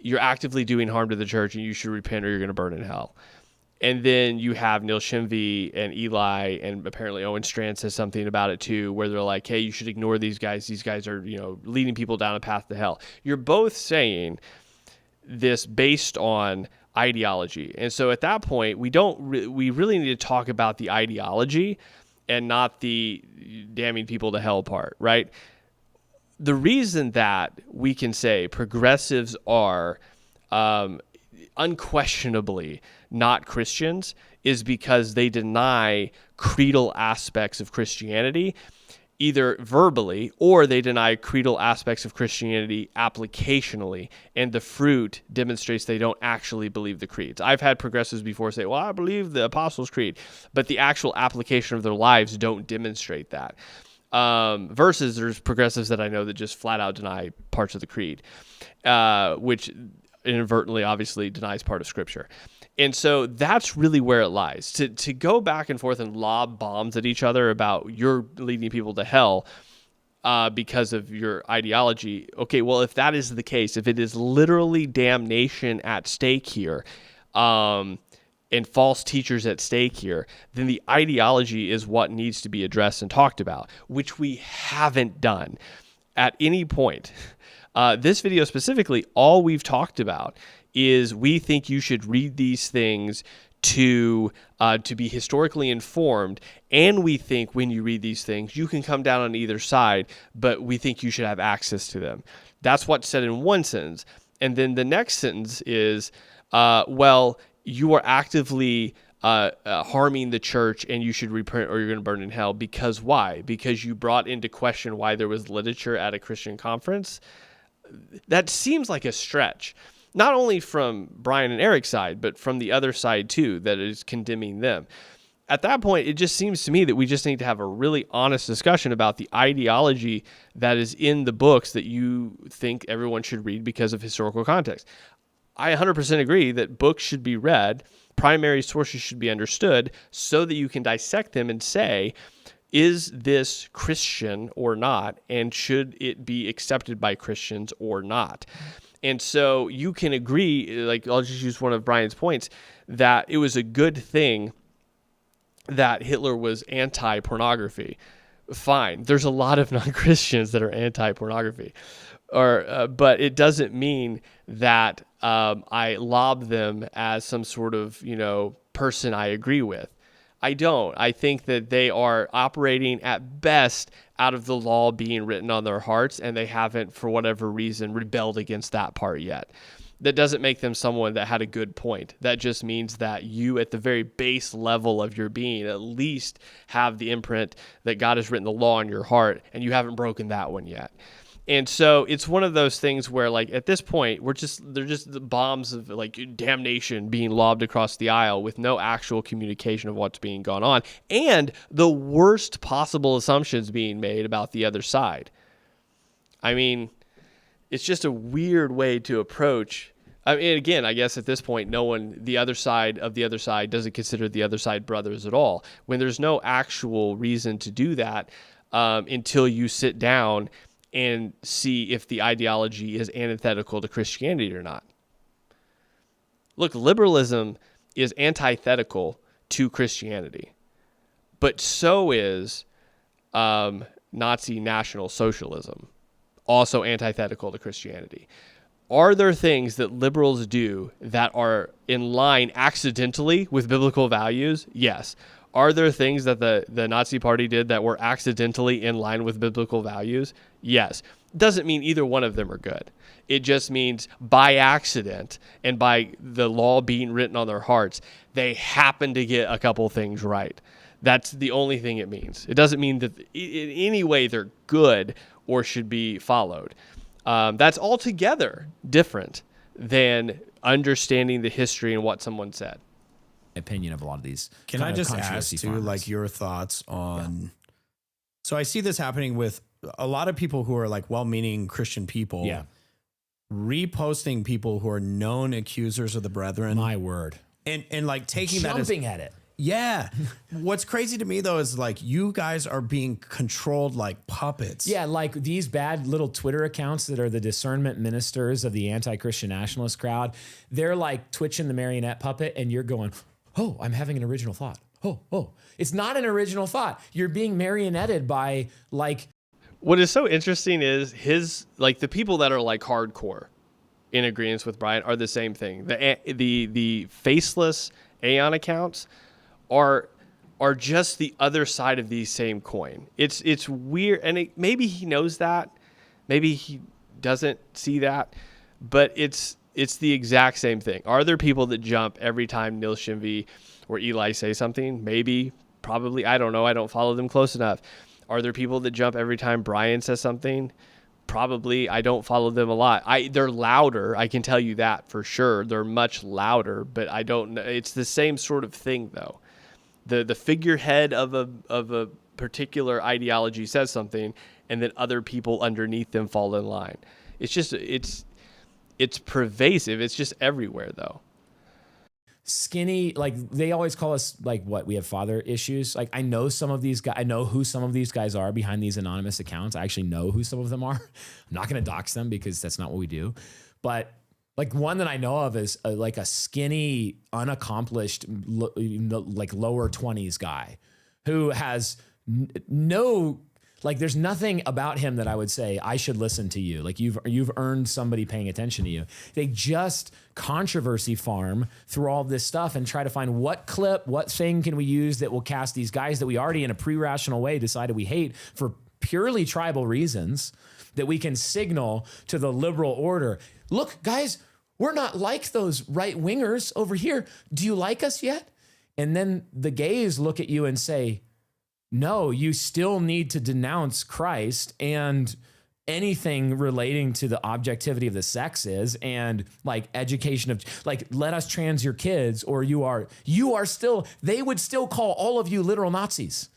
you're actively doing harm to the church and you should repent or you're going to burn in hell. And then you have Neil Shenvy and Eli, and apparently Owen Strand says something about it too, where they're like, hey, you should ignore these guys. These guys are, leading people down a path to hell. You're both saying this based on ideology. And so at that point, we really need to talk about the ideology and not the damning people to hell part, right? The reason that we can say progressives are unquestionably not Christians is because they deny creedal aspects of Christianity, either verbally, or they deny creedal aspects of Christianity applicationally, and the fruit demonstrates they don't actually believe the creeds. I've had progressives before say, well, I believe the Apostles' Creed, but the actual application of their lives don't demonstrate that. Versus there's progressives that I know that just flat out deny parts of the creed, which inadvertently obviously denies part of Scripture. And so that's really where it lies. To go back and forth and lob bombs at each other about you're leading people to hell because of your ideology. Okay, well, if that is the case, if it is literally damnation at stake here, and false teachers at stake here, then the ideology is what needs to be addressed and talked about, which we haven't done at any point. This video specifically, all we've talked about is we think you should read these things to be historically informed, and we think when you read these things, you can come down on either side, but we think you should have access to them. That's what's said in one sentence. And then the next sentence is, well, you are actively harming the church and you should repent or you're going to burn in hell. Because why? Because you brought into question why there was literature at a Christian conference. That seems like a stretch, not only from Brian and Eric's side, but from the other side too, that is condemning them. At that point, it just seems to me that we just need to have a really honest discussion about the ideology that is in the books that you think everyone should read because of historical context. I 100% agree that books should be read, primary sources should be understood so that you can dissect them and say, is this Christian or not? And should it be accepted by Christians or not? And so you can agree, like I'll just use one of Brian's points, that it was a good thing that Hitler was anti-pornography. Fine. There's a lot of non-Christians that are anti-pornography. But it doesn't mean that I lob them as some sort of, person I agree with. I don't. I think that they are operating at best out of the law being written on their hearts, and they haven't, for whatever reason, rebelled against that part yet. That doesn't make them someone that had a good point. That just means that you, at the very base level of your being, at least have the imprint that God has written the law on your heart, and you haven't broken that one yet. And so it's one of those things where, like, at this point, they're just the bombs of, like, damnation being lobbed across the aisle with no actual communication of what's being gone on, and the worst possible assumptions being made about the other side. I mean, it's just a weird way to approach. I mean, again, I guess at this point, the other side doesn't consider the other side brothers at all, when there's no actual reason to do that until you sit down and see if the ideology is antithetical to Christianity or not. Look, liberalism is antithetical to Christianity, but so is Nazi National Socialism, also antithetical to Christianity. Are there things that liberals do that are in line accidentally with biblical values? Yes. Are there things that the Nazi Party did that were accidentally in line with biblical values? Yes. Doesn't mean either one of them are good. It just means by accident and by the law being written on their hearts, they happen to get a couple things right. That's the only thing it means. It doesn't mean that in any way they're good or should be followed. That's altogether different than understanding the history and what someone said. Opinion of a lot of these. Can I just ask too, like, your thoughts on? Yeah. So I see this happening with a lot of people who are like well-meaning Christian people. Yeah. Reposting people who are known accusers of the brethren. My word. And like taking jumping at it. Yeah. What's crazy to me though is like you guys are being controlled like puppets. Yeah, like these bad little Twitter accounts that are the discernment ministers of the anti-Christian nationalist crowd. They're like twitching the marionette puppet and you're going, oh, I'm having an original thought. Oh. It's not an original thought. You're being marionetted by like. What is so interesting is the people that are like hardcore in agreement with Brian are the same thing. The faceless Aeon accounts are just the other side of the same coin. It's weird, and maybe he knows that, maybe he doesn't see that, but it's the exact same thing. Are there people that jump every time Neil Shimvey or Eli say something? Maybe, probably. I don't know. I don't follow them close enough. Are there people that jump every time Brian says something? Probably. I don't follow them a lot. They're louder. I can tell you that for sure. They're much louder, but I don't know. It's the same sort of thing though. The figurehead of a particular ideology says something, and then other people underneath them fall in line. It's just it's pervasive. It's just everywhere though. Skinny, like they always call us like what we have father issues. Like I know some of these guys. I know who some of these guys are behind these anonymous accounts. I actually know who some of them are. I'm not going to dox them because that's not what we do. But like one that I know of is like a skinny, unaccomplished, like lower 20s guy who has no, like there's nothing about him that I would say I should listen to you. Like you've earned somebody paying attention to you. They just controversy farm through all this stuff and try to find what clip, what thing can we use that will cast these guys that we already in a pre-rational way decided we hate for purely tribal reasons. that we can signal to the liberal order, look, guys, we're not like those right wingers over here. Do you like us yet? And then the gays look at you and say, no, you still need to denounce Christ and anything relating to the objectivity of the sexes and like education of like, let us trans your kids, or you are still, they would still call all of you literal Nazis.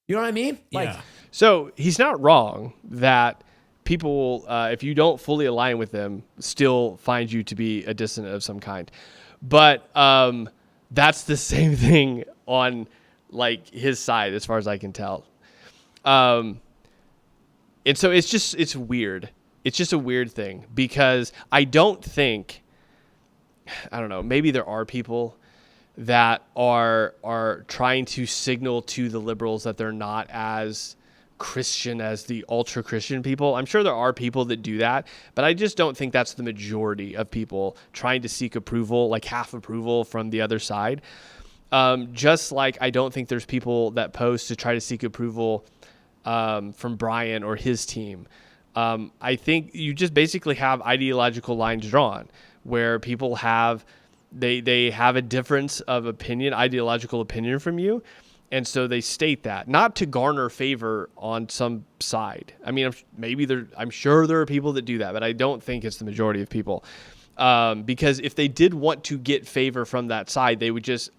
You know what I mean? Like, Yeah. So he's not wrong that people, if you don't fully align with them, still find you to be a dissident of some kind. But that's the same thing on like his side, as far as I can tell. And so it's weird. It's just a weird thing because I don't know, maybe there are people that are trying to signal to the liberals that they're not as Christian as the ultra Christian people. I'm sure there are people that do that, but I just don't think that's the majority of people trying to seek approval, like half approval from the other side. Just like I don't think there's people that post to try to seek approval from Brian or his team. I think you just basically have ideological lines drawn where people have they have a difference of opinion, ideological opinion from you. And so they state that, not to garner favor on some side. I mean, I'm sure there are people that do that, but I don't think it's the majority of people. Because if they did want to get favor from that side, they would just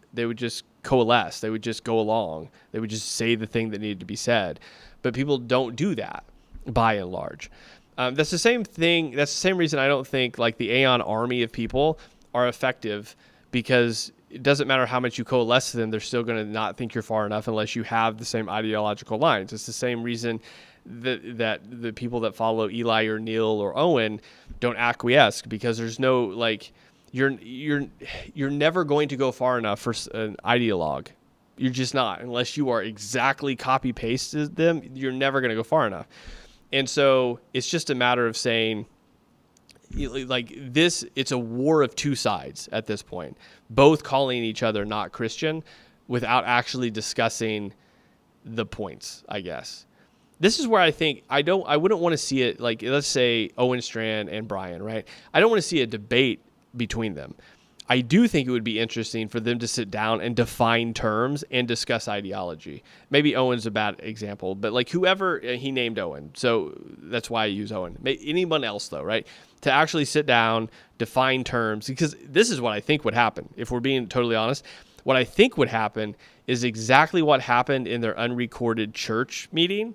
coalesce. They would just go along. They would just say the thing that needed to be said. But people don't do that by and large. That's the same thing. That's the same reason I don't think like the Aeon army of people are effective, because it doesn't matter how much you coalesce to them, they're still going to not think you're far enough unless you have the same ideological lines. It's the same reason that the people that follow Eli or Neil or Owen don't acquiesce, because there's no like you're never going to go far enough for an ideologue. You're just not, unless you are exactly copy pasted them. You're never going to go far enough. And so it's just a matter of saying, like this, it's a war of two sides at this point, both calling each other not Christian without actually discussing the points, I guess. This is where I think I wouldn't want to see it like, let's say Owen Strand and Brian, right? I don't want to see a debate between them. I do think it would be interesting for them to sit down and define terms and discuss ideology. Maybe Owen's a bad example, but like whoever, he named Owen, so that's why I use Owen. Anyone else though, right? To actually sit down, define terms, because this is what I think would happen. If we're being totally honest, what I think would happen is exactly what happened in their unrecorded church meeting,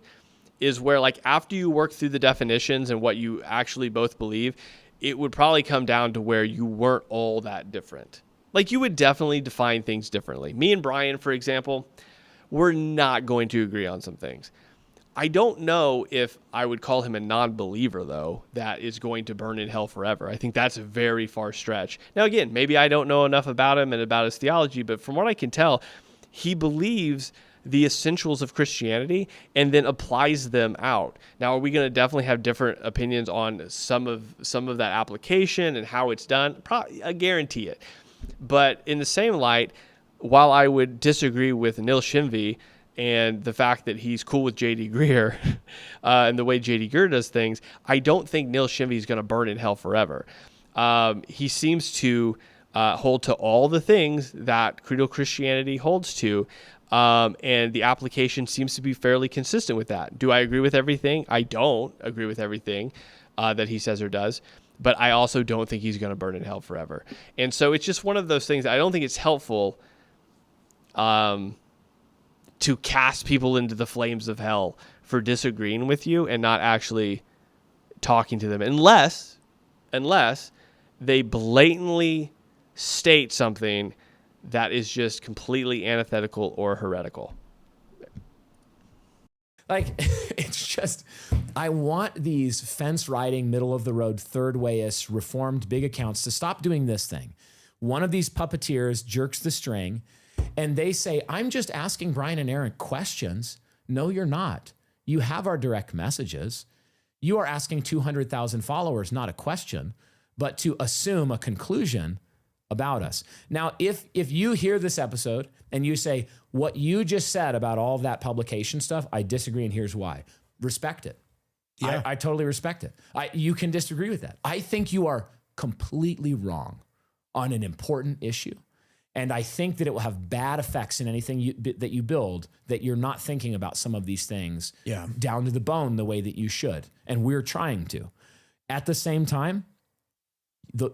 is where like after you work through the definitions and what you actually both believe, it would probably come down to where you weren't all that different. Like you would definitely define things differently. Me and Brian, for example, we're not going to agree on some things. I don't know if I would call him a non-believer, though, that is going to burn in hell forever. I think that's a very far stretch. Now, again, maybe I don't know enough about him and about his theology, but from what I can tell, he believes the essentials of Christianity and then applies them out. Now, are we going to definitely have different opinions on some of that application and how it's done? Probably, I guarantee it. But in the same light, while I would disagree with Neil Shinvey and the fact that he's cool with J.D. Greear and the way J.D. Greear does things, I don't think Neil Shinvey is going to burn in hell forever. He seems to hold to all the things that creedal Christianity holds to, and the application seems to be fairly consistent with that. Do I agree with everything? I don't agree with everything that he says or does, but I also don't think he's going to burn in hell forever. And so it's just one of those things. I don't think it's helpful to cast people into the flames of hell for disagreeing with you and not actually talking to them, unless they blatantly state something that is just completely antithetical or heretical. Like, it's just, I want these fence riding, middle of the road, third wayists, reformed big accounts to stop doing this thing. One of these puppeteers jerks the string and they say, I'm just asking Brian and Aaron questions. No, you're not. You have our direct messages. You are asking 200,000 followers, not a question, but to assume a conclusion about us. Now, if you hear this episode and you say, what you just said about all of that publication stuff, I disagree and here's why. Respect it. Yeah. I totally respect it. You can disagree with that. I think you are completely wrong on an important issue. And I think that it will have bad effects in anything that you build, that you're not thinking about some of these things down to the bone the way that you should. And we're trying to. At the same time,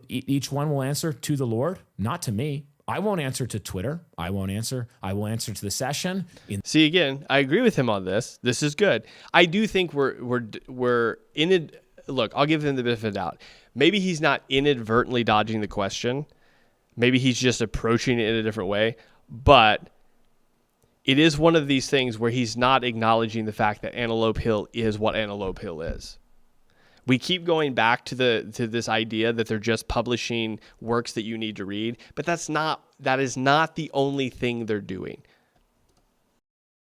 each one will answer to the Lord, not to me. I won't answer to Twitter. I won't answer. I will answer to the session. See, again, I agree with him on this. This is good. I do think we're in it. Look, I'll give him the benefit of the doubt. Maybe he's not inadvertently dodging the question. Maybe he's just approaching it in a different way. But it is one of these things where he's not acknowledging the fact that Antelope Hill is what Antelope Hill is. We keep going back to this idea that they're just publishing works that you need to read, but that is not the only thing they're doing.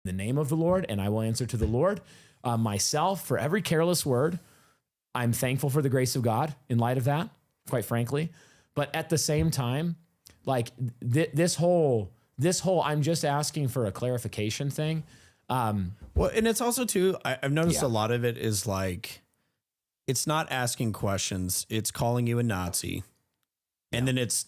The name of the Lord, and I will answer to the Lord. Myself, for every careless word, I'm thankful for the grace of God in light of that, quite frankly. But at the same time, like this whole I'm just asking for a clarification thing. Well, and it's also too, I've noticed a lot of it is like, it's not asking questions. It's calling you a Nazi. And then it's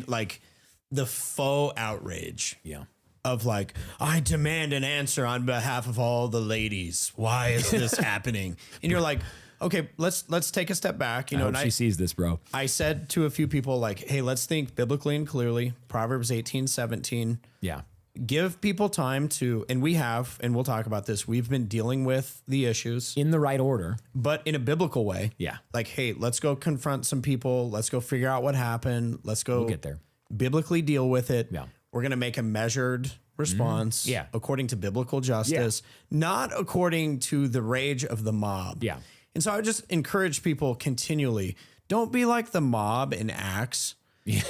like the faux outrage. Yeah. Of like, I demand an answer on behalf of all the ladies. Why is this happening? And you're like, okay, let's take a step back. You know, I hope she sees this, bro. I said to a few people like, hey, let's think biblically and clearly. Proverbs 18:17. Yeah. Give people time to, and we have, and we'll talk about this. We've been dealing with the issues In the right order. but in a biblical way. Yeah. Like, hey, let's go confront some people. Let's go figure out what happened. Let's go We'll get there. biblically deal with it. Yeah. We're going to make a measured response Yeah. according to biblical justice, not according to the rage of the mob. Yeah. And so I would just encourage people continually, don't be like the mob in Acts,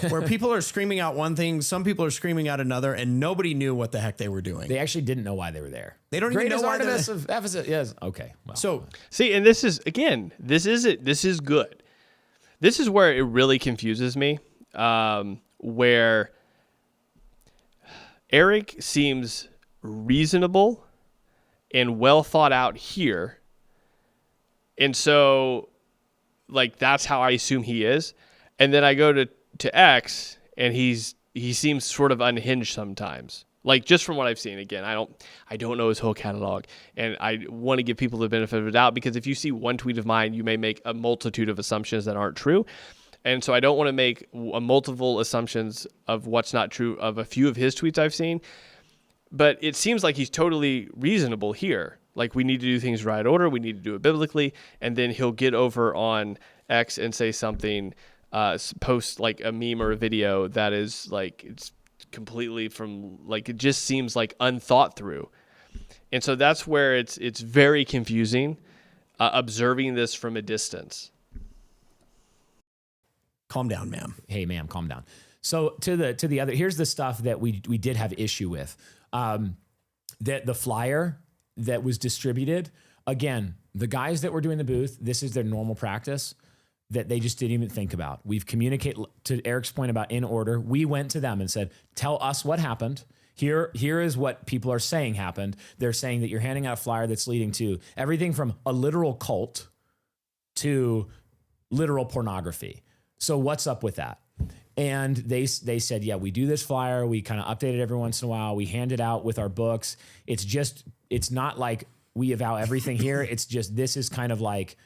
where people are screaming out one thing, some people are screaming out another, and nobody knew what the heck they were doing. They actually didn't know why they were there. They don't even know why they're Artemis there. of Ephesus. Yes. Okay. Well. So See, and this is, again, this is it. This is good. This is where it really confuses me, where Eric seems reasonable and well thought out here. And so, like, that's how I assume he is. And then I go to X, and he seems sort of unhinged sometimes. Like, just from what I've seen. Again, I don't know his whole catalog, and I want to give people the benefit of the doubt, because if you see one tweet of mine, you may make a multitude of assumptions that aren't true. And so I don't want to make multiple assumptions of what's not true of a few of his tweets I've seen. But it seems like he's totally reasonable here. Like, we need to do things right order. We need to do it biblically. And then he'll get over on X and say something, post like a meme or a video that is like, it's completely from, like, it just seems like unthought through. And so that's where it's very confusing, observing this from a distance. calm down, ma'am. Hey, ma'am, calm down. So to the other, here's the stuff that we did have issue with. That the flyer that was distributed, again, the guys that were doing the booth, this is their normal practice that they just didn't even think about. We've communicated, to Eric's point about in order, we went to them and said, tell us what happened. Here is what people are saying happened. They're saying that you're handing out a flyer that's leading to everything from a literal cult to literal pornography. So what's up with that? And they said, yeah, we do this flyer. We kind of update it every once in a while. We hand it out with our books. It's not like we avow everything here. It's just, this is kind of like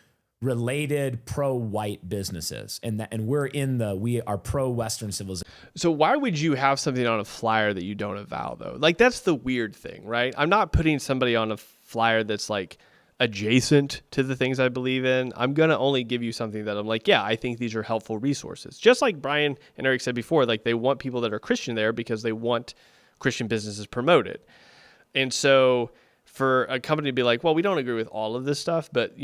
related pro-white businesses. And we are pro-Western civilization. So why would you have something on a flyer that you don't avow, though? Like, that's the weird thing, right? I'm not putting somebody on a flyer that's like adjacent to the things I believe in. I'm going to only give you something that I'm like, yeah, I think these are helpful resources. Just like Brian and Eric said before, like, they want people that are Christian there because they want Christian businesses promoted. And so for a company to be like, well, we don't agree with all of this stuff, but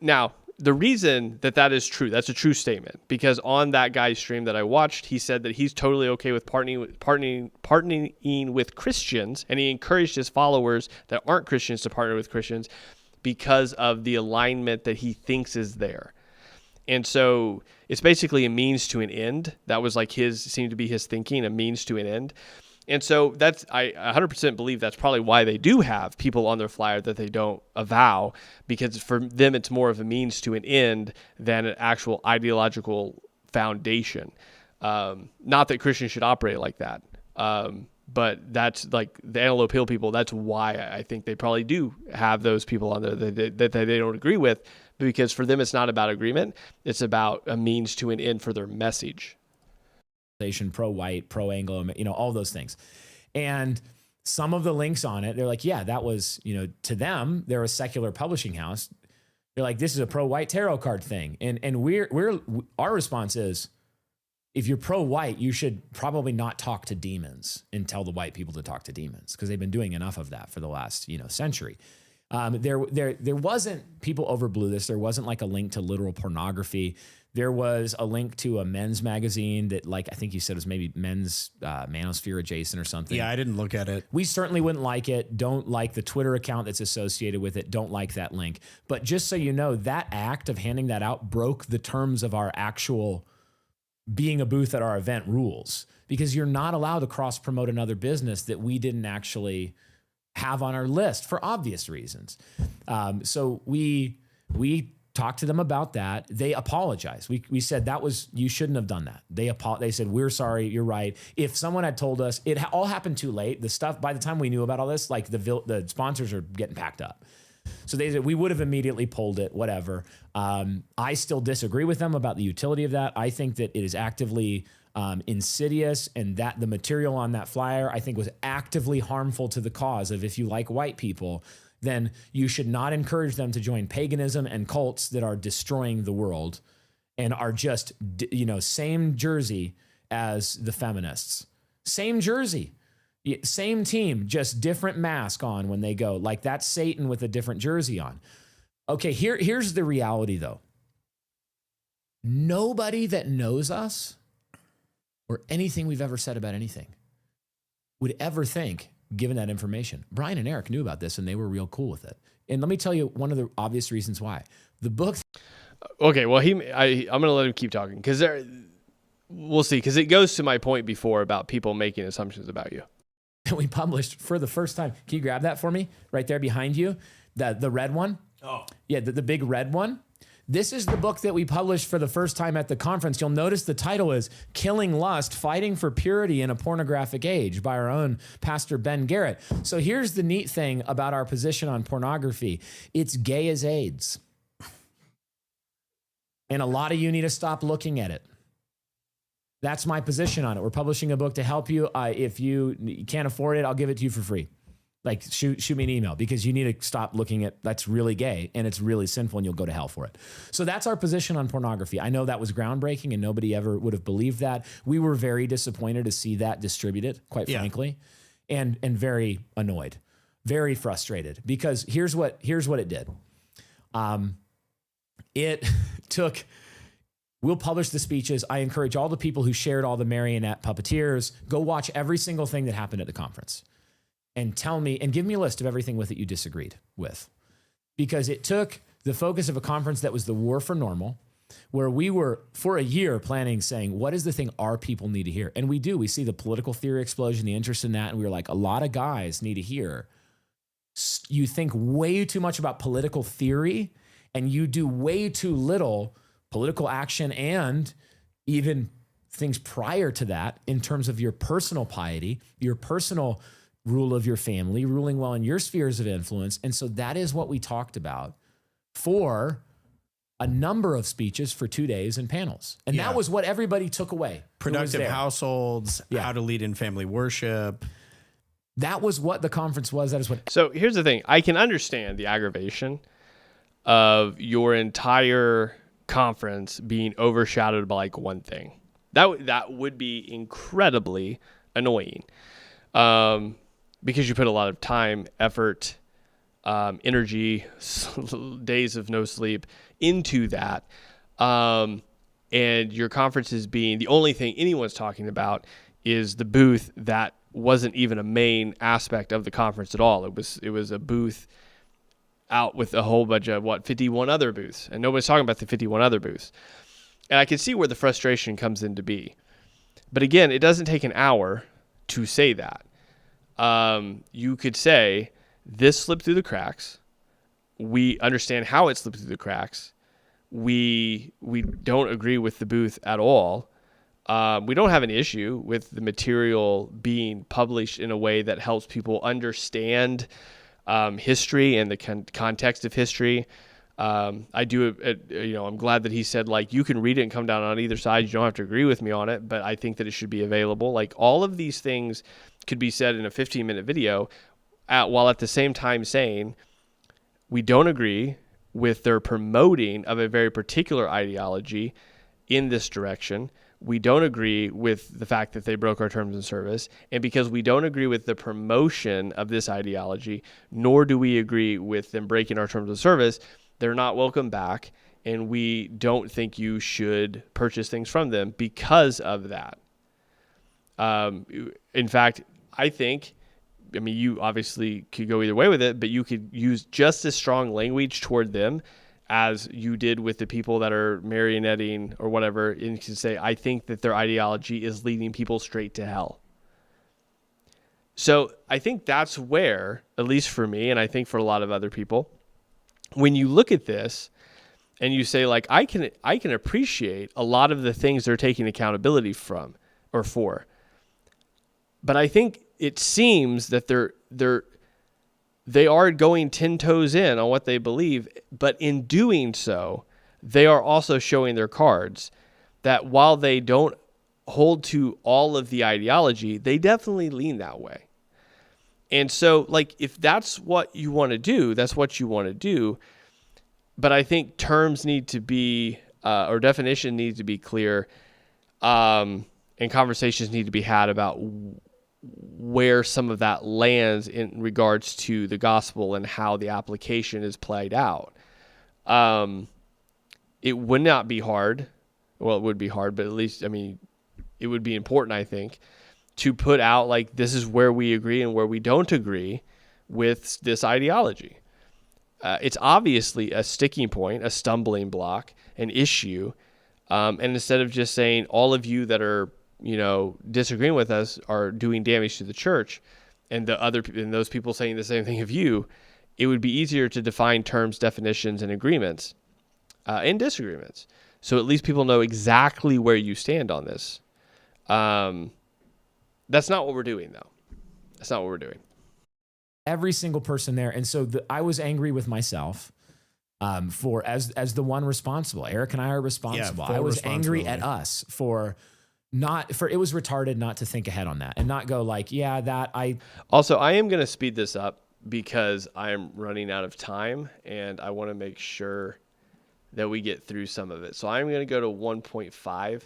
now the reason that is true, that's a true statement, because on that guy's stream that I watched, he said that he's totally okay with partnering with Christians, and he encouraged his followers that aren't Christians to partner with Christians because of the alignment that he thinks is there. And so it's basically a means to an end. That was like seemed to be his thinking, a means to an end. And so I 100% believe that's probably why they do have people on their flyer that they don't avow, because for them it's more of a means to an end than an actual ideological foundation. Not that Christians should operate like that, but that's like the Antelope Hill people. That's why I think they probably do have those people on there that they don't agree with, because for them it's not about agreement. It's about a means to an end for their message. Pro-white, pro-Anglo, all those things. And some of the links on it, they're like, yeah, that was, to them, they're a secular publishing house. They're like, this is a pro-white tarot card thing. And our response is, if you're pro-white, you should probably not talk to demons and tell the white people to talk to demons, because they've been doing enough of that for the last, century. There wasn't, people overblew this. There wasn't like a link to literal pornography. There was a link to a men's magazine that, I think you said it was maybe men's manosphere adjacent or something. Yeah, I didn't look at it. We certainly wouldn't like it. Don't like the Twitter account that's associated with it. Don't like that link. But just so you know, that act of handing that out broke the terms of our actual being a booth at our event rules, because you're not allowed to cross-promote another business that we didn't actually have on our list for obvious reasons. So we talked to them about that. They apologized. We said you shouldn't have done that. They said, we're sorry, you're right. If someone had told us, it all happened too late. The stuff, by the time we knew about all this, the sponsors are getting packed up. So they said we would have immediately pulled it, whatever. I still disagree with them about the utility of that. I think that it is actively insidious, and that the material on that flyer, I think, was actively harmful to the cause of, if you like white people, then you should not encourage them to join paganism and cults that are destroying the world and are just, same jersey as the feminists. Same jersey, same team, just different mask on when they go. Like, that's Satan with a different jersey on. Okay, here's the reality, though. Nobody that knows us or anything we've ever said about anything would ever think, given that information, Brian and Eric knew about this and they were real cool with it. And let me tell you one of the obvious reasons why. The book. Okay, well, I'm going to let him keep talking, because we'll see, because it goes to my point before about people making assumptions about you. We published for the first time. Can you grab that for me? Right there behind you, the red one. Oh, yeah, the big red one. This is the book that we published for the first time at the conference. You'll notice the title is Killing Lust, Fighting for Purity in a Pornographic Age by our own Pastor Ben Garrett. So here's the neat thing about our position on pornography. It's gay as AIDS. And a lot of you need to stop looking at it. That's my position on it. We're publishing a book to help you. If you can't afford it, I'll give it to you for free. Like, shoot me an email, because you need to stop looking at that's really gay and it's really sinful and you'll go to hell for it. So that's our position on pornography. I know that was groundbreaking and nobody ever would have believed that. We were very disappointed to see that distributed, quite frankly, and very annoyed, very frustrated, because here's what it did. It took. We'll publish the speeches. I encourage all the people who shared all the marionette puppeteers, go watch every single thing that happened at the conference and tell me, and give me a list of everything with it you disagreed with. Because it took the focus of a conference that was the War for Normal, where we were for a year planning, saying, what is the thing our people need to hear? And we do. We see the political theory explosion, the interest in that. And we were like, a lot of guys need to hear. You think way too much about political theory and you do way too little political action and even things prior to that in terms of your personal piety, your personal rule of your family, ruling well in your spheres of influence. And so that is what we talked about for a number of speeches for 2 days and panels. And that was what everybody took away. Productive households, how to lead in family worship. That was what the conference was. That is what. So here's the thing. I can understand the aggravation of your entire conference being overshadowed by like one thing. That would be incredibly annoying, because you put a lot of time, effort, energy, days of no sleep into that, and your conference is being the only thing anyone's talking about is the booth that wasn't even a main aspect of the conference at all. It was a booth out with a whole bunch of 51 other booths, and nobody's talking about the 51 other booths. And I can see where the frustration comes in to be. But again, it doesn't take an hour to say that. You could say this slipped through the cracks. We understand how it slipped through the cracks. We don't agree with the booth at all. We don't have an issue with the material being published in a way that helps people understand history and the context of history. I do, I'm glad that he said, like, you can read it and come down on either side. You don't have to agree with me on it, but I think that it should be available. Like, all of these things could be said in a 15-minute video while at the same time saying we don't agree with their promoting of a very particular ideology in this direction. We don't agree with the fact that they broke our terms of service. And because we don't agree with the promotion of this ideology, nor do we agree with them breaking our terms of service, they're not welcome back. And we don't think you should purchase things from them because of that. In fact, I mean, you obviously could go either way with it, but you could use just as strong language toward them as you did with the people that are marionetting or whatever, and you can say, I think that their ideology is leading people straight to hell. So I think that's where, at least for me, and I think for a lot of other people, when you look at this and you say, like, I can appreciate a lot of the things they're taking accountability from or for, but I think it seems that they are going 10 toes in on what they believe, but in doing so, they are also showing their cards that while they don't hold to all of the ideology, they definitely lean that way. And so, like, if that's what you want to do, that's what you want to do. But I think terms need to be, or definition needs to be clear, and conversations need to be had about where some of that lands in regards to the gospel and how the application is played out. It would not be hard. Well, it would be hard, but at least, I mean, it would be important, I think, to put out, like, this is where we agree and where we don't agree with this ideology. It's obviously a sticking point, a stumbling block, an issue. And instead of just saying all of you that are, disagreeing with us are doing damage to the church, and those people saying the same thing of you, it would be easier to define terms, definitions, and agreements, and disagreements. So at least people know exactly where you stand on this. That's not what we're doing, though. That's not what we're doing. Every single person there. And so I was angry with myself for as the one responsible. Eric and I are responsible. I was angry at us for it was retarded not to think ahead on that and not go like, Also, I am going to speed this up because I'm running out of time and I want to make sure that we get through some of it. So I'm going to go to 1.5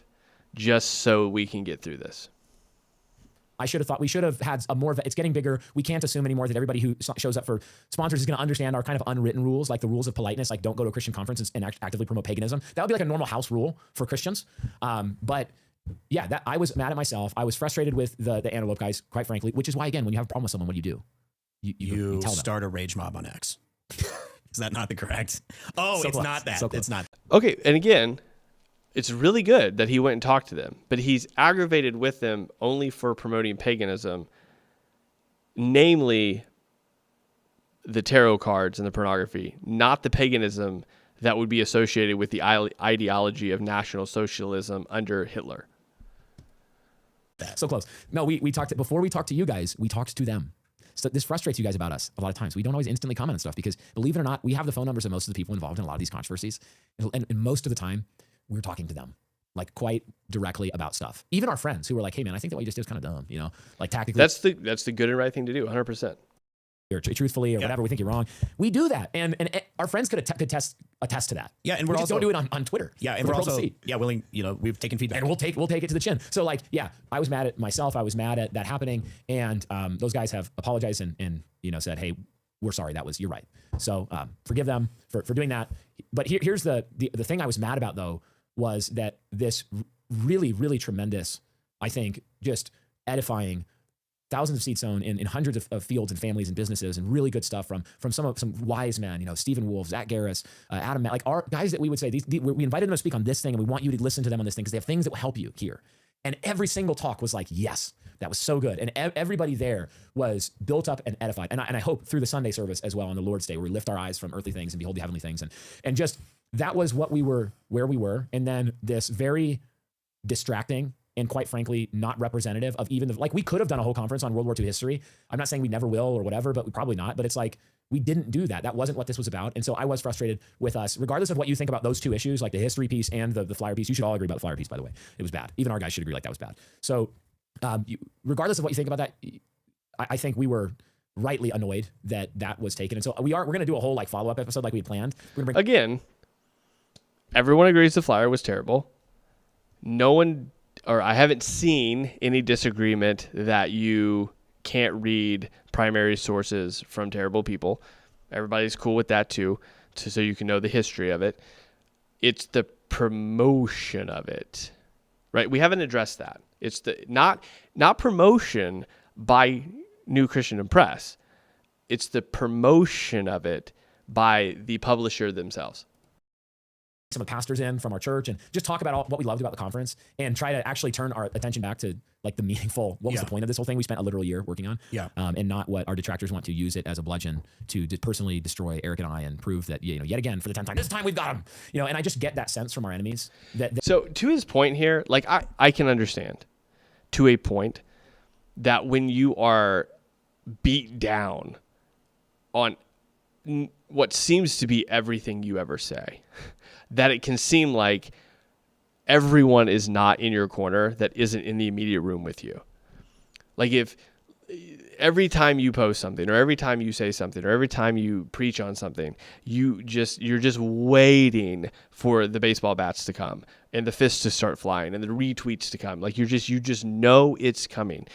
just so we can get through this. I should have thought we should have had a more, it's getting bigger. We can't assume anymore that everybody who shows up for sponsors is going to understand our kind of unwritten rules, like the rules of politeness, like don't go to a Christian conference and actively promote paganism. That would be like a normal house rule for Christians. But yeah, I was mad at myself. I was frustrated with the Antelope guys, quite frankly, which is why, again, when you have a problem with someone, what do you do? You tell them. Start a rage mob on X. Is that not the correct? Oh, so it's close. Not that. So it's not. Okay. And again, it's really good that he went and talked to them, but he's aggravated with them only for promoting paganism, namely the tarot cards and the pornography, not the paganism that would be associated with the ideology of National Socialism under Hitler. So close. No, we talked before we talked to you guys, we talked to them. So this frustrates you guys about us a lot of times. We don't always instantly comment on stuff because, believe it or not, we have the phone numbers of most of the people involved in a lot of these controversies. And most of the time, we're talking to them like quite directly about stuff. Even our friends who were like, hey man, I think that what you just did is kind of dumb, like tactically. That's the good and right thing to do, 100%. Or truthfully or whatever, we think you're wrong. We do that. And our friends could attest to that. Yeah. And we just don't do it on Twitter. Yeah. And we're also willing, we've taken feedback. And we'll take it to the chin. So like, yeah, I was mad at myself. I was mad at that happening. And those guys have apologized and said, hey, we're sorry. You're right. So forgive them for doing that. But here's the thing I was mad about though, was that this really, really tremendous, I think, just edifying, thousands of seeds sown in hundreds of fields and families and businesses, and really good stuff from some wise men, Stephen Wolf, Zach Garris, Adam, like our guys that we would say, we invited them to speak on this thing, and we want you to listen to them on this thing because they have things that will help you here. And every single talk was like, yes, that was so good. And everybody there was built up and edified. And I hope through the Sunday service as well on the Lord's Day, where we lift our eyes from earthly things and behold the heavenly things. And just that was what we were, where we were. And then this very distracting and quite frankly, not representative of even like we could have done a whole conference on World War II history. I'm not saying we never will or whatever, but we probably not. But it's like, we didn't do that. That wasn't what this was about. And so I was frustrated with us, regardless of what you think about those two issues, like the history piece and the flyer piece. You should all agree about the flyer piece, by the way. It was bad. Even our guys should agree like that was bad. So regardless of what you think about that, I think we were rightly annoyed that was taken. And so we're going to do a whole like follow-up episode like we had planned. Again, everyone agrees the flyer was terrible. No one, or I haven't seen any disagreement that you can't read primary sources from terrible people. Everybody's cool with that too, so you can know the history of it. It's the promotion of it, right? We haven't addressed that. It's the not promotion by New Christian Press. It's the promotion of it by the publisher themselves. Some of the pastors in from our church and just talk about what we loved about the conference and try to actually turn our attention back to like the meaningful, what was the point of this whole thing we spent a literal year working on, and not what our detractors want to use it as a bludgeon to personally destroy Eric and I and prove that, yet again, for the 10th time, this time we've got him, and I just get that sense from our enemies. So to his point here, like I can understand to a point that when you are beat down on what seems to be everything you ever say, that it can seem like everyone is not in your corner that isn't in the immediate room with you. Like if every time you post something or every time you say something or every time you preach on something, you're just waiting for the baseball bats to come and the fists to start flying and the retweets to come. Like you just know it's coming.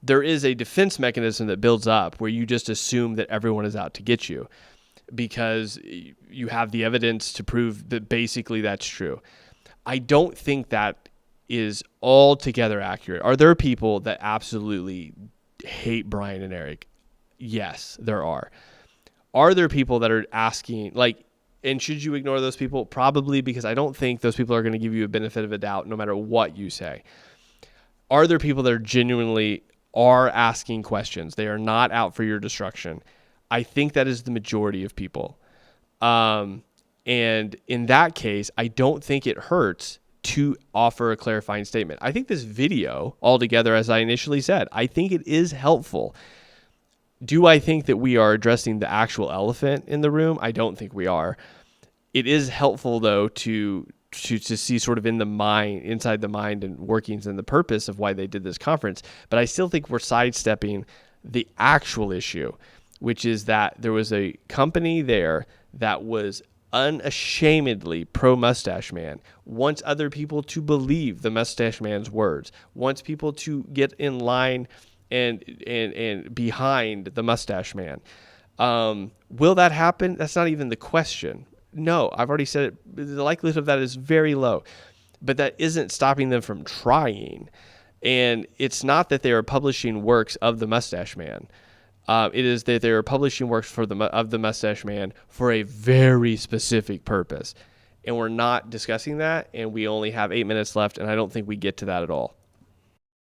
There is a defense mechanism that builds up where you just assume that everyone is out to get you, because you have the evidence to prove that basically that's true. I don't think that is altogether accurate. Are there people that absolutely hate Brian and Eric? Yes, there are. Are there people that are asking, and should you ignore those people? Probably, because I don't think those people are going to give you a benefit of a doubt no matter what you say. Are there people that are genuinely asking questions? They are not out for your destruction. I think that is the majority of people. And in that case, I don't think it hurts to offer a clarifying statement. I think this video altogether, as I initially said, I think it is helpful. Do I think that we are addressing the actual elephant in the room? I don't think we are. It is helpful though to see sort of inside the mind and workings and the purpose of why they did this conference. But I still think we're sidestepping the actual issue, which is that there was a company there that was unashamedly pro-Mustache Man, wants other people to believe the Mustache Man's words, wants people to get in line and behind the Mustache Man. Will that happen? That's not even the question. No, I've already said it. The likelihood of that is very low, but that isn't stopping them from trying. And it's not that they are publishing works of the Mustache Man. It is that they are publishing works of the Mustache Man for a very specific purpose. And we're not discussing that, and we only have 8 minutes left, and I don't think we get to that at all.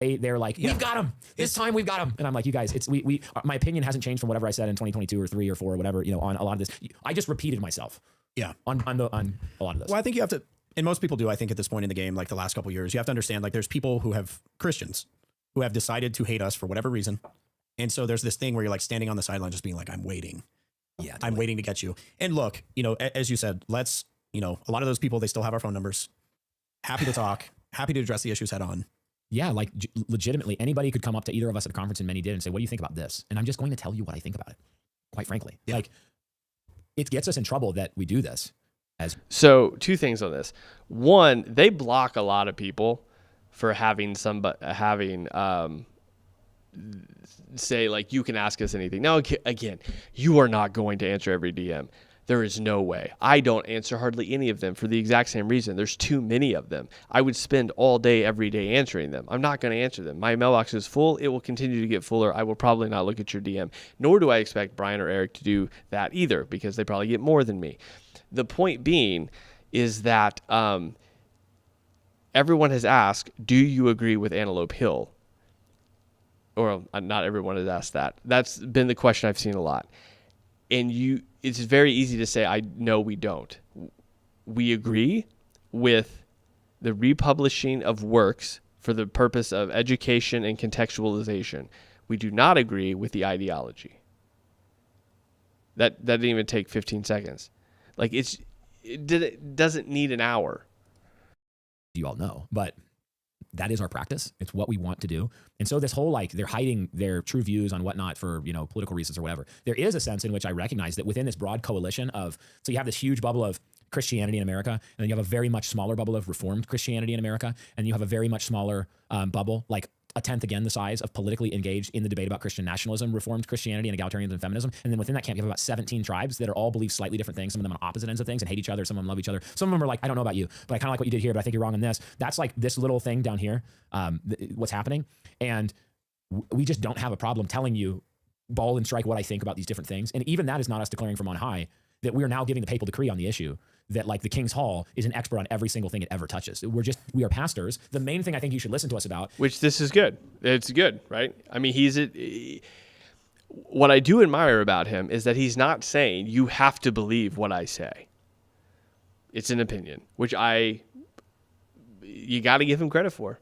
They're like, we've got him. This time we've got him. And I'm like, you guys, my opinion hasn't changed from whatever I said in 2022 or 3 or 4 or whatever, on a lot of this. I just repeated myself. Yeah. On a lot of this. Well, I think you have to, and most people do, I think at this point in the game, like the last couple of years, you have to understand, like there's people Christians who have decided to hate us for whatever reason. And so there's this thing where you're like standing on the sideline, just being like, I'm waiting. Yeah. Totally. I'm waiting to get you. And look, as you said, let's, a lot of those people, they still have our phone numbers. Happy to talk, happy to address the issues head on. Yeah. Like legitimately anybody could come up to either of us at a conference, and many did, and say, what do you think about this? And I'm just going to tell you what I think about it. Quite frankly, like it gets us in trouble that we do this. So 2 things on this. One, they block a lot of people for say like, you can ask us anything. Now, again, you are not going to answer every DM. There is no way. I don't answer hardly any of them for the exact same reason. There's too many of them. I would spend all day, every day answering them. I'm not going to answer them. My mailbox is full. It will continue to get fuller. I will probably not look at your DM, nor do I expect Brian or Eric to do that either, because they probably get more than me. The point being is that everyone has asked, do you agree with Antelope Hill? Or not everyone has asked that. That's been the question I've seen a lot. And it's very easy to say, no, we don't. We agree with the republishing of works for the purpose of education and contextualization. We do not agree with the ideology. That didn't even take 15 seconds. Like it doesn't need an hour. You all know, but that is our practice. It's what we want to do. And so this whole, like, they're hiding their true views on whatnot for, political reasons or whatever. There is a sense in which I recognize that within this broad coalition of, so you have this huge bubble of Christianity in America, and then you have a very much smaller bubble of Reformed Christianity in America, and you have a very much smaller bubble, like a tenth again the size, of politically engaged in the debate about Christian nationalism, Reformed Christianity, and egalitarianism and feminism. And then within that camp, you have about 17 tribes that are all believe slightly different things. Some of them on opposite ends of things and hate each other. Some of them love each other. Some of them are like, I don't know about you, but I kind of like what you did here, but I think you're wrong on this. That's like this little thing down here, what's happening. And we just don't have a problem telling you ball and strike what I think about these different things. And even that is not us declaring from on high that we are now giving the papal decree on the issue, that like the King's Hall is an expert on every single thing it ever touches. We are pastors. The main thing I think you should listen to us about. Which this is good. It's good, right? I mean, what I do admire about him is that he's not saying you have to believe what I say. It's an opinion, which you got to give him credit for.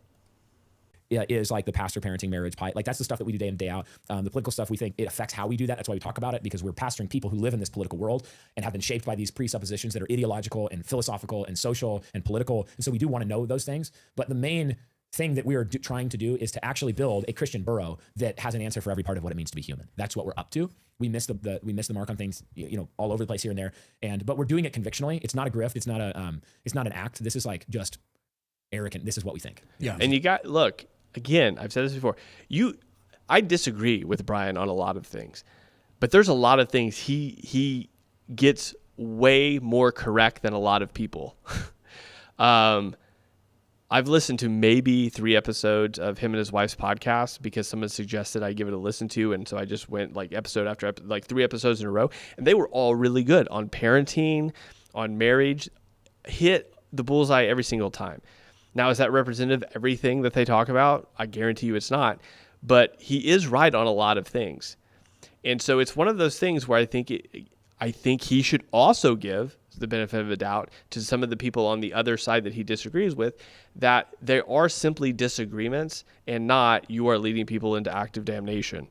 Is like the pastor parenting marriage pie. Like that's the stuff that we do day in, day out. The political stuff, we think it affects how we do that. That's why we talk about it, because we're pastoring people who live in this political world and have been shaped by these presuppositions that are ideological and philosophical and social and political. And so we do want to know those things. But the main thing that we are trying to do is to actually build a Christian borough that has an answer for every part of what it means to be human. That's what we're up to. We miss the mark on things, all over the place here and there. But we're doing it convictionally. It's not a grift. It's not an act. This is like just arrogant. This is what we think. Yeah. And look, again, I've said this before. I disagree with Brian on a lot of things, but there's a lot of things he gets way more correct than a lot of people. I've listened to maybe 3 episodes of him and his wife's podcast because someone suggested I give it a listen to, and so I just went like episode after episode, like 3 episodes in a row, and they were all really good on parenting, on marriage, hit the bullseye every single time. Now, is that representative of everything that they talk about? I guarantee you it's not. But he is right on a lot of things. And so it's one of those things where I think he should also give the benefit of the doubt to some of the people on the other side that he disagrees with, that there are simply disagreements and not you are leading people into active damnation.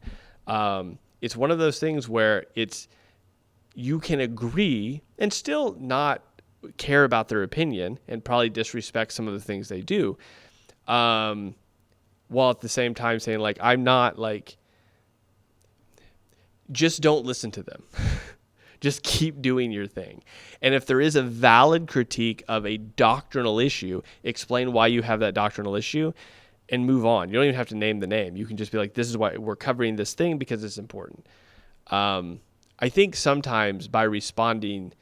It's one of those things where you can agree and still not care about their opinion and probably disrespect some of the things they do, while at the same time saying, like, I'm not like, just don't listen to them. Just keep doing your thing. And if there is a valid critique of a doctrinal issue, explain why you have that doctrinal issue and move on. You don't even have to name the name. You can just be like, this is why we're covering this thing because it's important. I think sometimes by responding,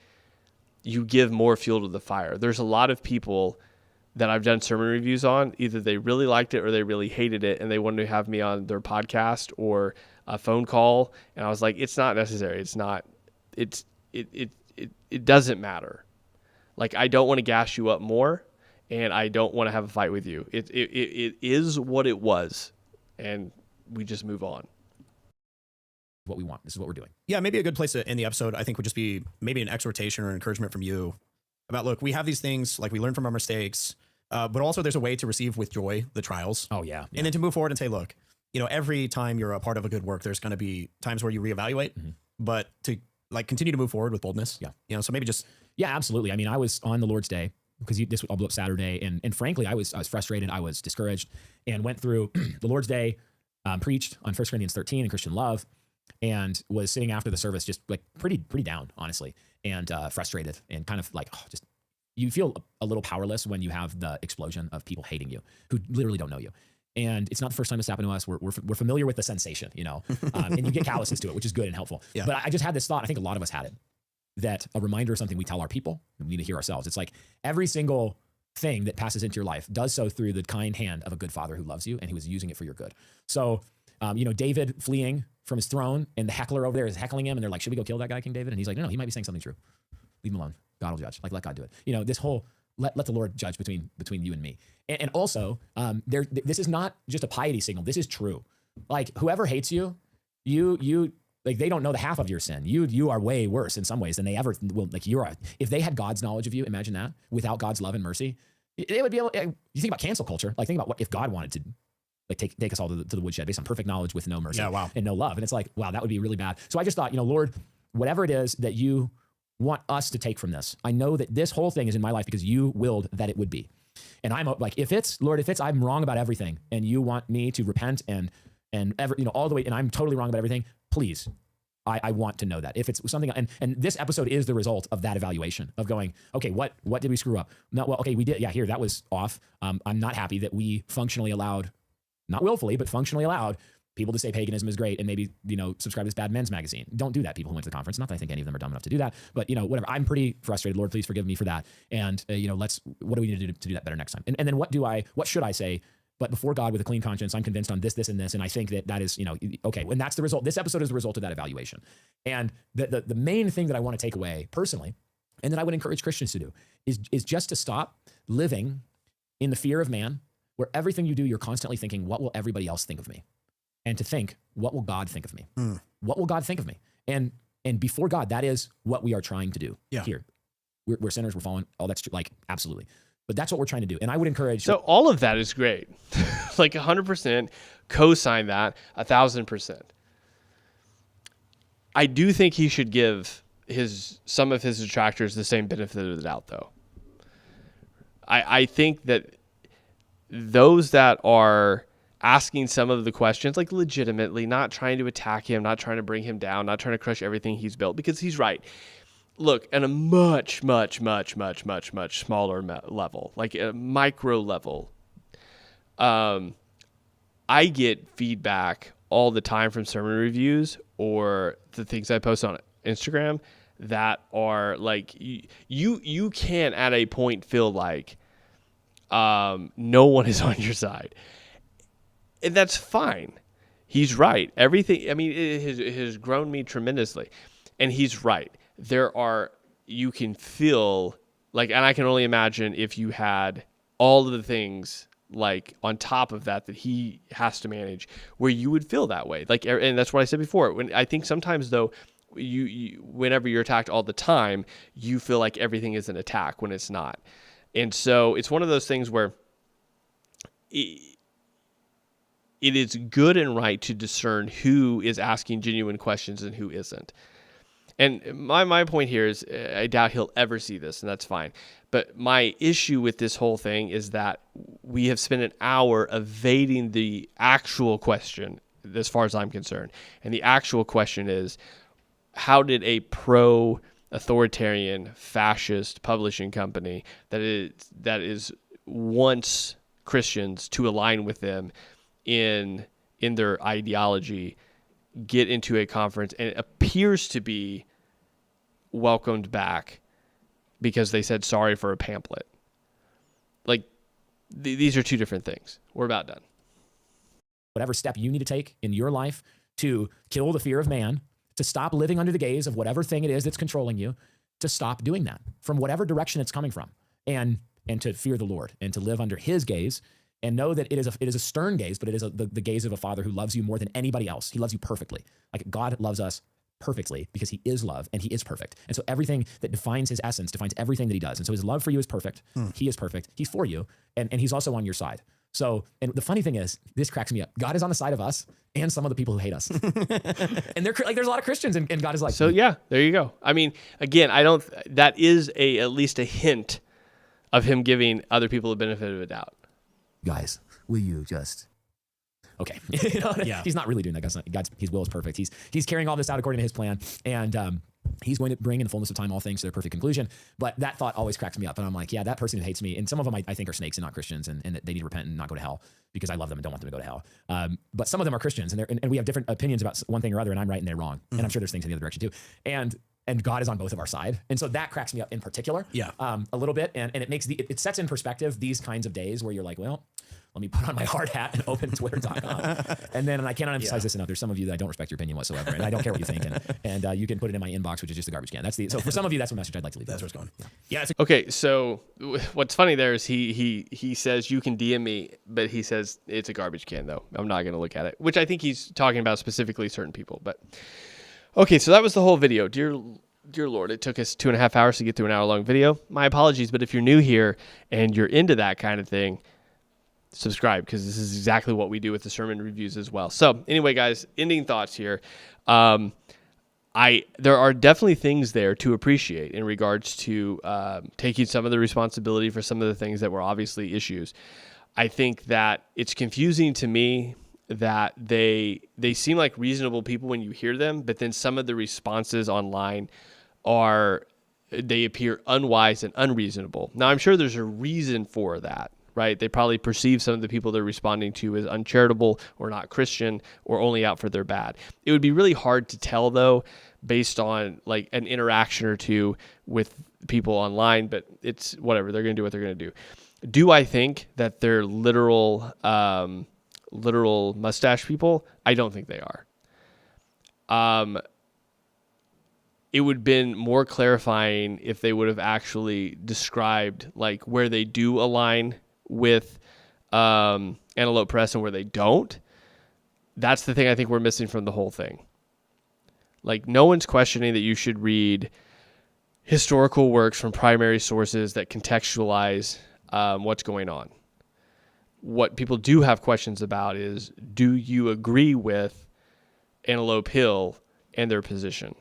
you give more fuel to the fire. There's a lot of people that I've done sermon reviews on. Either they really liked it or they really hated it, and they wanted to have me on their podcast or a phone call. And I was like, it's not necessary. It's not. It doesn't matter. Like, I don't want to gas you up more, and I don't want to have a fight with you. It is what it was, and we just move on. What we want. This is what we're doing. Yeah, maybe a good place to end the episode, I think, would just be maybe an exhortation or encouragement from you about, look, we have these things, like we learn from our mistakes, but also there's a way to receive with joy the trials. Oh, yeah. And then to move forward and say, look, every time you're a part of a good work, there's going to be times where you reevaluate, but to like continue to move forward with boldness. Yeah. So maybe just. Yeah, absolutely. I mean, I was on the Lord's Day because this all blew up Saturday. And frankly, I was frustrated. I was discouraged and went through the Lord's Day, preached on 1 Corinthians 13 and Christian love, and was sitting after the service just like pretty down, honestly, and frustrated and kind of like, just you feel a little powerless when you have the explosion of people hating you who literally don't know you. And it's not the first time this happened to us. We're familiar with the sensation, and you get calluses to it, which is good and helpful. Yeah. But I just had this thought. I think a lot of us had it, that a reminder of something we tell our people, and we need to hear ourselves. It's like every single thing that passes into your life does so through the kind hand of a good father who loves you and who is using it for your good. So, David fleeing from his throne, and the heckler over there is heckling him, and they're like, should we go kill that guy, King David? And he's like, no, he might be saying something true. Leave him alone. God will judge. Like, let God do it. This whole let the Lord judge between you and me. And also, this is not just a piety signal. This is true. Like whoever hates you, you like they don't know the half of your sin. You are way worse in some ways than they ever will. Like if they had God's knowledge of you, imagine that without God's love and mercy, they would be able. You think about cancel culture. Like think about what if God wanted to. Like take us all to the woodshed based on perfect knowledge with no mercy and no love. And it's like, wow, that would be really bad. So I just thought, Lord, whatever it is that you want us to take from this, I know that this whole thing is in my life because you willed that it would be. And I'm like, if I'm wrong about everything and you want me to repent and all the way, and I'm totally wrong about everything, please, I want to know that. If it's something, and this episode is the result of that evaluation of going, okay, what did we screw up? No, well, okay, we did. Yeah, here, that was off. I'm not happy that we functionally allowed, not willfully, but functionally allowed people to say paganism is great and maybe, subscribe to this Bad Men's magazine. Don't do that, people who went to the conference. Not that I think any of them are dumb enough to do that, but whatever. I'm pretty frustrated. Lord, please forgive me for that. And, what do we need to do that better next time? And then what should I say? But before God with a clean conscience, I'm convinced on this, and this. And I think that is, okay. And that's the result. This episode is the result of that evaluation. And the main thing that I want to take away personally, and that I would encourage Christians to do is just to stop living in the fear of man, where everything you do, you're constantly thinking, what will everybody else think of me? And to think, what will God think of me? What will God think of me? And before God, that is what we are trying to do here. We're sinners, we're fallen, all that's true, like absolutely. But that's what we're trying to do. And I would encourage. So all of that is great. Like 100%, co-sign that 1,000%. I do think he should give some of his detractors the same benefit of the doubt, though. I think that those that are asking some of the questions, like legitimately, not trying to attack him, not trying to bring him down, not trying to crush everything he's built, because he's right. Look, at a much, much, much, much, much, much smaller level, like a micro level, I get feedback all the time from sermon reviews or the things I post on Instagram that are like, you can at a point feel like no one is on your side. And that's fine. He's right. Everything, I mean, it has grown me tremendously. And he's right. You can feel like, and I can only imagine if you had all of the things like on top of that he has to manage, where you would feel that way. Like, and that's what I said before. When I think sometimes though, whenever you're attacked all the time, you feel like everything is an attack when it's not. And so it's one of those things where it is good and right to discern who is asking genuine questions and who isn't. And my point here is I doubt he'll ever see this, and that's fine. But my issue with this whole thing is that we have spent an hour evading the actual question, as far as I'm concerned. And the actual question is, how did a pro-authoritarian fascist publishing company that is wants Christians to align with them in their ideology get into a conference, and it appears to be welcomed back because they said sorry for a pamphlet? Like, these are two different things. We're about done. Whatever step you need to take in your life to kill the fear of man, to stop living under the gaze of whatever thing it is that's controlling you, to stop doing that from whatever direction it's coming from, and to fear the Lord and to live under his gaze. And know that it is a stern gaze, but it is the gaze of a father who loves you more than anybody else. He loves you perfectly. Like God loves us perfectly because he is love and he is perfect. And so everything that defines his essence defines everything that he does. And so his love for you is perfect. He is perfect. He's for you. And he's also on your side. So, and the funny thing is, this cracks me up. God is on the side of us and some of the people who hate us. And there's a lot of Christians and God is like, so yeah, there you go. I mean, again, that is at least a hint of him giving other people the benefit of a doubt. Guys, will you just... Okay. Yeah. He's not really doing that. His will is perfect. He's carrying all this out according to his plan. And he's going to bring in the fullness of time all things to their perfect conclusion. But that thought always cracks me up. And I'm like, yeah, that person who hates me, and some of them I think are snakes and not Christians, and that they need to repent and not go to hell because I love them and don't want them to go to hell. But some of them are Christians, and we have different opinions about one thing or other, and I'm right and they're wrong. And I'm sure there's things in the other direction too. And God is on both of our side. And so that cracks me up in particular, a little bit. And it makes it sets in perspective these kinds of days where you're like, well, Let me put on my hard hat and open twitter.com. And I cannot emphasize this enough. There's some of you that I don't respect your opinion whatsoever, and I don't care what you think. And you can put it in my inbox, which is just a garbage can. So for some of you, that's the message I'd like to leave. That's where it's going. Yeah. Okay, so what's funny there is he says you can DM me, but he says it's a garbage can though. I'm not going to look at it, which I think he's talking about specifically certain people. But okay, so that was the whole video. Dear Lord, it took us 2.5 hours to get through an hour-long video. My apologies, but if you're new here and you're into that kind of thing, subscribe, because this is exactly what we do with the sermon reviews as well. So anyway, guys, ending thoughts here. There are definitely things there to appreciate in regards to taking some of the responsibility for some of the things that were obviously issues. I think that it's confusing to me that they seem like reasonable people when you hear them, but then some of the responses online they appear unwise and unreasonable. Now, I'm sure there's a reason for that, right? They probably perceive some of the people they're responding to as uncharitable or not Christian or only out for their bad. It would be really hard to tell, though, based on like an interaction or two with people online, but it's whatever. They're going to do what they're going to do. Do I think that they're literal mustache people? I don't think they are. It would have been more clarifying if they would have actually described like where they do align with Antelope Press and where they don't. That's the thing I think we're missing from the whole thing. Like, no one's questioning that you should read historical works from primary sources that contextualize what's going on. What people do have questions about is, do you agree with Antelope Hill and their position?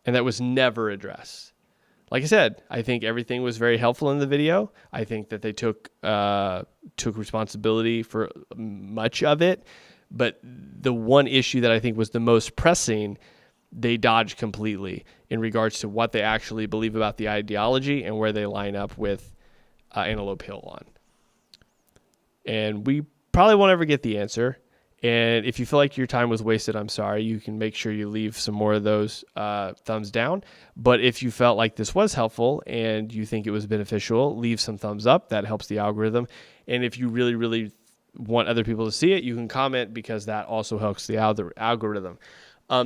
And that was never addressed. Like I said, I think everything was very helpful in the video. I think that they took responsibility for much of it. But the one issue that I think was the most pressing, they dodged completely in regards to what they actually believe about the ideology and where they line up with Antelope Hill on. And we probably won't ever get the answer. And if you feel like your time was wasted, I'm sorry. You can make sure you leave some more of those thumbs down. But if you felt like this was helpful and you think it was beneficial, leave some thumbs up. That helps the algorithm. And if you really, really want other people to see it, you can comment, because that also helps the algorithm.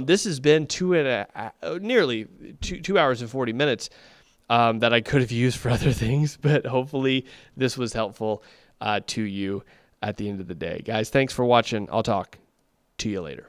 This has been nearly 2 hours and 40 minutes that I could have used for other things, but hopefully this was helpful to you at the end of the day. Guys, thanks for watching. I'll talk to you later.